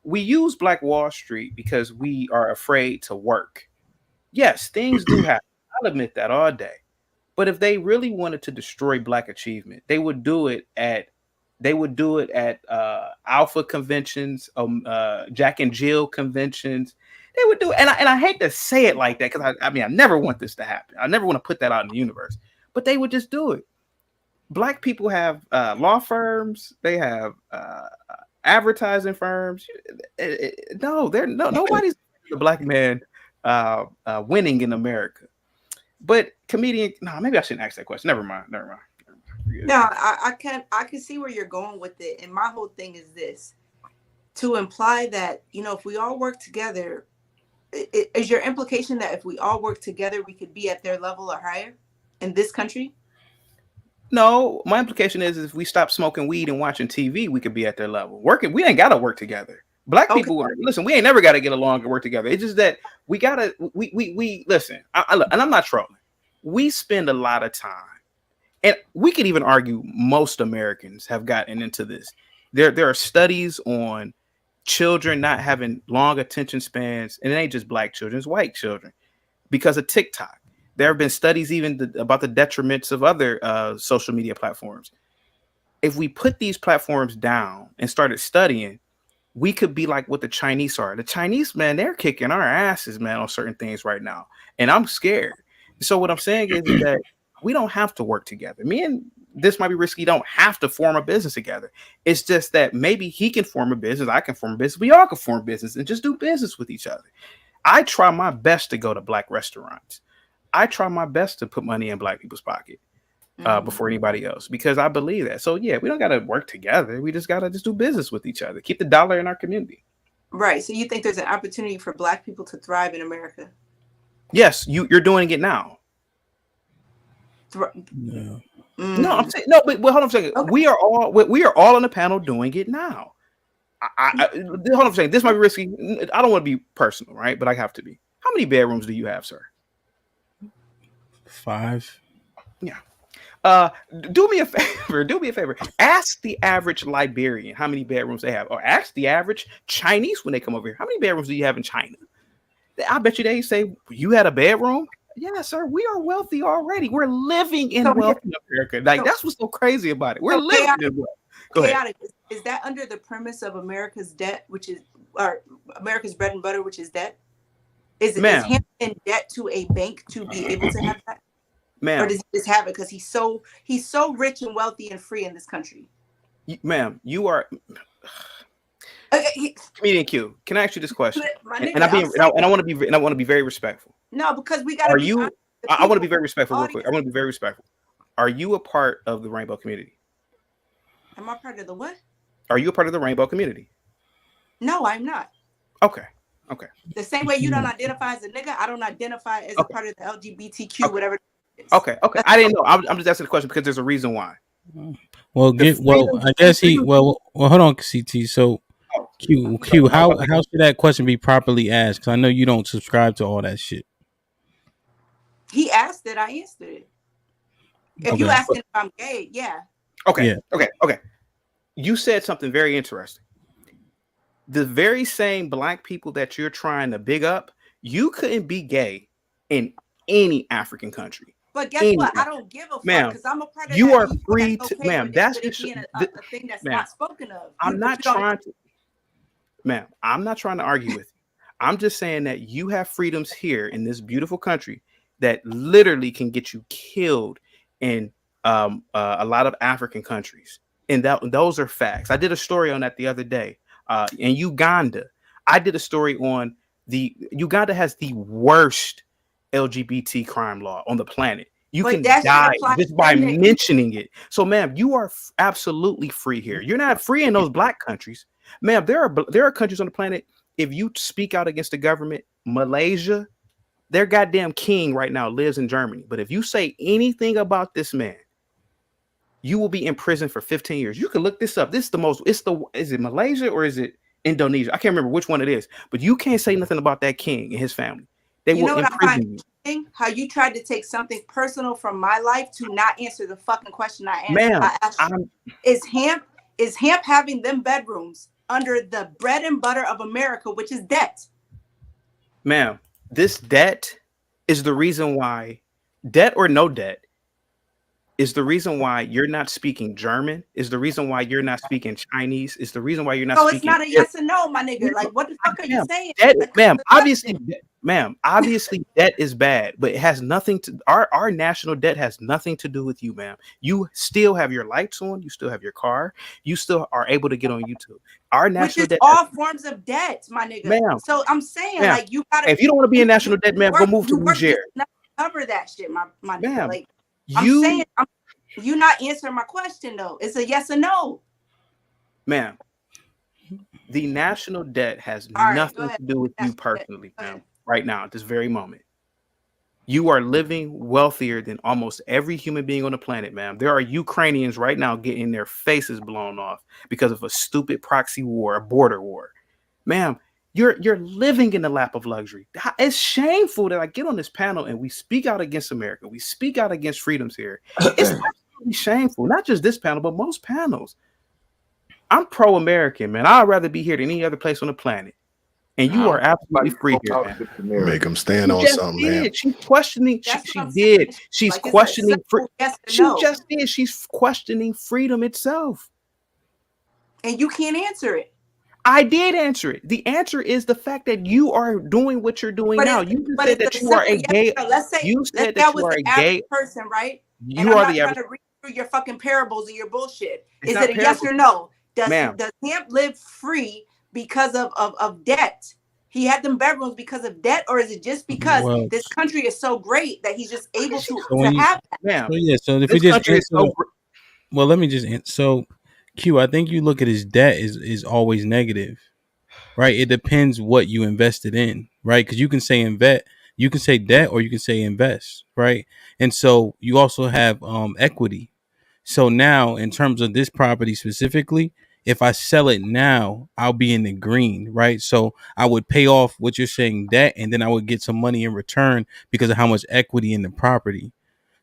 J: We use Black Wall Street because we are afraid to work. Yes, things do happen. I'll admit that all day. But if they really wanted to destroy black achievement, they would do it at alpha conventions, Jack and Jill conventions. They would do it. And I hate to say it like that because I never want this to happen. I never want to put that out in the universe. But they would just do it. Black people have law firms. They have advertising firms. Nobody's the black man winning in America. But comedian, maybe I shouldn't ask that question. Never mind.
F: No, I can see where you're going with it. And my whole thing is this: to imply that, if we all work together, is your implication that if we all work together, we could be at their level or higher in this country?
J: No, my implication is if we stop smoking weed and watching TV, we could be at their level. We ain't got to work together. Black people, listen, we ain't never got to get along and work together. It's just that we listen, and I'm not trolling. We spend a lot of time, and we could even argue most Americans have gotten into this. There are studies on children not having long attention spans, and it ain't just black children, it's white children, because of TikTok. There have been studies even about the detriments of other social media platforms. If we put these platforms down and started studying, we could be like what the Chinese are. The Chinese, man, they're kicking our asses, man, on certain things right now. And I'm scared. So what I'm saying is that we don't have to work together. Me and this might be risky. Don't have to form a business together. It's just that maybe he can form a business. I can form a business. We all can form a business and just do business with each other. I try my best to go to black restaurants. I try my best to put money in black people's pocket before anybody else, because I believe that. So yeah, we don't got to work together. We just got to do business with each other. Keep the dollar in our community.
F: Right. So you think there's an opportunity for black people to thrive in America?
J: Yes, you're doing it now.
C: No,
J: I'm saying no, but hold on a second. Okay. We are all on the panel doing it now. Hold on a second. This might be risky. I don't want to be personal, right? But I have to be. How many bedrooms do you have, sir?
C: 5.
J: Yeah. Do me a favor. Ask the average Liberian how many bedrooms they have, or ask the average Chinese when they come over here. How many bedrooms do you have in China? I bet you they say, you had a bedroom? Yeah, sir. We are wealthy already. We're living in wealth in America. Like, that's what's so crazy about it. We're living in wealth. Go ahead.
F: Is that under the premise of America's debt, or America's bread and butter, which is debt? Is him in debt to a bank to be able to have that?
J: Ma'am.
F: Or does he just have it because he's so rich and wealthy and free in this country?
J: Ma'am, you are
F: Okay,
J: Comedian Q. Can I ask you this question?
F: my
J: And,
F: nigga,
J: I want to be very respectful.
F: No, because we gotta
J: Are
F: be
J: you?
F: honest.
J: I want to be very respectful real
F: audience.
J: quick. I want to be very respectful. Are you a part of the rainbow community?
F: Am I part of the what?
J: Are you a part of the rainbow community?
F: No, I'm not.
J: Okay.
F: The same way you don't identify as a nigga, I don't identify as a part of the LGBTQ, whatever it is.
J: Okay. I didn't know. I'm just asking the question because there's a reason why.
C: Well, I guess hold on, CT. So, Q, how should that question be properly asked? Because I know you don't subscribe to all that shit.
F: He asked it, I answered it. If you asking if I'm gay, yeah.
J: Okay. You said something very interesting. The very same black people that you're trying to big up, you couldn't be gay in any African country.
F: But guess what? I don't give a fuck because I'm a part of
J: you
F: that.
J: Are free to, ma'am. That's just
F: being a thing that's not spoken of.
J: I'm not trying to, ma'am. I'm not trying to argue with you. I'm just saying that you have freedoms here in this beautiful country that literally can get you killed in a lot of African countries, and those are facts. I did a story on that the other day. In Uganda, I did a story on Uganda has the worst LGBT crime law on the planet. You can die just by mentioning it. So, ma'am, you are absolutely free here. You're not free in those black countries, ma'am. There are countries on the planet. If you speak out against the government, Malaysia, their goddamn king right now lives in Germany. But if you say anything about this man, you will be in prison for 15 years. You can look this up. Is it Malaysia or is it Indonesia? I can't remember which one it is, but you can't say nothing about that king and his family. They will imprison you.
F: How you tried to take something personal from my life to not answer the fucking question I asked.
J: Ma'am,
F: I asked you, is Hamp having them bedrooms under the bread and butter of America, which is debt?
J: Ma'am, this debt is the reason why, debt or no debt, is the reason why you're not speaking German, is the reason why you're not speaking Chinese, is the reason why you're not speaking.
F: So it's not a yes or no, my nigga. Like, what the fuck are you saying?
J: Ma'am, obviously debt is bad, but it has nothing to, our national debt has nothing to do with you, ma'am. You still have your lights on, you still have your car, you still are able to get on YouTube. Our national debt,
F: all forms of debt, my nigga.
J: Ma'am,
F: so I'm saying, like, you gotta,
J: if you don't want to be in national debt, ma'am, go move to Niger.
F: Cover that shit, my
J: ma'am.
F: Nigga. Like, I'm saying, you're not answering my question though. It's a yes or no.
J: Ma'am, the national debt has nothing to do with you personally, ma'am. Right now, at this very moment, you are living wealthier than almost every human being on the planet, ma'am. There are Ukrainians right now getting their faces blown off because of a stupid proxy war, a border war. Ma'am, you're living in the lap of luxury. It's shameful that I get on this panel and we speak out against America. We speak out against freedoms here. It's absolutely shameful. Not just this panel, but most panels. I'm pro-American, man. I'd rather be here than any other place on the planet. And you are absolutely free here, man.
D: Make them stand on something, man.
J: She's questioning. She did. She's questioning. She's questioning freedom itself.
F: And you can't answer it.
J: I did answer it. The answer is the fact that you are doing what you're doing now. You said that you are a gay.
F: Let's say
J: you said that you are a gay
F: person, right?
J: You are the average.
F: I'm not trying to read through your fucking parables and your bullshit. Is it a yes or no? Does Hamp live free because of debt? He had them bedrooms because of debt, or is it just because this country is so great that he's just able to have that?
C: So if we just let me just answer. So Q, I think you look at his debt is always negative, right? It depends what you invested in, right? Because you can say you can say debt, or you can say invest, right? And so you also have equity. So now, in terms of this property specifically, if I sell it now, I'll be in the green, right? So I would pay off what you're saying debt, and then I would get some money in return because of how much equity in the property.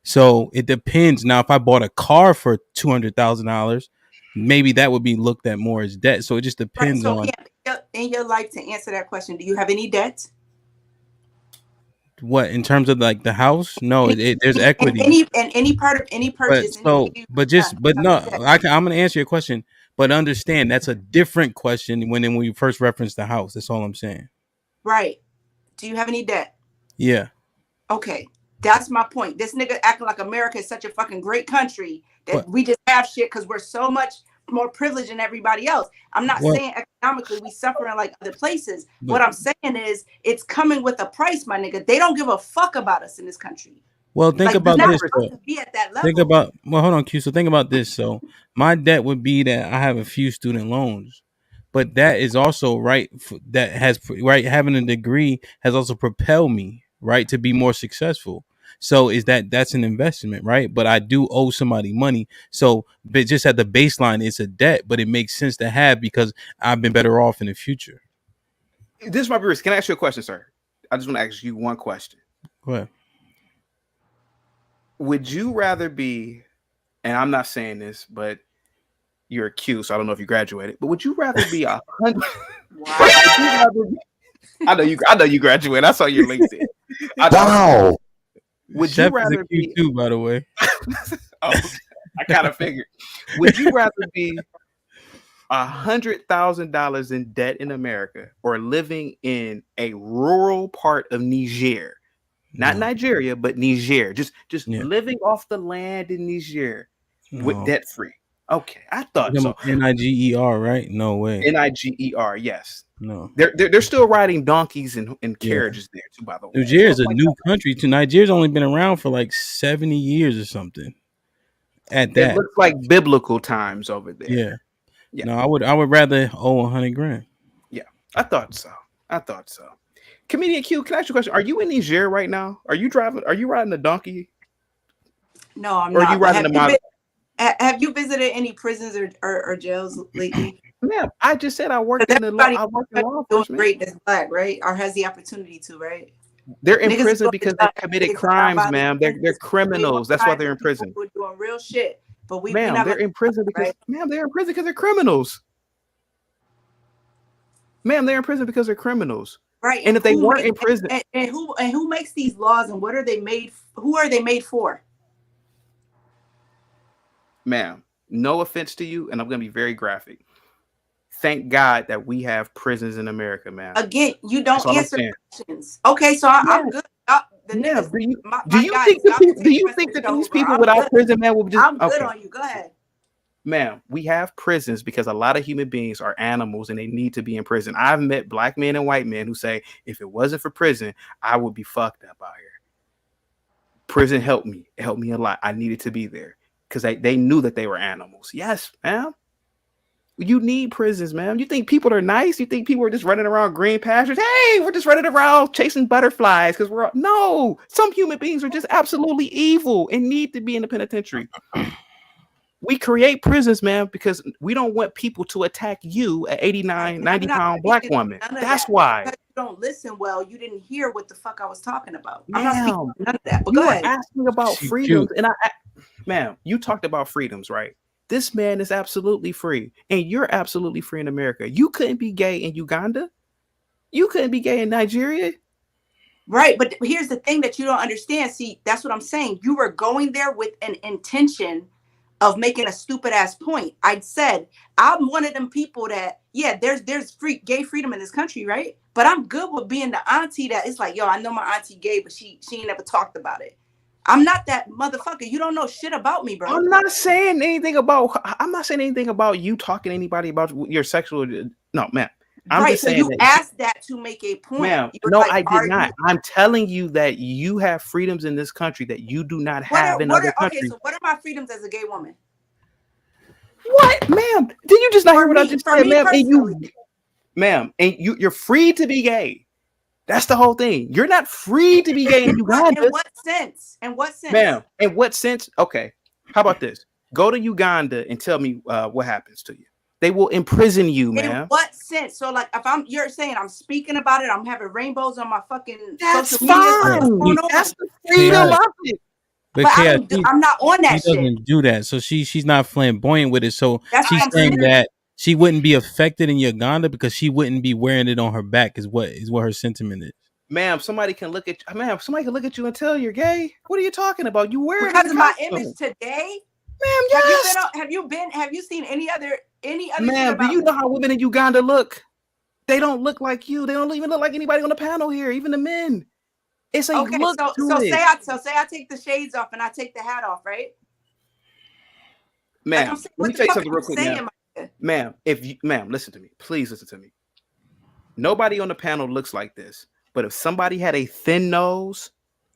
C: So it depends. Now, if I bought a car for $200,000, maybe that would be looked at more as debt. So it just depends on.
F: In your life, to answer that question, do you have any debt?
C: What, in terms of like the house? No, there's equity.
F: Any part of any purchase.
C: I'm going to answer your question, but understand that's a different question when we first referenced the house. That's all I'm saying.
F: Right. Do you have any debt?
C: Yeah.
F: Okay. That's my point. This nigga acting like America is such a fucking great country that we just have shit because we're so much more privileged than everybody else. I'm not saying economically we suffering like other places. What I'm saying is it's coming with a price, my nigga. They don't give a fuck about us in this country.
C: Well, think about this.
F: Be at that level.
C: Think about hold on, Q. So think about this. So my debt would be that I have a few student loans, but that is also that has having a degree has also propelled me to be more successful. So that's an investment, right? But I do owe somebody money. So, but just at the baseline, it's a debt, but it makes sense to have because I've been better off in the future.
J: This is my Bruce. Can I ask you a question, sir? I just want to ask you one question.
C: Go ahead.
J: Would you rather be, and I'm not saying this, but you're a Q, so I don't know if you graduated, but would you rather be 100? I know you graduated. I saw your LinkedIn.
C: Wow.
J: Would
C: Chef
J: you rather
C: be too, by the way?
J: I kind of figured. Would you rather be $100,000 in debt in America or living in a rural part of Niger? Not Nigeria, but Niger. Just living off the land in Niger with debt free. Okay, I thought so.
C: Niger, right? No way.
J: Niger, yes.
C: No,
J: they're still riding donkeys and carriages there too. By the way,
C: Niger is a new country too. Niger's only been around for like 70 years or something. At that,
J: it looks like biblical times over there.
C: Yeah. No, I would rather owe $100,000.
J: Yeah, I thought so. Comedian Q, can I ask you a question? Are you in Niger right now? Are you driving? Are you riding a donkey?
F: No, I'm
J: or
F: not.
J: Are you riding
F: have you visited any prisons or jails lately?
J: Ma'am, I just said I worked in law enforcement.
F: Great as black, right? Or has the opportunity to, right?
J: They're in prison because they committed crimes, ma'am. They're criminals. That's why they're in prison.
F: We're doing real shit, but
J: ma'am, they're in prison because they're in prison because they're criminals. Ma'am, they're in prison because they're criminals.
F: Right.
J: And if they weren't in prison,
F: and who makes these laws and what are they made? Who are they made for?
J: Ma'am, no offense to you, and I'm going to be very graphic. Thank God that we have prisons in America, ma'am.
F: Again, you don't answer questions. Okay, so I'm good. Do you think
J: that these people without prison, man, will just?
F: I'm good on you. Go ahead.
J: Ma'am, we have prisons because a lot of human beings are animals and they need to be in prison. I've met black men and white men who say, if it wasn't for prison, I would be fucked up out here. Prison helped me. It helped me a lot. I needed to be there because they knew that they were animals. Yes, ma'am. You need prisons, ma'am. You think people are nice? You think people are just running around green pastures? Hey, we're just running around chasing butterflies because no. Some human beings are just absolutely evil and need to be in the penitentiary. We create prisons, man, because we don't want people to attack you, an 89, 90-pound black woman. That's why.
F: Because you don't listen well. You didn't hear what the fuck I was talking about.
J: I'm
F: not speaking none of that. But
J: you
F: go ahead.
J: were asking about freedoms, and ma'am, you talked about freedoms, right? This man is absolutely free, and you're absolutely free in America. You couldn't be gay in Uganda. You couldn't be gay in Nigeria.
F: Right, but here's the thing that you don't understand. See, that's what I'm saying. You were going there with an intention of making a stupid ass point. I said, I'm one of them people that, there's gay freedom in this country, right? But I'm good with being the auntie that it's like, yo, I know my auntie gay, but she ain't never talked about it. I'm not that motherfucker. You don't know shit about me, bro.
J: I'm not saying anything about you talking to anybody about your sexual. No, man. I'm just saying
F: you asked that to make a point.
J: Ma'am, no, I did not. I'm telling you that you have freedoms in this country that you do not have in other countries.
F: Okay, so what are my freedoms as a gay woman?
J: What, ma'am? Did you just not hear what I just said, ma'am? And you're free to be gay. That's the whole thing. You're not free to be gay in Uganda.
F: In what sense?
J: Ma'am, in what sense? Okay, how about this? Go to Uganda and tell me what happens to you. They will imprison you, man.
F: In what sense? So, like, if you're saying I'm speaking about it, I'm having rainbows on my fucking
J: social
F: media.
J: That's the freedom of it.
F: But I'm not on that shit.
C: She doesn't do that, so she's not flamboyant with it. So she's saying that she wouldn't be affected in Uganda because she wouldn't be wearing it on her back. Is what her sentiment is.
J: Ma'am, somebody can look at you and tell you're gay. What are you talking about? You wear it
F: because of my image today.
J: Ma'am, yes.
F: Have you seen any other?
J: Ma'am, do you know how women in Uganda look? They don't look like you. They don't even look like anybody on the panel here, even the men. It's a
F: Okay,
J: look to
F: so
J: it.
F: say I take the shades off and I take the hat off, right?
J: Ma'am,
F: Like I'm saying,
J: let me
F: what
J: tell
F: the
J: you
F: fuck
J: something
F: are
J: real
F: you
J: quick,
F: saying,
J: ma'am. Ma'am, listen to me. Please listen to me. Nobody on the panel looks like this. But if somebody had a thin nose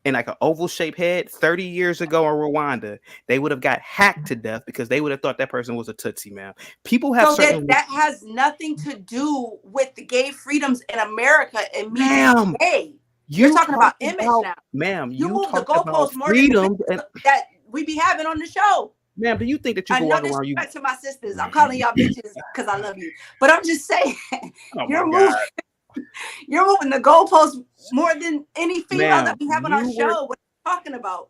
J: and like an oval shaped head 30 years ago in Rwanda, they would have got hacked to death because they would have thought that person was a Tootsie, ma'am. People have
F: So
J: certain.
F: that has nothing to do with the gay freedoms in America and me
J: Ma'am,
F: being gay.
J: you
F: You're talking about
J: talked
F: image
J: about,
F: now.
J: ma'am,
F: You
J: you
F: move the
J: talked about
F: goalposts more than the
J: freedom.
F: bitches that we be having on the show.
J: Ma'am, do you think that you can
F: No
J: walk around you?
F: disrespect to my sisters. I'm calling y'all bitches because I love you. But I'm just saying,
J: Oh
F: you're
J: my God.
F: you're moving the goalposts more than any female that
J: Ma'am,
F: we have on our show. What are you talking about?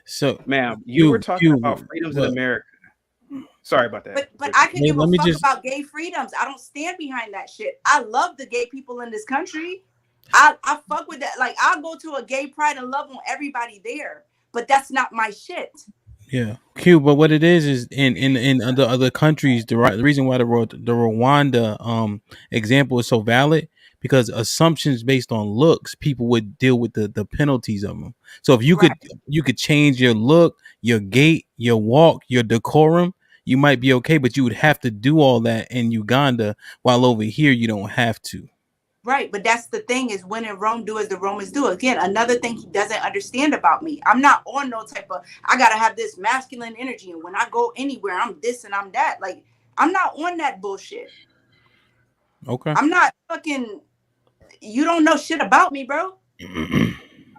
C: So,
J: ma'am, you were talking about freedoms in
C: what?
J: America. Sorry about that.
F: But I can give
C: Let
F: a
C: me
F: fuck
C: just-
F: about gay freedoms. I don't stand behind that shit. I love the gay people in this country. I fuck with that. Like, I'll go to a gay pride and love on everybody there. But that's not my shit.
C: Yeah, Q. But what it is in other countries, the reason why the Rwanda example is so valid, because assumptions based on looks, people would deal with the penalties of them. So if you could change your look, your gait, your walk, your decorum, you might be okay. But you would have to do all that in Uganda, while over here you don't have to.
F: Right, but that's the thing is when in Rome, do as the Romans do. Again, another thing he doesn't understand about me. I'm not on no type of, I gotta have this masculine energy, and when I go anywhere, I'm this and I'm that. Like, I'm not on that bullshit.
C: Okay.
F: I'm not fucking. You don't know shit about me, bro.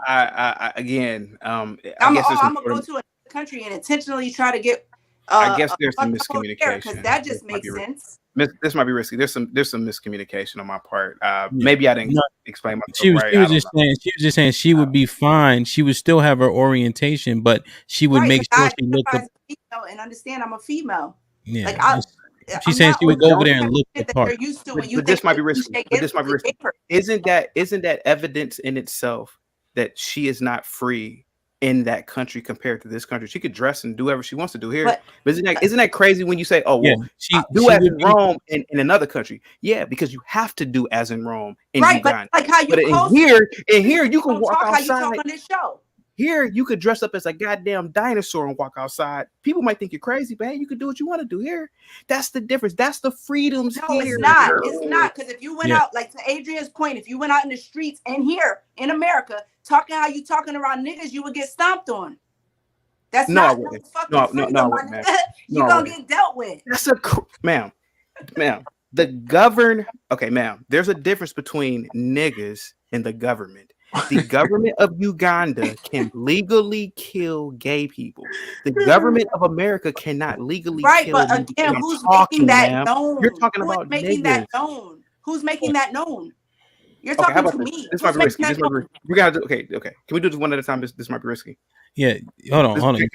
J: I again,
F: I'm gonna go to another country and intentionally try to get.
J: I guess there's some miscommunication
F: because that just makes sense.
J: This might be risky. There's some miscommunication on my part. Maybe I didn't explain myself
C: She was
J: right.
C: just saying she would be fine. She would still have her orientation, but she would make sure she looked up.
F: And understand I'm a female.
C: Yeah,
F: like
C: she's saying she would go over there and look the part.
J: But this might be risky. Isn't that evidence in itself that she is not free in that country compared to this country? She could dress and do whatever she wants to do here. But isn't that crazy when you say, "Oh, well, do as in Rome in another country"? Yeah, because you have to do as in Rome in Uganda.
F: But like how you
J: in here you can walk outside.
F: How you talk on this show.
J: Here you could dress up as a goddamn dinosaur and walk outside. People might think you're crazy, man. You could do what you want to do here. That's the difference. That's the freedoms here.
F: It's not. It's not, because if you went out, like to Adrian's point, if you went out in the streets and here in America talking how you talking around niggas, you would get stomped on. That's not fucking freedom. You're gonna get dealt with.
J: That's ma'am. Okay, ma'am. There's a difference between niggas and the government. The government of Uganda can legally kill gay people. The government of America cannot legally kill.
F: But again, who's making that known?
J: You're talking about
F: making
J: niggas.
F: that known. Who's making that known? You're talking to me.
J: This might be risky. We gotta do okay. Can we do this one at a time? This might be risky.
C: Yeah, hold on.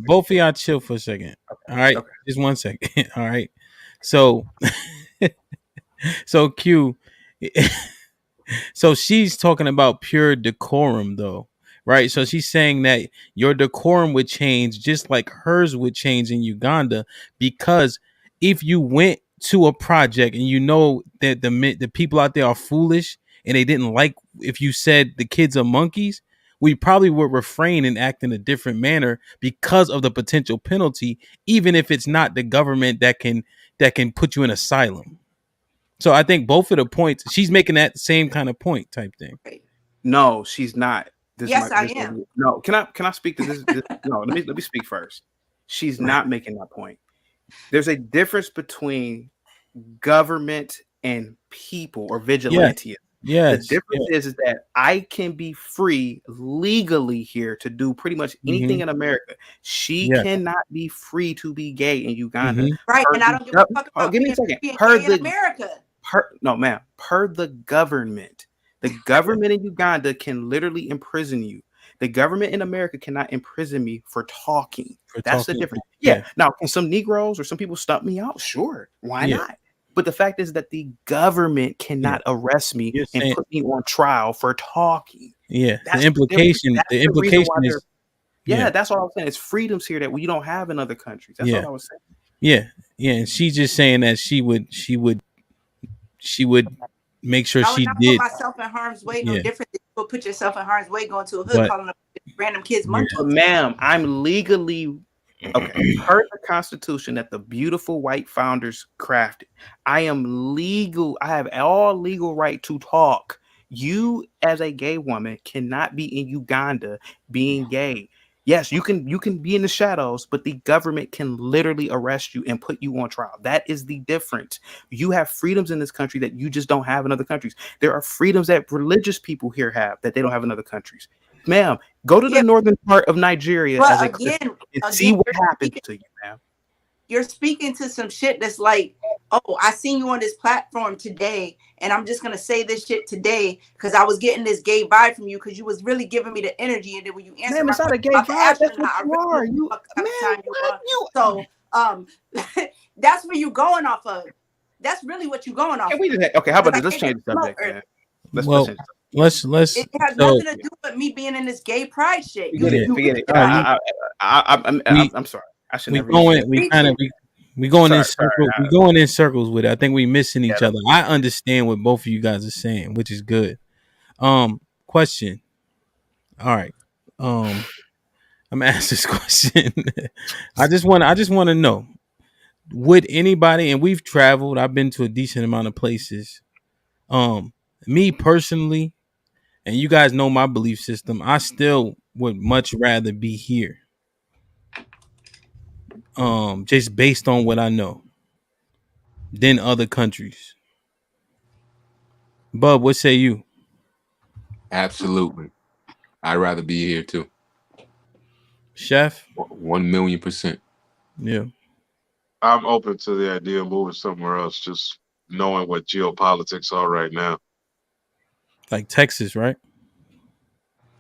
C: Both of y'all chill for a second. All right, just 1 second. All right. So Q. So she's talking about pure decorum, though, right? So she's saying that your decorum would change just like hers would change in Uganda, because if you went to a project and you know that the people out there are foolish and they didn't like if you said the kids are monkeys, we probably would refrain and act in a different manner because of the potential penalty, even if it's not the government that can put you in asylum. So I think both of the points, she's making that same kind of point type thing.
J: No, she's not.
F: I am.
J: No, can I speak to this? No, let me speak first. She's not making that point. There's a difference between government and people or vigilante.
C: Yes.
J: The difference is that I can be free legally here to do pretty much anything in America. She cannot be free to be gay in Uganda.
F: Right, and I don't give a fuck about
J: give me a second.
F: in America.
J: No, ma'am. Per the government in Uganda can literally imprison you. The government in America cannot imprison me for talking. That's the difference. Yeah. Now, can some Negroes or some people stump me out? Sure. Why not? But the fact is that the government cannot arrest me and put me on trial for talking.
C: Yeah. The implication is.
J: Yeah, that's what I was saying. It's freedoms here that we don't have in other countries. That's what I was saying.
C: Yeah. Yeah. And she's just saying that she would make sure she did.
F: Put myself in harm's way no different than go put yourself in harm's way going to a hood
C: But
F: calling up random kids
C: yeah.
F: monkeys.
J: But ma'am, I'm legally okay. Per the Constitution that the beautiful white founders crafted, I am legal. I have all legal right to talk. You, as a gay woman, cannot be in Uganda being gay. Yes, you can be in the shadows, but the government can literally arrest you and put you on trial. That is the difference. You have freedoms in this country that you just don't have in other countries. There are freedoms that religious people here have that they don't have in other countries. Ma'am, go to the northern part of Nigeria as a Christian and see what happens to you, ma'am.
F: You're speaking to some shit that's like, oh, I seen you on this platform today, and I'm just gonna say this shit today because I was getting this gay vibe from you because you was really giving me the energy, and then when you answer,
J: ma'am, it's not a gay vibe. That's what you are. You, man,
F: so that's where you going off of. That's really what you going off.
J: Okay, how about this? Let's change the subject, man.
C: Let's
F: It has nothing to do with me being in this gay pride shit.
J: Forget it. I'm sorry. I should never.
C: We going in circles. We going in circles with it. I think we missing each other. I understand what both of you guys are saying, which is good. Question. All right. I'm gonna ask this question. I just want to know, would anybody, and we've traveled, I've been to a decent amount of places. Me personally, and you guys know my belief system, I still would much rather be here. Just based on what I know than other countries. Bub, what say you?
G: Absolutely. I'd rather be here too.
C: Chef?
G: 1,000,000%.
C: Yeah.
H: I'm open to the idea of moving somewhere else, just knowing what geopolitics are right now.
C: Like Texas, right?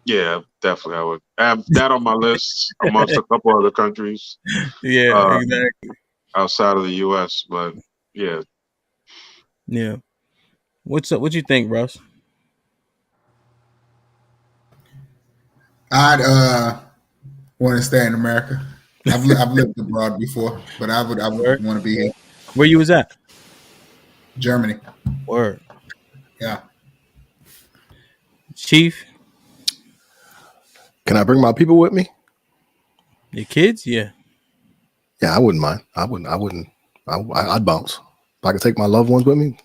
H: Yeah, definitely. I would have that on my list amongst a couple other countries.
C: Yeah, exactly.
H: Outside of the U.S., but yeah.
C: Yeah. What's up? What you think, Russ?
I: I'd want to stay in America. I've lived abroad before, but I would want to be here.
C: Where you was at?
I: Germany.
C: Word.
I: Yeah.
C: Chief?
D: Can I bring my people with me?
C: Your kids? Yeah.
D: Yeah, I wouldn't mind. I'd bounce. If I could take my loved ones with me,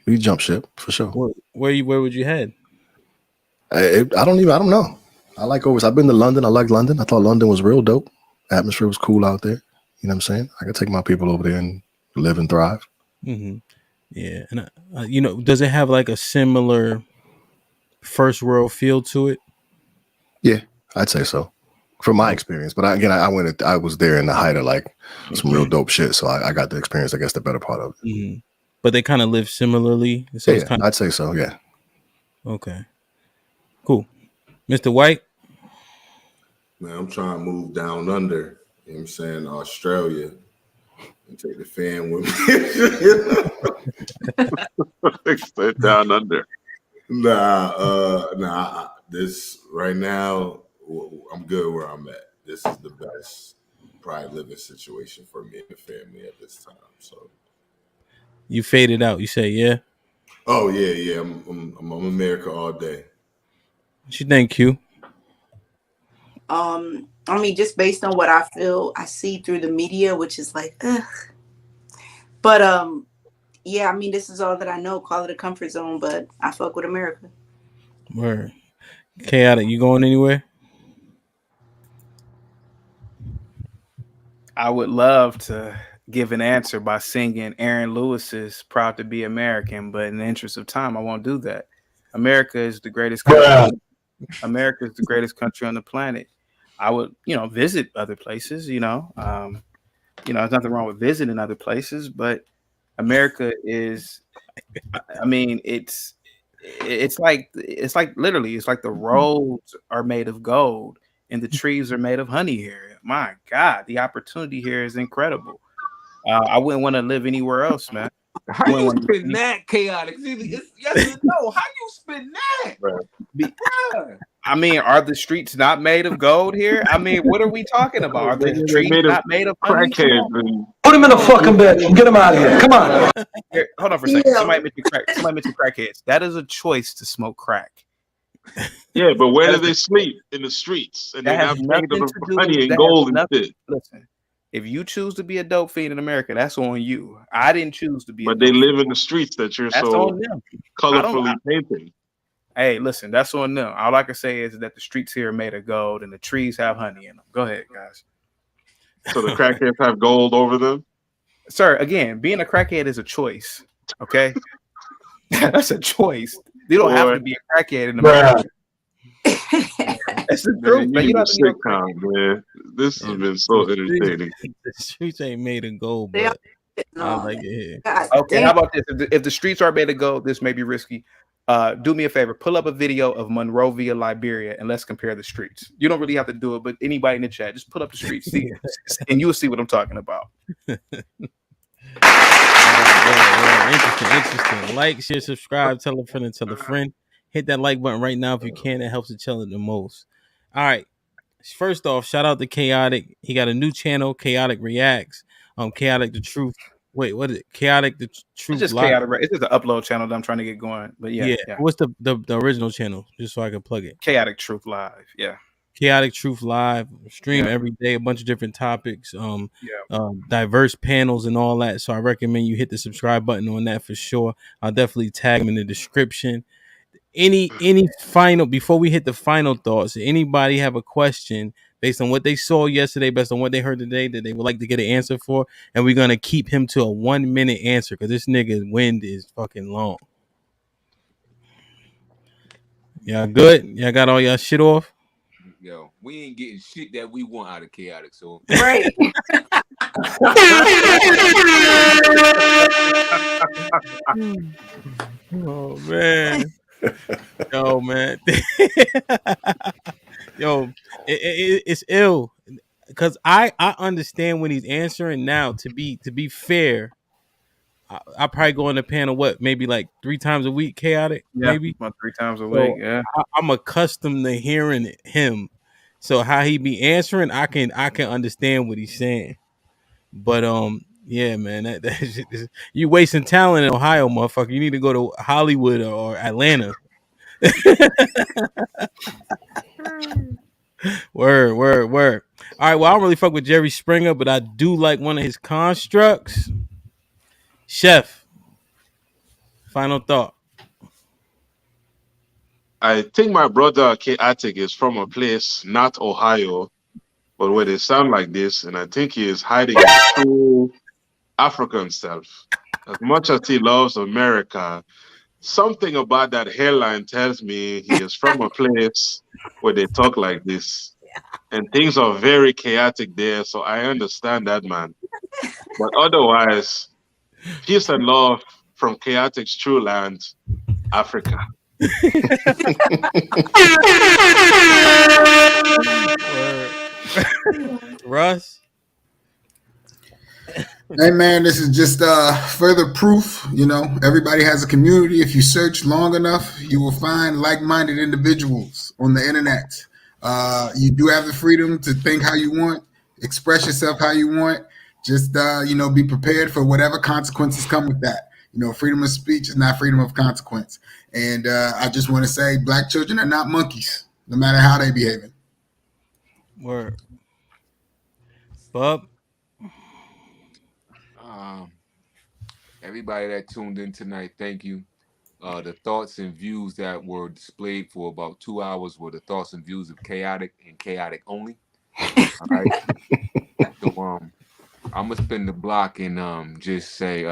D: we jump ship for sure.
C: Where would you head?
D: I don't know. I like overseas. I've been to London. I like London. I thought London was real dope. Atmosphere was cool out there. You know what I'm saying? I could take my people over there and live and thrive.
C: Mm-hmm. Yeah, and does it have like a similar first world feel to it?
D: Yeah, I'd say so, from my experience. But I was there in the height of like some real dope shit, so I got to experience, I guess, the better part of it.
C: Mm-hmm. But they kind of live similarly. So
D: yeah, I'd say so. Yeah.
C: Okay. Cool, Mr. White.
E: Man, I'm trying to move down under. You know what I'm saying? Australia. And take the fan with me.
H: Stay down under.
E: Nah. This right now, I'm good where I'm at. This is the best private living situation for me and the family at this time. So
C: you faded out. You say yeah.
E: Oh yeah. I'm America all day.
C: What you think, Q?
F: I mean, just based on what I feel, I see through the media, which is like, ugh. But yeah, I mean, this is all that I know. Call it a comfort zone, but I fuck with America.
C: Word. Chaotic, you going anywhere?
J: I would love to give an answer by singing Aaron Lewis's "Proud to Be American," but in the interest of time, I won't do that. America is the greatest country. America is the greatest country on the planet. I would, visit other places. There's nothing wrong with visiting other places, but America is. I mean, it's like literally, it's like the roads are made of gold and the trees are made of honey here. My God, the opportunity here is incredible. I wouldn't want to live anywhere else, man.
G: How you spin that, Chaotic? It's yes and no. How you spin that?
J: I mean, are the streets not made of gold here? I mean, what are we talking about? Are the trees not made of honey?
L: Put him in a fucking bed and get him out of here. Come on.
J: Here, hold on for a second. Somebody mentioned crackheads. That is a choice to smoke crack.
H: Yeah, but where do they sleep? In the streets, and
J: That
H: they're
J: has
H: not paid
J: nothing
H: them
J: to
H: for
J: do.
H: honey and
J: That has
H: gold and
J: nothing.
H: shit.
J: Listen, if you choose to be a dope fiend in America, that's on you. I didn't choose to be a
H: But they
J: dope
H: live
J: fiend.
H: in the streets that you're
J: That's
H: so
J: on them.
H: colorfully painting.
J: Hey, listen, that's on them. All I can say is that the streets here are made of gold and the trees have honey in them. Go ahead, guys.
H: So the crackheads have gold over them?
J: Sir, again, being a crackhead is a choice. Okay? That's a choice. You don't have to be a crackhead in America. That's the truth, man.
H: You
J: You don't
H: need a
J: have to be a
H: sitcom, man. This has been so entertaining.
C: The streets ain't made of gold, but I like it here.
J: Okay, how about this? If the streets are made of gold, this may be risky. Do me a favor, pull up a video of Monrovia, Liberia, and let's compare the streets. You don't really have to do it, but anybody in the chat, just pull up the streets, see, and you'll see what I'm talking about.
C: Interesting. Like, share, subscribe, tell a friend, and tell a friend. Hit that like button right now if you can. It helps the channel the most. All right. First off, shout out to Chaotic. He got a new channel, Chaotic Reacts. Chaotic the Truth. Wait, what is it? Chaotic the Truth.
J: It's just
C: Live.
J: Chaotic. It's just an upload channel that I'm trying to get going. But yeah.
C: What's the original channel? Just so I can plug it.
J: Chaotic Truth Live. Yeah.
C: Chaotic Truth Live. Stream every day, a bunch of different topics, diverse panels and all that. So I recommend you hit the subscribe button on that for sure. I'll definitely tag him in the description. Any final, before we hit the final thoughts, anybody have a question based on what they saw yesterday, based on what they heard today that they would like to get an answer for? And we're gonna keep him to a 1 minute answer because this nigga's wind is fucking long. Y'all good? Y'all got all y'all shit off?
G: Yo, we ain't getting shit that we want out of Chaotic, so
F: right.
C: Oh man. Yo, man. Yo, it's ill because I understand when he's answering now. To be fair, I probably go on the panel maybe like 3 times a week, Chaotic, maybe
J: about 3 times a week. Yeah,
C: I'm accustomed to hearing him, so how he be answering, I can understand what he's saying. But yeah, man, that you wasting talent in Ohio, motherfucker. You need to go to Hollywood or Atlanta. Word. All right, well, I don't really fuck with Jerry Springer, but I do like one of his constructs. Chef, final thought.
H: I think my brother Chaotic is from a place not Ohio, but where they sound like this, and I think he is hiding his true African self. As much as he loves America, something about that hairline tells me he is from a place where they talk like this. And things are very chaotic there, so I understand that, man. But otherwise, peace and love from Chaotic's true land, Africa.
C: Russ?
I: Hey man, this is just further proof. Everybody has a community. If you search long enough, you will find like-minded individuals on the internet. You do have the freedom to think how you want, express yourself how you want. Just be prepared for whatever consequences come with that. Freedom of speech is not freedom of consequence. And I just want to say, black children are not monkeys, no matter how they behaving.
C: Word. Bub?
G: Everybody that tuned in tonight, thank you. The thoughts and views that were displayed for about 2 hours were the thoughts and views of Chaotic and Chaotic only. All right. So I'm gonna spin the block and just say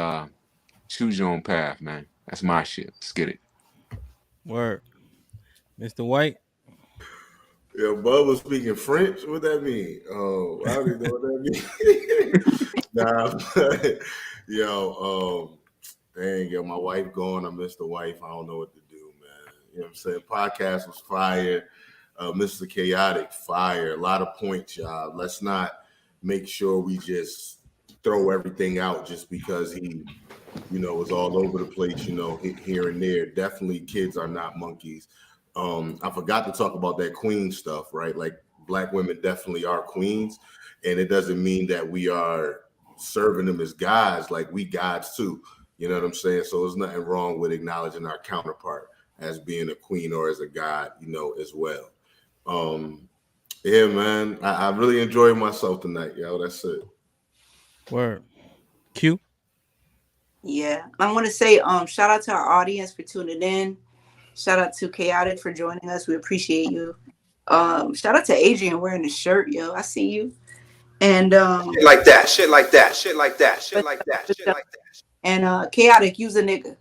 G: choose your own path, man. That's my shit. Let's get it.
C: Word. Mr. White?
E: Yo, Bub was speaking French. What that mean? Oh, I don't even know what that means. Dang, my wife gone. I missed the wife. I don't know what to do, man. You know what I'm saying? Podcast was fire. Mr. Chaotic, fire. A lot of points, y'all. Let's not make sure we just throw everything out just because he, was all over the place, here and there. Definitely kids are not monkeys. I forgot to talk about that queen stuff, right? Like black women definitely are queens, and it doesn't mean that we are serving them as gods. Like we gods too. You know what I'm saying? So there's nothing wrong with acknowledging our counterpart. as being a queen or as a god, as well. Yeah, man, I really enjoyed myself tonight, yo. That's it.
C: Word. Q.
F: Yeah, I want to say shout out to our audience for tuning in. Shout out to Chaotic for joining us. We appreciate you. Shout out to Adrian wearing the shirt, yo. I see you. And
K: Shit like that, shit like that, shit like that, shit like that, shit like that.
F: And Chaotic, use a nigga.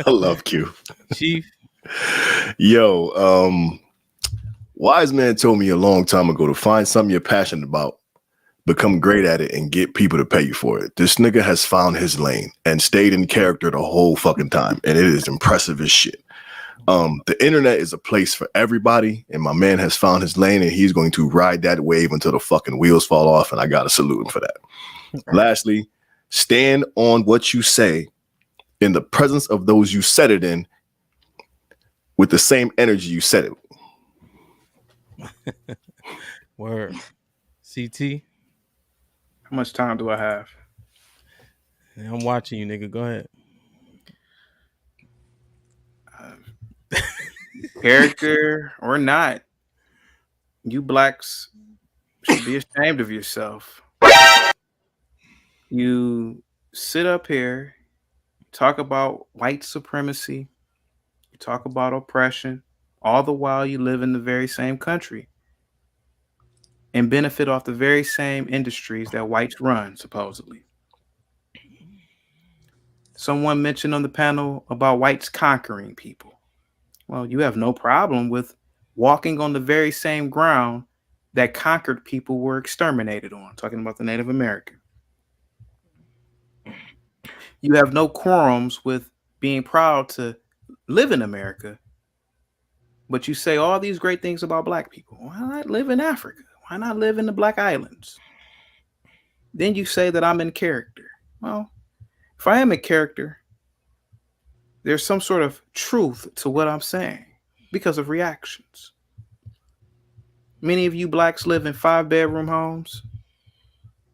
D: I love Q.
C: Chief.
D: Yo, wise man told me a long time ago to find something you're passionate about, become great at it, and get people to pay you for it. This nigga has found his lane and stayed in character the whole fucking time, and it is impressive as shit. The internet is a place for everybody, and my man has found his lane, and he's going to ride that wave until the fucking wheels fall off, and I gotta salute him for that. Lastly, stand on what you say in the presence of those you said it in with the same energy you said it.
C: Word. CT.
J: How much time do I have?
C: I'm watching you, nigga. Go ahead.
J: Character or not, you blacks should be ashamed of yourself. You sit up here, talk about white supremacy, you talk about oppression, all the while you live in the very same country and benefit off the very same industries that whites run, supposedly. Someone mentioned on the panel about whites conquering people. Well, you have no problem with walking on the very same ground that conquered people were exterminated on, talking about the Native American. You have no quorums with being proud to live in America, but you say all these great things about black people. Why not live in Africa? Why not live in the Black Islands? Then you say that I'm in character. Well, if I am in character, there's some sort of truth to what I'm saying because of reactions. Many of you blacks live in 5-bedroom homes.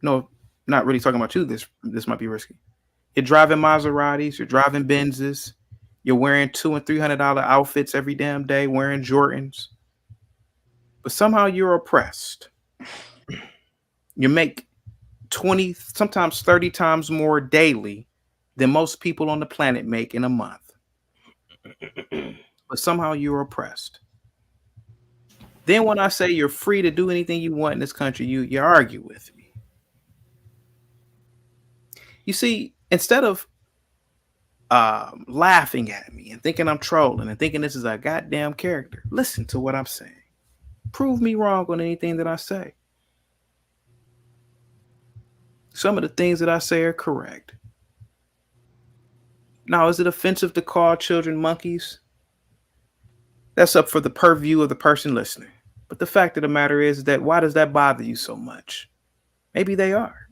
J: No, not really talking about you. This might be risky. You're driving Maseratis, you're driving Benzes, you're wearing $200 and $300 outfits every damn day, wearing Jordans. But somehow you're oppressed. You make 20, sometimes 30 times more daily than most people on the planet make in a month. But somehow you're oppressed. Then when I say you're free to do anything you want in this country, you argue with me. You see, instead of laughing at me and thinking I'm trolling and thinking this is a goddamn character, listen to what I'm saying. Prove me wrong on anything that I say. Some of the things that I say are correct. Now, is it offensive to call children monkeys? That's up for the purview of the person listening. But the fact of the matter is that why does that bother you so much? Maybe they are.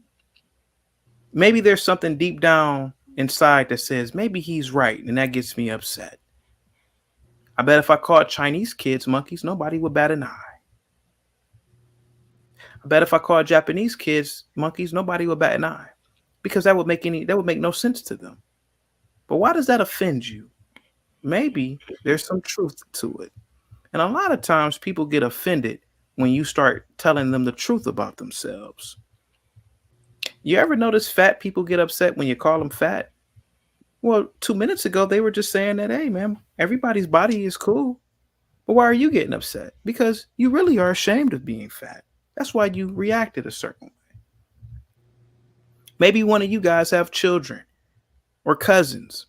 J: Maybe there's something deep down inside that says maybe he's right, and that gets me upset. I bet if I called Chinese kids monkeys, nobody would bat an eye. I bet if I called Japanese kids monkeys, nobody would bat an eye, because that would make no sense to them. But why does that offend you? Maybe there's some truth to it. And a lot of times people get offended when you start telling them the truth about themselves. You ever notice fat people get upset when you call them fat? Well, 2 minutes ago, they were just saying that, hey, man, everybody's body is cool. But why are you getting upset? Because you really are ashamed of being fat. That's why you reacted a certain way. Maybe one of you guys have children or cousins,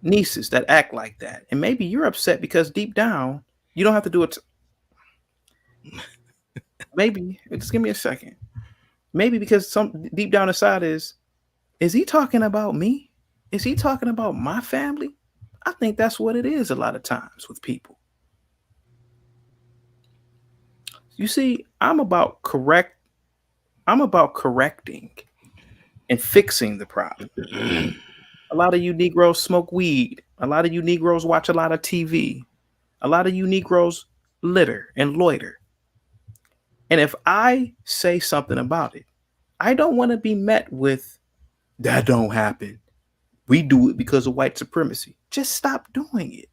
J: nieces that act like that. And maybe you're upset because deep down, you don't have to do it. Maybe, just give me a second. Maybe because some deep down inside is he talking about me? Is he talking about my family? I think that's what it is a lot of times with people. You see, I'm about correcting and fixing the problem. A lot of you Negroes smoke weed. A lot of you Negroes watch a lot of TV. A lot of you Negroes litter and loiter. And if I say something about it, I don't want to be met with that don't happen. We do it because of white supremacy. Just stop doing it.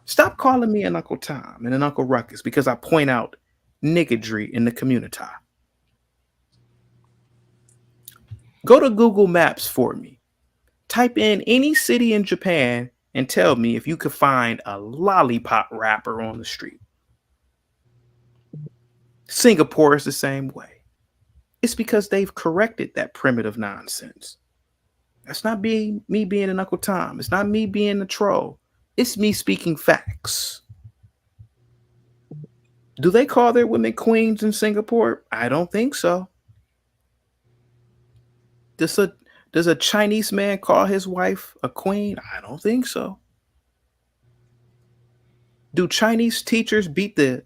J: Stop calling me an Uncle Tom and an Uncle Ruckus because I point out niggardry in the community. Go to Google Maps for me. Type in any city in Japan and tell me if you could find a lollipop rapper on the street. Singapore is the same way. It's because they've corrected that primitive nonsense. That's not me being an Uncle Tom. It's not me being a troll. It's me speaking facts. Do they call their women queens in Singapore? I don't think so. Does a Chinese man call his wife a queen? I don't think so. Do Chinese teachers beat the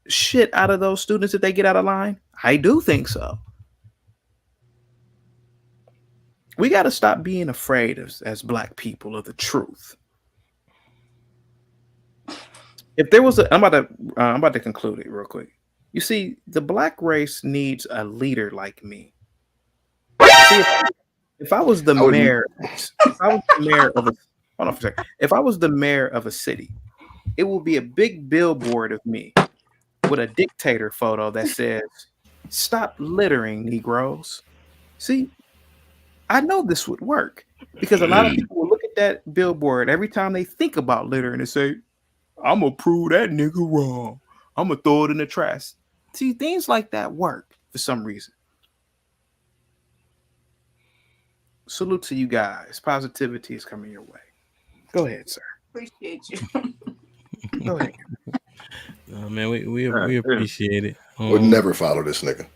J: shit out of those students if they get out of line? I do think so. We got to stop being afraid as black people of the truth. If there was I'm about to conclude it real quick. You see, the black race needs a leader like me. See, if I was the mayor, if I was the mayor of a hold on for a second. If I was the mayor of a city, it will be a big billboard of me with a dictator photo that says, "Stop littering, Negroes." See, I know this would work because a lot of people will look at that billboard every time they think about littering and say, "I'm gonna prove that nigga wrong. I'm gonna throw it in the trash." See, things like that work for some reason. Salute to you guys. Positivity is coming your way. Go ahead, sir.
F: Appreciate you.
J: Go ahead.
C: Man, we appreciate it.
D: Would never follow this nigga.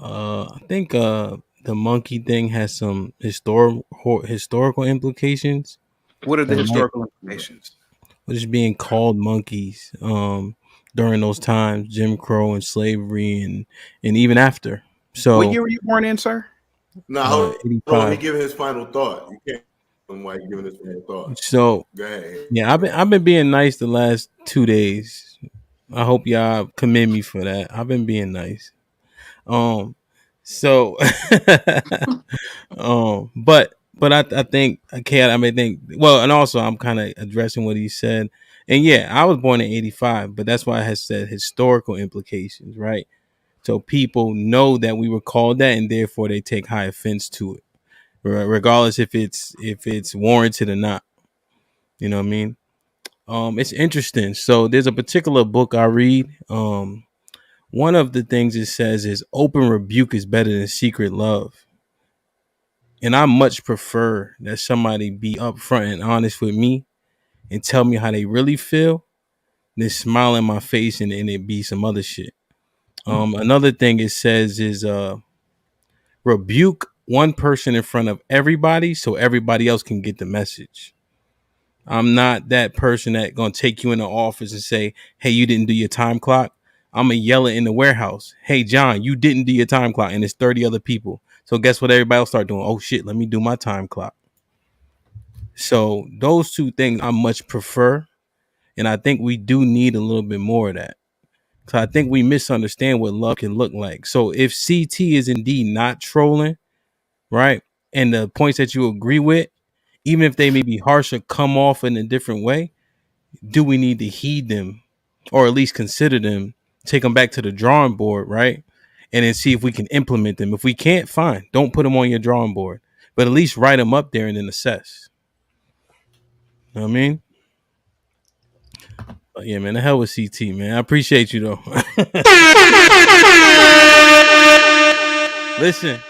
C: I think the monkey thing has some historical implications.
J: What are the historical implications?
C: Just being called monkeys during those times, Jim Crow and slavery, and even after. So,
J: what year were you born in, sir?
E: No, hold on, let me give his final thought. You can't why you giving his final thought.
C: So,
E: go ahead.
C: Yeah, I've been being nice the last 2 days. I hope y'all commend me for that. I've been being nice. So, but I think well, and also I'm kind of addressing what he said. And yeah, I was born in 85, but that's why I had said historical implications, right? So people know that we were called that, and therefore they take high offense to it, regardless if it's warranted or not. You know what I mean? It's interesting. So there's a particular book I read. One of the things it says is open rebuke is better than secret love. And I much prefer that somebody be upfront and honest with me and tell me how they really feel than smile in my face and it be some other shit. Another thing it says is rebuke one person in front of everybody so everybody else can get the message. I'm not that person that gonna take you in the office and say, "Hey, you didn't do your time clock." I'm gonna yell it in the warehouse. "Hey, John, you didn't do your time clock," and there's 30 other people. So guess what? Everybody will start doing. Oh shit, let me do my time clock. So those two things I much prefer, and I think we do need a little bit more of that. So I think we misunderstand what love can look like. So if CT is indeed not trolling, right, and the points that you agree with, even if they may be harsh or come off in a different way, do we need to heed them or at least consider them, take them back to the drawing board, right? And then see if we can implement them. If we can't, fine. Don't put them on your drawing board, but at least write them up there and then assess. You know what I mean? But yeah, man, the hell with CT, man. I appreciate you, though. Listen,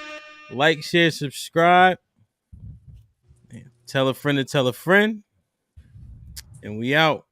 C: like, share, subscribe. Tell a friend to tell a friend. And we out.